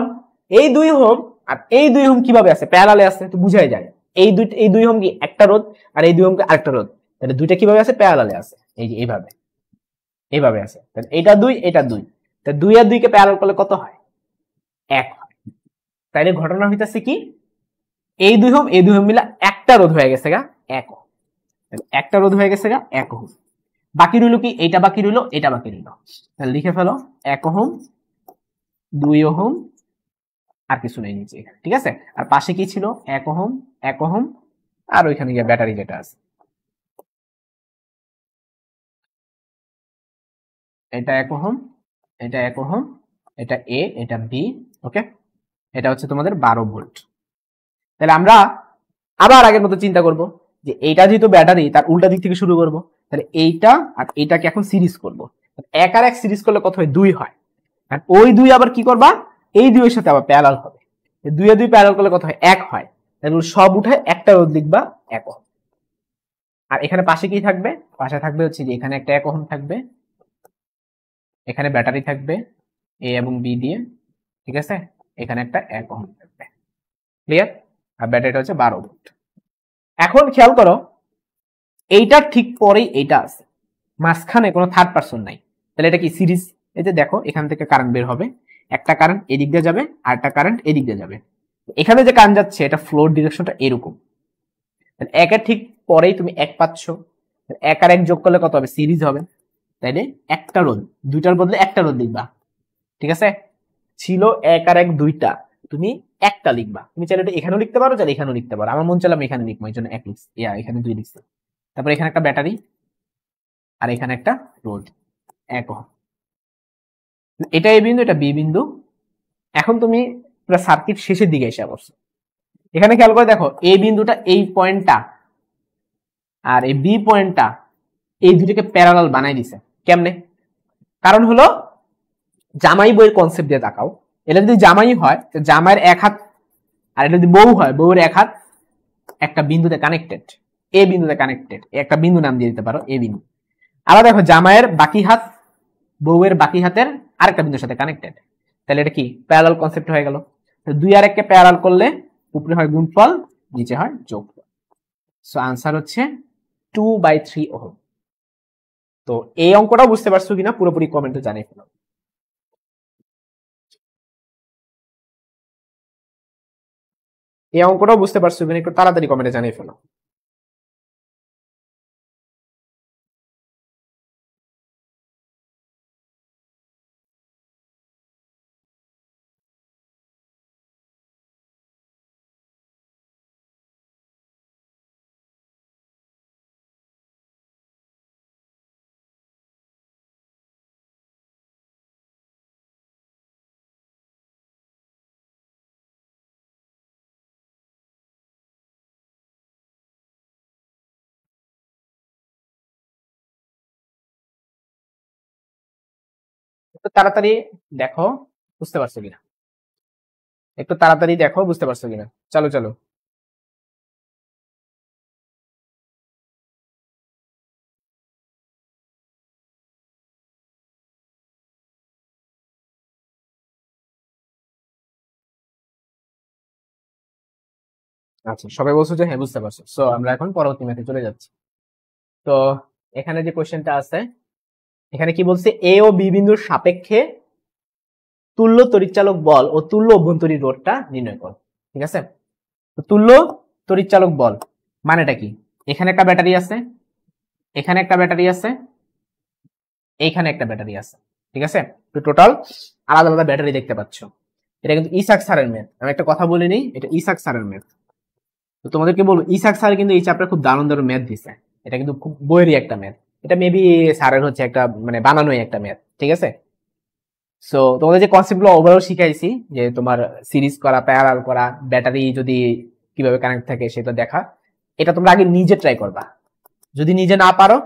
এই 2 ওহম আর এই 2 ওহম কিভাবে আছে, প্যারালালে আছে, তো বুঝাই যায়। এই দুই ওহম কি একটা রোধ, আর এই 2 ওহম কি আরেকটা রোধ। তাহলে দুইটা কিভাবে আছে, প্যারালালে আছে, এই যে এইভাবে আছে। তাহলে এটা 2 এটা 2, তাহলে 2 আর 2 কে প্যারালাল করলে কত হয়, 1 হয়। তাইলে ঘটনা হইতাছে কি, এই 2 ওহম এই 2 ওহম মিলা একটা রোধ হয়ে গেছে গা 1 ওহম। তাহলে একটা রোধ হয়ে গেছে গা 1 ওহম। বাকি রইল কি, এইটা বাকি রইল, এটা বাকি রইল। তাহলে লিখে ফেলো 1 ওহম, 2 ওহম, আর কিছু নেই নিচে এখানে, ঠিক আছে। আর পাশে কি ছিল, 1 ওহম 1 ওহম, আর ওইখানে গিয়ে ব্যাটারি যেটা আছে, এটা 1 ওহম, এটা 1 ওহম, এটা এ, এটা বি, ওকে। এটা হচ্ছে তোমাদের 12 ভোল্ট। তাহলে আমরা আবার আগের মতো চিন্তা করব যে এইটা যেহেতু ব্যাটারি, তার উল্টা দিক থেকে শুরু করব। তাহলে এইটা আর এইটাকে এখন সিরিজ করব। 1 আর 1 সিরিজ করলে কত হয়, 2 হয়। আর ওই 2 আবার কি করবা, এই 2 এর সাথে আবার প্যারালাল হবে। 2 এ 2 প্যারালাল করলে কত হয়, 1 হয়। তাহলে সব উঠে একটা রোধ লিখবা 1 ওহম। আর এখানে পাশে কি থাকবে, পাশে থাকবে হচ্ছে যে এখানে একটা 1 ওহম থাকবে, এখানে ব্যাটারি থাকবে এ এবং বি দিয়ে, ঠিক আছে। এখানে একটা 1 ওহম থাকবে, ক্লিয়ার। আর ব্যাটারিটা হচ্ছে 12 ভোল্ট। এখন খেয়াল করো, এইটার ঠিক পরেই এইটা আছে, মাঝখানে কোনো থার্ড পারসন নাই। তাহলে এটা কি সিরিজ। এই যে দেখো, এখান থেকে কারেন্ট বের হবে, একটা কারেন্ট এদিক দিয়ে যাবে আর একটা কারেন্ট এদিক দিয়ে যাবে। এখানে যে কারেন্ট যাচ্ছে এটা ফ্লোর ডিরেকশনটা এরকম। একের ঠিক পরেই তুমি 1 পাচ্ছ, 1 আর 1 যোগ করলে কত হবে, সিরিজ হবে। তাইলে একটা রোধ, দুইটার বদলে একটা রোধ লিখবা, ঠিক আছে। ছিল 1 আর 1 দুইটা, তুমি একটা লিখবা। তুমি চাইলে এটা এখানেও লিখতে পারো, চাইলে এখানেও লিখতে পারো। আমার মন চাইলে আমি এখানে লিখবো, এই জন্য 1 লিখছি, এখানে 2 লিখছি। তারপর এখানে একটা ব্যাটারি আর এখানে একটা রোধ 1 ওহম। এটা এ বিন্দু, এটা বি বিন্দু। এখন তুমি পুরো সার্কিট শেষের দিকে এসে পড়ছো। এখানে খেয়াল করে দেখো, এ বিন্দুটা এই পয়েন্টটা আর এই বি পয়েন্টটা এই দুটোকে প্যারালাল বানাই দিছে। কেমনে? কারণ হলো জামাই বইয়ের কনসেপ্ট দিয়ে তাকাও। এটা যদি জামাই হয়, জামাইয়ের 1 হাত, আর এটা যদি বউ হয়, বউয়ের 1 হাত একটা বিন্দুতে কানেক্টেড, এ বিন্দুতে কানেক্টেড। একটা বিন্দু নাম দিয়ে দিতে পারো এ বিন্দু। আবার দেখো, জামাইয়ের বাকি হাত বউয়ের বাকি হাতের আরেকটা বিন্দুর সাথে কানেক্টেড। তাহলে এটা কি প্যারালাল কনসেপ্ট হয়ে গেল। 2 আর 1 কে প্যারালাল করলে উপরে হয় গুণফল, নিচে হয় যোগফল। সো আনসার হচ্ছে 2/3 ওহম। তো এই অঙ্কটাও বুঝতে পারছো কিনা পুরোপুরি কমেন্টে জানিয়ে ফেলো। এই অঙ্কটাও বুঝতে পারছো কিনা একটু তাড়াতাড়ি কমেন্টে জানিয়ে ফেলো। একটু তাড়াতাড়ি দেখো বুঝতে পারছো কিনা, একটু তাড়াতাড়ি দেখো বুঝতে পারছো কিনা। চলো চলো। আচ্ছা, সবাই বলছো যে হ্যাঁ বুঝতে পারছো। সো আমরা এখন পরবর্তী ম্যাথে চলে যাচ্ছি। তো এখানে যে কোশ্চেনটা আছে, এখানে কি বলছে, এ ও বি বিন্দুর সাপেক্ষে তুল্য তড়িৎচালক বল ও তুল্য অভ্যন্তরীণ রোধটা নির্ণয় করো। ঠিক আছে। তো তুল্য তড়িৎচালক বল মানেটা কি, এখানে একটা ব্যাটারি আছে, এখানে একটা ব্যাটারি আছে, এইখানে একটা ব্যাটারি আছে, ঠিক আছে। তো টোটাল আলাদা আলাদা ব্যাটারি দেখতে পাচ্ছ। এটা কিন্তু ইসাক স্যারের ম্যাথ। আমি একটা কথা বলে নিই, এটা ইসাক স্যারের ম্যাথ। তো তোমাদেরকে বলবো, ইসাক স্যার কিন্তু এই চ্যাপ্টার খুব দারুণ দারুণ ম্যাথ দিছে। এটা কিন্তু খুব বইয়েরই একটা ম্যাথ। এটা মেবি স্যারের হচ্ছে একটা মানে বানানোই একটা ম্যাথ, ঠিক আছে। সো তোমাদের যে কনসেপ্ট গুলো ওভারঅল শিখাইছি, যে তোমার সিরিজ করা, প্যারালাল করা, ব্যাটারি যদি কিভাবে কানেক্ট থাকে সেটা দেখা, এটা তোমরা আগে নিজে ট্রাই করবা। যদি নিজে না পারো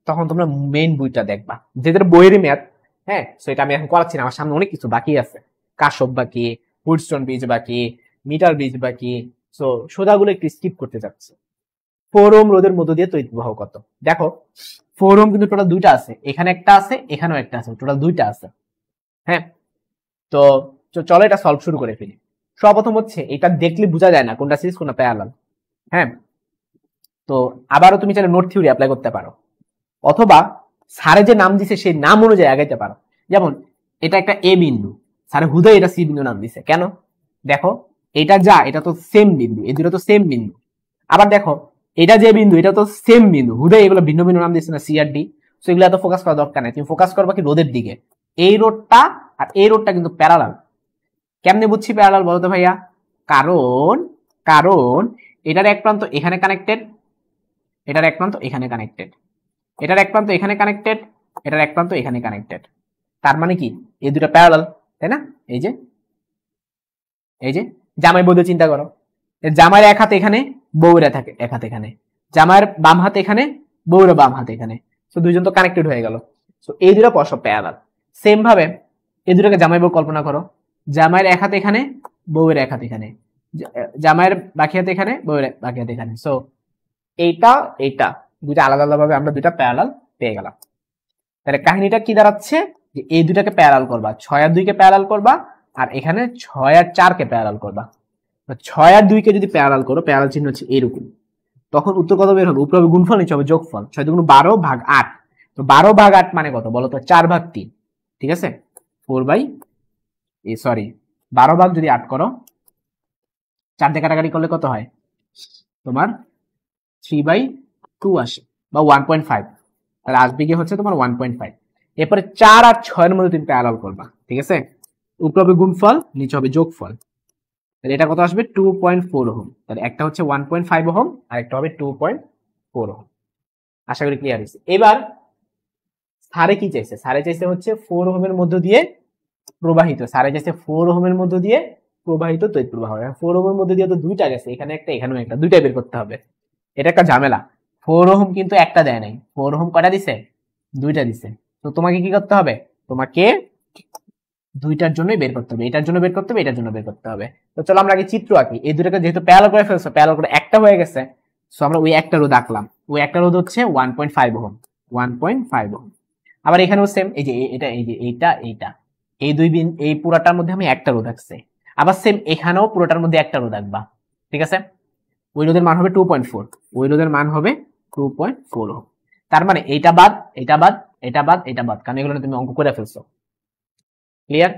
তখন তোমরা মেইন বইটা দেখবা, যেটা বইয়েরই ম্যাথ। হ্যাঁ, সো এটা আমি এখন করাচ্ছি না, আমার সামনে অনেক কিছু বাকি আছে। কাশব বাকি, হুডস্টোন ব্রিজ বাকি, মিটার ব্রিজ বাকি। সো সোজাগুলো একটু স্কিপ করতে যাচ্ছি। 4 ওহম রোধের মধ্য দিয়ে তড়িৎ প্রবাহ কত? দেখো, 4 ওহম কিন্তু টোটাল দুইটা আছে, এখানে একটা আছে, এখানেও একটা আছে, টোটাল দুইটা আছে। হ্যাঁ, তো চলো এটা সলভ শুরু করে ফেলি। সর্বপ্রথম হচ্ছে এটা দেখলে বোঝা যায় না কোনটা সিরিজ কোনটা প্যারালাল। হ্যাঁ, তো আবারও তুমি চাইলে নোট থিওরি অ্যাপ্লাই করতে পারো, অথবা স্যারে যে নাম দিছে সেই নাম অনুযায়ী আগাইতে পারো। যেমন এটা একটা এ বিন্দু, স্যারে হুদাই এটা সি বিন্দু নাম দিছে কেন? দেখো, এটা যা, এটা তো সেম বিন্দু, এই দুটো তো সেম বিন্দু। আবার দেখো, এটা যে বিন্দু, এটা তো সেম বিন্দু, হুদাই এগুলো ভিন্ন ভিন্ন নাম দিচ্ছে না, সি আর ডি। সো এগুলো এত ফোকাস করা দরকার নাই, তুমি ফোকাস করবা কি রোদের দিকে। এই রোডটা আর এই রোডটা কিন্তু প্যারালাল। কেমনে বুঝছি প্যারালাল বলতো ভাইয়া? কারণ কারণ এটার এক প্রান্ত এখানে কানেক্টেড, এটার এক প্রান্ত এখানে কানেক্টেড, এটার এক প্রান্ত এখানে কানেক্টেড, এটার এক প্রান্ত এখানে কানেক্টেড। তার মানে কি এই দুটো প্যারালাল, তাই না? এই যে জামাই বৌদ্ধ চিন্তা করো, জামাইয়ের এক হাত এখানে, বউরা থাকে এক হাত এখানে, জামাইয়ের বাম হাত এখানে, বউরা বাম হাত এখানে, তো দুইজন তো কানেক্টেড হয়ে গেল। তো এই দুটো পরস্পর প্যারালাল। সেম ভাবে এই দুটোকে জামাই বউ কল্পনা করো, জামাইয়ের এক হাত এখানে, বউয়ের এক হাত এখানে, জামাইয়ের বাকি হাত এখানে, বউয়ের বাকি হাত এখানে। সো এইটা এইটা দুইটা আলাদা আলাদা ভাবে আমরা দুইটা প্যারালাল পেয়ে গেলাম। তাহলে কাহিনীটা কি দাঁড়াচ্ছে যে এই দুটাকে প্যারালাল করবা, 6 আর 2 কে প্যারালাল করবা, আর এখানে 6 আর 4 কে প্যারালাল করবা। 6 আর 2 কে যদি প্যারালাল করো, প্যারালাল চিহ্ন হচ্ছে এরকম, তখন উত্তর কত বের হবে? উপরে হবে গুণফল, নিচে হবে যোগফল। 6 দুগুণ 12 ভাগ 8, তো 12 ভাগ 8 মানে কত বলো তো? 4 ভাগ 3, ঠিক আছে? 12 ভাগ যদি 8 করো, 4 দিয়ে কাটাকাটি করলে কত হয় তোমার? 3/2 আসে, বা 1.5। তাহলে আসবে কি হচ্ছে তোমার 1.5। এরপরে 4 আর 6 এর মধ্যে তুমি প্যারালাল করবা, ঠিক আছে? উপরে হবে গুণফল, নিচে হবে যোগফল। তাহলে এটা কত আসবে? 2.4 ওহম। তাহলে একটা হচ্ছে 1.5 ওহম আর একটা হবে 2.4 ওহম। আশা করি ক্লিয়ার হয়েছে। এবার সারে কি চাইছে? সারে চাইছে হচ্ছে 4 ওহমের মধ্য দিয়ে প্রবাহিত, সারে চাইছে 4 ওহমের মধ্য দিয়ে প্রবাহিত তড়িৎ প্রবাহ। 4 ওহমের মধ্যে দিয়ে তো দুইটা গেছে, এখানে একটা এখানেও একটা, দুইটা বের করতে হবে। এটা একটা ঝামেলা। 4 ওহম কিন্তু একটা দেয় নাই, 4 ওহম কয়টা দিছে? দুইটা দিছে। তো তোমাকে কি করতে হবে? তোমাকে দুইটার জন্যই বের করতে হবে, এটার জন্য বের করতে হবে, এটার জন্য বের করতে হবে। তো চলো আমরা আগে চিত্র আঁকি। এই দুটাকে যেহেতু প্যারালাল করে ফেলছো, প্যারালাল করে একটা হয়ে গেছে, সো আমরা ওই একটা রোধ আঁকলাম। ওই একটা রোধ হচ্ছে 1.5 ওহম, 1.5 ওহম। আবার এখানেও সেম, এই যে এটা, এই যে এইটা এইটা, এই দুই এই পুরাটার মধ্যে আমি একটা রোধ আঁকছি। আবার সেম এখানেও পুরোটার মধ্যে একটা রোধ আঁকবা, ঠিক আছে? ওই রোধের মান হবে 2.4, ওই রোধের মান হবে 2.4 ওহম। তার মানে এইটা বাদ, এটা বাদ, এটা বাদ, এটা বাদ, কারণ এগুলো তুমি অঙ্ক করে ফেলছো। ক্লিয়ার?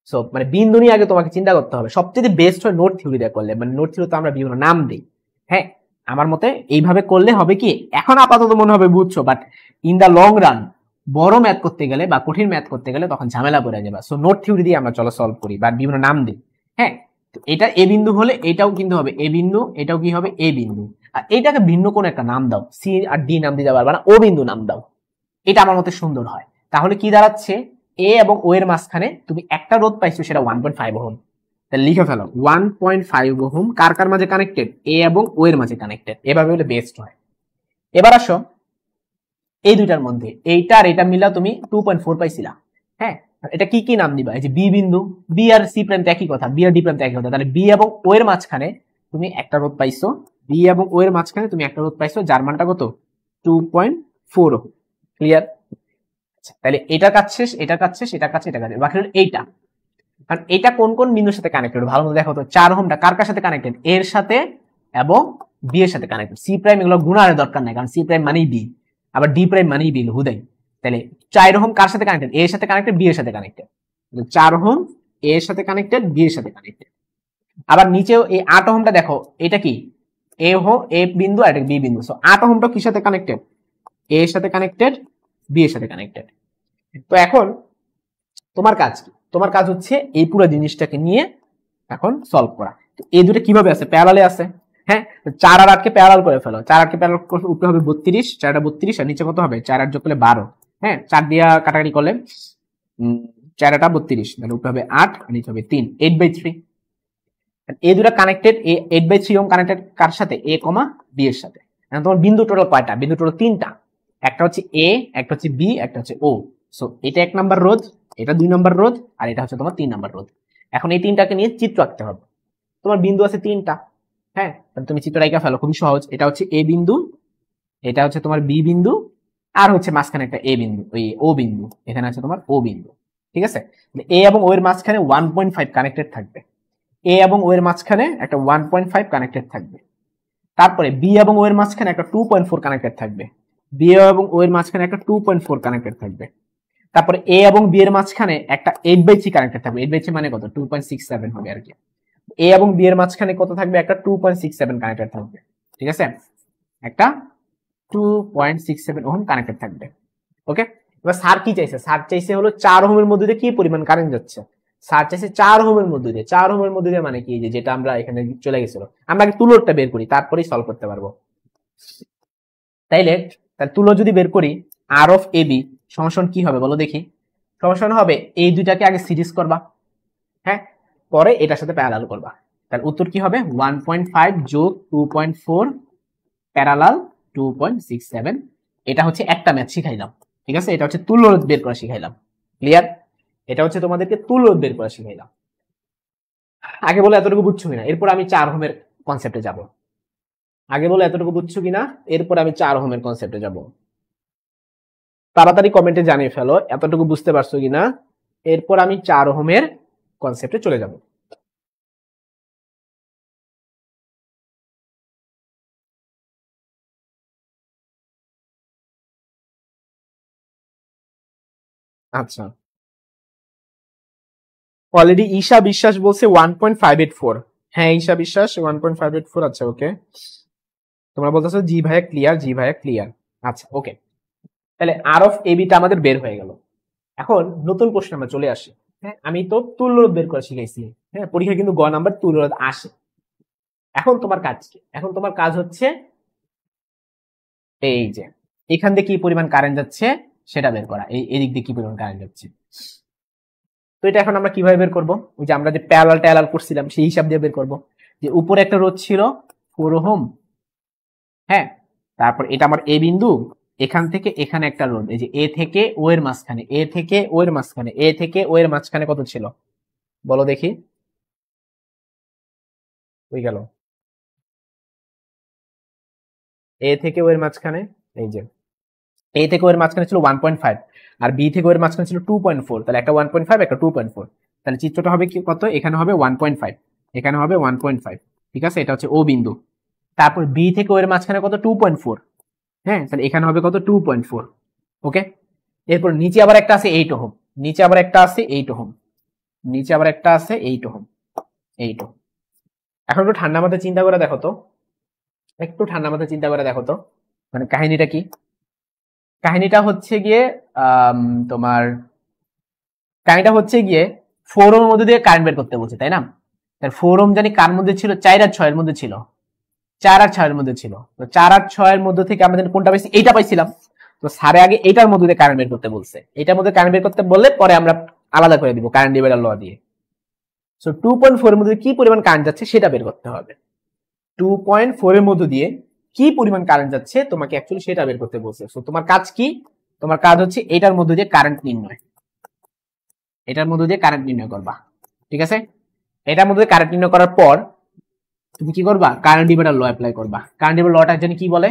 সো মানে বিন্দু নিয়ে আগে তোমাকে চিন্তা করতে হবে। সবচেয়ে বেস্ট হয় নোট থিওরি দিয়ে করলে, মানে নোট থিওরি তো আমরা বিভিন্ন নাম দিই, হ্যাঁ? আমার মতে এইভাবে করলে হবে কি, এখন আপাতত মনে হবে বুঝছো, but in the long run বড় ম্যাথ করতে গেলে বা কঠিন ম্যাথ করতে গেলে তখন ঝামেলা পড়ে যাবে। সো নোট থিওরি দিয়ে আমরা চলো সলভ করি বা বিভিন্ন নাম দিই, হ্যাঁ? তো এটা এ বিন্দু হলে এটাও কিন্তু হবে এ বিন্দু, এটাও কি হবে? এ বিন্দু। আর এইটাকে ভিন্ন কোন একটা নাম দাও, সি আর ডি নাম দিতে পারবা না, ও বিন্দু নাম দাও, এটা আমার মতে সুন্দর হয়। তাহলে কি দাঁড়াচ্ছে? এ এবং ও এর মাঝখানে তুমি একটা রোধ পাইছো, সেটা 1.5 ওহম। তাহলে লিখে ফেলো 1.5 ওহম কার কার মাঝে কানেক্টেড? এ এবং ও এর মাঝে কানেক্টেড। এভাবে হলে বেস্ট হয়। এবার আসো এই দুইটার মধ্যে এইটা আর এটা মিলা তুমি 2.4 পাইছিলা, হ্যাঁ? এটা কি কি নাম দিবা? এই যে বি বিন্দু, বি আর সি প্রান্ত একই কথা, বি আর ডি প্রান্ত একই কথা। তাহলে বি এবং ও এর মাঝখানে তুমি একটা রোধ পাইছো, বি এবং ও এর মাঝখানে তুমি একটা রোধ পাইছো, যার মানটা কত? 2.4 ওহম। ক্লিয়ার? তাহলে এটার কাজ শেষ, এটার কাজ শেষ, এটার কাছে, এটা কাছে, বাকি হলো এইটা। কারণ এটা কোন কোন বিন্দুর সাথে কানেক্টেড ভালো মতো দেখো তো। 4 ওহমটা কার কার সাথে কানেক্টেড? এর সাথে এবং বি এর সাথে কানেক্টেড। সি প্রাইম এগুলো গুণার দরকার নাই, কারণ সি প্রাইম মানেই বি, আবার ডি প্রাইম মানেই বি, হুদাই। তাহলে 4 ওহম কার সাথে কানেক্টেড? এর সাথে কানেক্টেড, বি এর সাথে কানেক্টেড। 4 ওহম এর সাথে কানেক্টেড, বি এর সাথে কানেক্টেড। আবার নিচেও এই 8 ওহমটা দেখো, এটা কি? এ এ বিন্দু আর এটা বি বিন্দু। সো 8 ওহমটা কির সাথে কানেক্টেড? এ এর সাথে কানেক্টেড, বি এর সাথে কানেক্টেড। তো এখন তোমার কাজ কি? তোমার কাজ হচ্ছে এই পুরো জিনিসটাকে নিয়ে এখন সলভ করা। এই দুটো কিভাবে আছে? প্যারালালে আছে, হ্যাঁ? 4 আর 8 কে প্যারালাল করে ফেলো। 4 8 কে প্যারালাল করলে উপরে হবে 32, 4টা 32 আর নিচে কত হবে? 4 8 যোগ করলে 12, হ্যাঁ? 4 দিয়া কাটাকাটি করলে 4 8 32, তাহলে উপরে হবে 8 আর নিচে হবে 3, 8/3। এই দুটো কানেক্টেড, 8/3 ওহম কানেক্টেড কার সাথে? এ কমা বি এর সাথে। এখন তোমার বিন্দু টোটাল কয়টা? বিন্দু টোটাল 3টা, একটা হচ্ছে এ, একটা হচ্ছে বি, একটা হচ্ছে ও। সো এটা 1 নাম্বার রোধ, এটা 2 নাম্বার রোধ, আর এটা হচ্ছে তোমার 3 নাম্বার রোধ। এখন এই তিনটাকে নিয়ে চিত্র আঁকতে হবে। তোমার বিন্দু আছে 3টা, হ্যাঁ? তাহলে তুমি চিত্র আঁকা ফেলো, খুবই সহজ। এটা হচ্ছে এ বিন্দু, এটা হচ্ছে তোমার বি বিন্দু, আর হচ্ছে মাঝখানে একটা এ বিন্দু, ওই ও বিন্দু, এখানে আছে তোমার ও বিন্দু, ঠিক আছে? এ এবং ও এর মাঝখানে 1.5 কানেক্টেড থাকবে, এ এবং ও এর মাঝখানে একটা 1.5 কানেক্টেড থাকবে। তারপরে বি এবং ও এর মাঝখানে একটা 2.4 কানেক্টেড থাকবে, বি এবং ও এর মাঝখানে একটা 2.4 কানেক্টেড থাকবে। তারপরে এ এবং বি এর মাঝখানে একটা 8/3 কানেক্টেড থাকবে। 8/3 মানে কত? 2.67 হবে আর কি। এ এবং বি এর মাঝখানে কত থাকবে? একটা 2.67 কানেক্টেড থাকবে, ঠিক আছে? একটা 2.67 ওহম কানেক্টেড থাকবে। ওকে, এবার স্যার কি চাইছে? স্যার চাইছে হলো 4 ওহমের মধ্যে দিয়ে কি পরিমাণ কারেন্ট যাচ্ছে। স্যার চাইছে 4 ওহমের মধ্যে দিয়ে। 4 ওহমের মধ্যে দিয়ে মানে কি, যে যেটা আমরা এখানে চলে গেছিল, আমরা আগে তুলোরটা বের করি, তারপরেই সলভ করতে পারবো। তাইলে তার তুলো যদি বের করি, আর অফ এ বি সমান কি হবে বলো দেখি? সমান হবে এই দুইটাকে আগে সিরিজ করবা, হ্যাঁ, পরে এটার সাথে প্যারালাল করবা। তার উত্তর কি হবে? 1.5 যোগ 2.4 প্যারালাল 2.67। এটা হচ্ছে একটা ম্যাথ শিখাইলাম, ঠিক আছে? এটা হচ্ছে তুল্যরোধ বের করা শিখাইলাম। ক্লিয়ার? এটা হচ্ছে তোমাদেরকে তুল্যরোধ বের করা শিখাইলাম। আগে বলে এতটুকু বুঝছো কিনা? এরপর আমি 4 ওহমের কনসেপ্টে যাব। আগে বলে এতটুকু বুঝছো কিনা? এরপর আমি 4 ওহমের কনসেপ্টে যাব। তাড়াতাড়ি কমেন্টে জানিয়ে ফেলো এতটুকু বুঝতে পারছো কিনা। এরপর আমি 4 ওহমের কনসেপ্টে চলে যাব। আচ্ছা, অলরেডি ঈশা বিশ্বাস বলছে 1.584। হ্যাঁ ঈশা বিশ্বাস 1.584। আচ্ছা ওকে, তোমরা বলতেছো জি ভাইয়া ক্লিয়ার, জি ভাইয়া ক্লিয়ার। আচ্ছা ওকে, তাহলে আর অফ এবিটা আমাদের বের হয়ে গেল। এখন নতুন প্রশ্ন আমরা চলে আসি। হ্যাঁ, আমি তো তুল্যরোধ বের করা শিখাইছি। হ্যাঁ, পরীক্ষায় কিন্তু গ নাম্বার তুল্যরোধ আসে। এখন তোমার কাজ কি? এখন তোমার কাজ হচ্ছে এই যে এখান দিয়ে কি পরিমাণ কারেন্ট যাচ্ছে সেটা বের করা, এই দিক দিয়ে কি পরিমাণ কারেন্ট যাচ্ছে। তো এটা এখন আমরা কিভাবে বের করব? ওই যে আমরা যে প্যারালাল ট্যারালাল করছিলাম সেই হিসাব দিয়ে বের করব। যে উপরে একটা রোধ ছিল 4 ওহম, হ্যাঁ, তারপর এটা আমার এ বিন্দু, এখান থেকে এখানে একটা রোধ, এই যে এ থেকে ও এর মাঝখানে, এ থেকে ও এর মাঝখানে, এ থেকে ও এর মাঝখানে কত ছিল বলো দেখি? ওই গেল এ থেকে ও এর মাঝখানে, এই যে এ থেকে ও এর মাঝখানে ছিল 1.5, আর বি থেকে ও এর মাঝখানে ছিল 2.4। তাহলে একটা 1.5 একটা 2.4, তাহলে চিত্রটা হবে কি কত? এখানে হবে 1.5, এখানে হবে 1.5, ঠিক আছে? এটা হচ্ছে ও বিন্দু। তারপর বি থেকে ও এর মাঝখানে কত? 2.4, হ্যাঁ, তাহলে এখানে হবে কত? 2.4। ওকে, এরপর নিচে আবার একটা আছে 8 ওহম, নিচে আবার একটা আছে 8 ওহম, নিচে আবার একটা আছে 8 ওহম, 8 ওহম। এখন একটু ঠান্ডা মাথায় চিন্তা করে দেখো তো, একটু ঠান্ডা মাথায় চিন্তা করে দেখো তো, মানে কাহিনীটা কি? কাহিনীটা হচ্ছে গিয়ে তোমার কাহিনীটা হচ্ছে গিয়ে 4 ওহমের মধ্যে দিয়ে কারেন্ট বের করতে বলছে, তাই না? তার 4 ওহম জানি কার মধ্যে ছিল? 4 আর 6 এর মধ্যে ছিল, 4 আর 6 এর মধ্যে ছিল। তো 4 আর 6 এর মধ্যে থেকে আমাদের কোনটা পাইছি? এইটা পাইছিলাম। তো স্যারে আগে এটার মধ্যে দিয়ে কারেন্ট বের করতে বলছে, এটার মধ্যে কারেন্ট বের করতে বললে পরে আমরা আলাদা করে দিব কারেন্ট ডিভাইডার ল দিয়ে। সো 2.4 এর মধ্যে কি পরিমাণ কারেন্ট যাচ্ছে সেটা বের করতে হবে। 2.4 এর মধ্যে দিয়ে কি পরিমাণ কারেন্ট যাচ্ছে তোমাকে অ্যাকচুয়ালি সেটা বের করতে বলছে। সো তোমার কাজ কি? তোমার কাজ হচ্ছে এটার মধ্যে দিয়ে কারেন্ট নির্ণয়, এটার মধ্যে দিয়ে কারেন্ট নির্ণয় করবা, ঠিক আছে? এটার মধ্যে কারেন্ট নির্ণয় করার পর তুমি কি করবা? কারেন্ট ডিভাইডার ল অ্যাপ্লাই করবা। কারেন্ট ডিভাইডার লটা জানি কি বলে?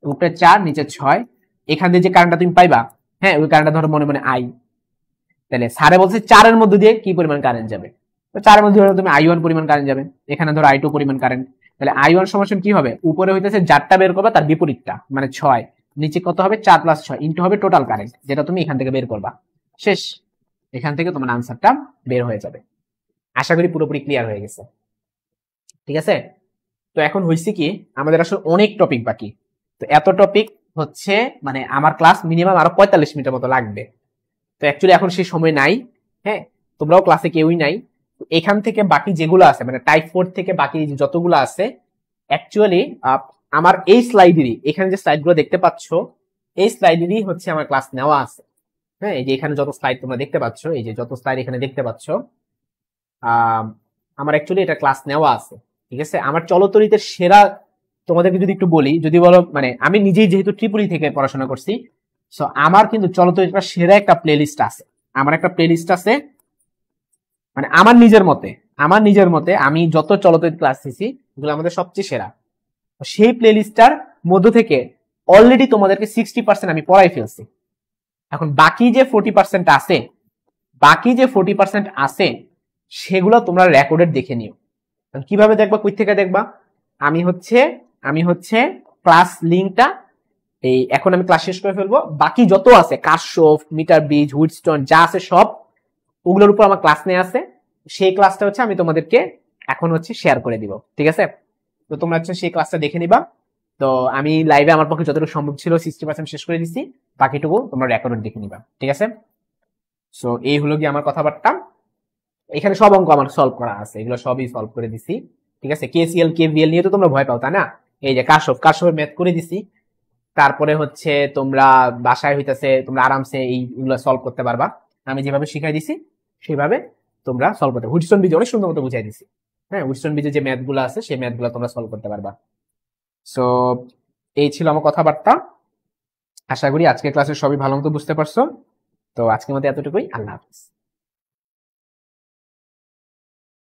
উপরে 4 নিচে 6, এখান দিয়ে যে কারেন্টটা তুমি পাইবা, হ্যাঁ, ওই কারেন্টটা ধরো মনে মনে আই। তাহলে স্যারে বলছে 4 এর মধ্যে দিয়ে কি পরিমাণ কারেন্ট যাবে? তো 4 এর মধ্যে ধরো তুমি i1 পরিমাণ কারেন্ট যাবে, এখানে ধরো i2 পরিমাণ কারেন্ট। তাহলে i1 সমান কি হবে? উপরে হইতেছে যারটা বের করবা তার বিপরীতটা মানে 6, নিচে কত হবে? 4 + 6 ইনটু হবে টোটাল কারেন্ট, যেটা তুমি এখান থেকে বের করবা। শেষ, এখান থেকে তোমার আনসারটা বের হয়ে যাবে। আশা করি পুরোপুরি ক্লিয়ার হয়ে গেছে, ঠিক আছে? তো এখন হইছে কি, আমাদের আসলে অনেক টপিক বাকি। তো এত টপিক হচ্ছে মানে আমার ক্লাস মিনিমাম আরো 45 মিনিটের মতো লাগবে। তো অ্যাকচুয়ালি এখন সেই সময় নাই, হ্যাঁ, তোমরাও ক্লাসে কেউই নাই। এখান থেকে বাকি যেগুলো আছে মানে টাইপ 4 থেকে বাকি যতগুলো আছে অ্যাকচুয়ালি আমার এই স্লাইডেরই, এখানে যে স্লাইডগুলো দেখতে পাচ্ছ এই স্লাইডেরই হচ্ছে আমার ক্লাস নেওয়া আছে। হ্যাঁ, এই যে এখানে যত স্লাইড তোমরা দেখতে পাচ্ছ, এই যে যত স্লাইড এখানে দেখতে পাচ্ছ আমার অ্যাকচুয়ালি এটা ক্লাস নেওয়া আছে, ঠিক আছে? আমার চলতরিতের সেরা তোমাদেরকে যদি একটু বলি, যদি বলো মানে আমি নিজেই যেহেতু ত্রিপুরি থেকে পড়াশোনা করছি, সো আমার কিন্তু চলতরিতের সেরা একটা প্লেলিস্ট আছে। আমার একটা প্লেলিস্ট আছে মানে আমার নিজের মতে আমি যত চলতরিত ক্লাস দিয়েছি এগুলো আমাদের সবচেয়ে সেরা। সেই প্লেলিস্টটার মধ্য থেকে অলরেডি তোমাদেরকে 60% আমি পড়াই ফেলছি। এখন বাকি যে 40% আছে, বাকি যে 40% আছে সেগুলো তোমরা রেকর্ডেড দেখে নিও। কিভাবে দেখবা? কই থেকে দেখবা? আমি হচ্ছে ক্লাস লিংকটা এই এখন আমি ক্লাস শেষ করে ফেলবো, বাকি যত আছে কাশফ, মিটার ব্রিজ, হুইটস্টোন যা আছে সব ওগুলোর উপর আমার ক্লাস নেওয়া আছে। সেই ক্লাসটা হচ্ছে আমি তোমাদেরকে এখন হচ্ছে শেয়ার করে দিব, ঠিক আছে? তো তোমরা হচ্ছে সেই ক্লাসটা দেখে নিবা। তো আমি লাইভে আমার পক্ষে যতটুকু সম্ভব ছিল 60% শেষ করে দিছি, বাকিটুকু তোমরা রেকর্ড দেখে নিবা, ঠিক আছে? সো এই হলো কি আমার কথাবার্তা। এখানে সব অঙ্ক আমার সলভ করা আছে, এগুলো সবই সলভ করে দিছি। ঠিক আছে, কেসিএল কেভিএল নিয়ে তো তোমরা ভয় পাও তাই না? এই যে কাশফের ম্যাথ করে দিছি। তারপরে হচ্ছে তোমরা বাসায় হইতাছে তোমরা আরামসে এইগুলো সলভ করতে পারবা। আমি যেভাবে শিখাই দিছি সেভাবে তোমরা সলভ করতে, হুইটস্টোন ব্রিজ অনেক সুন্দর মতো বুঝাই দিছি। হ্যাঁ, হুইটস্টোন ব্রিজে যে ম্যাথ গুলো আছে সেই ম্যাথ গুলো তোমরা সলভ করতে পারবা। সো এই ছিল আমার কথাবার্তা। আশা করি আজকের ক্লাসে সবই ভালো মতো বুঝতে পারছো। তো আজকের মতো এতটুকুই, আল্লাহ হাফিজ।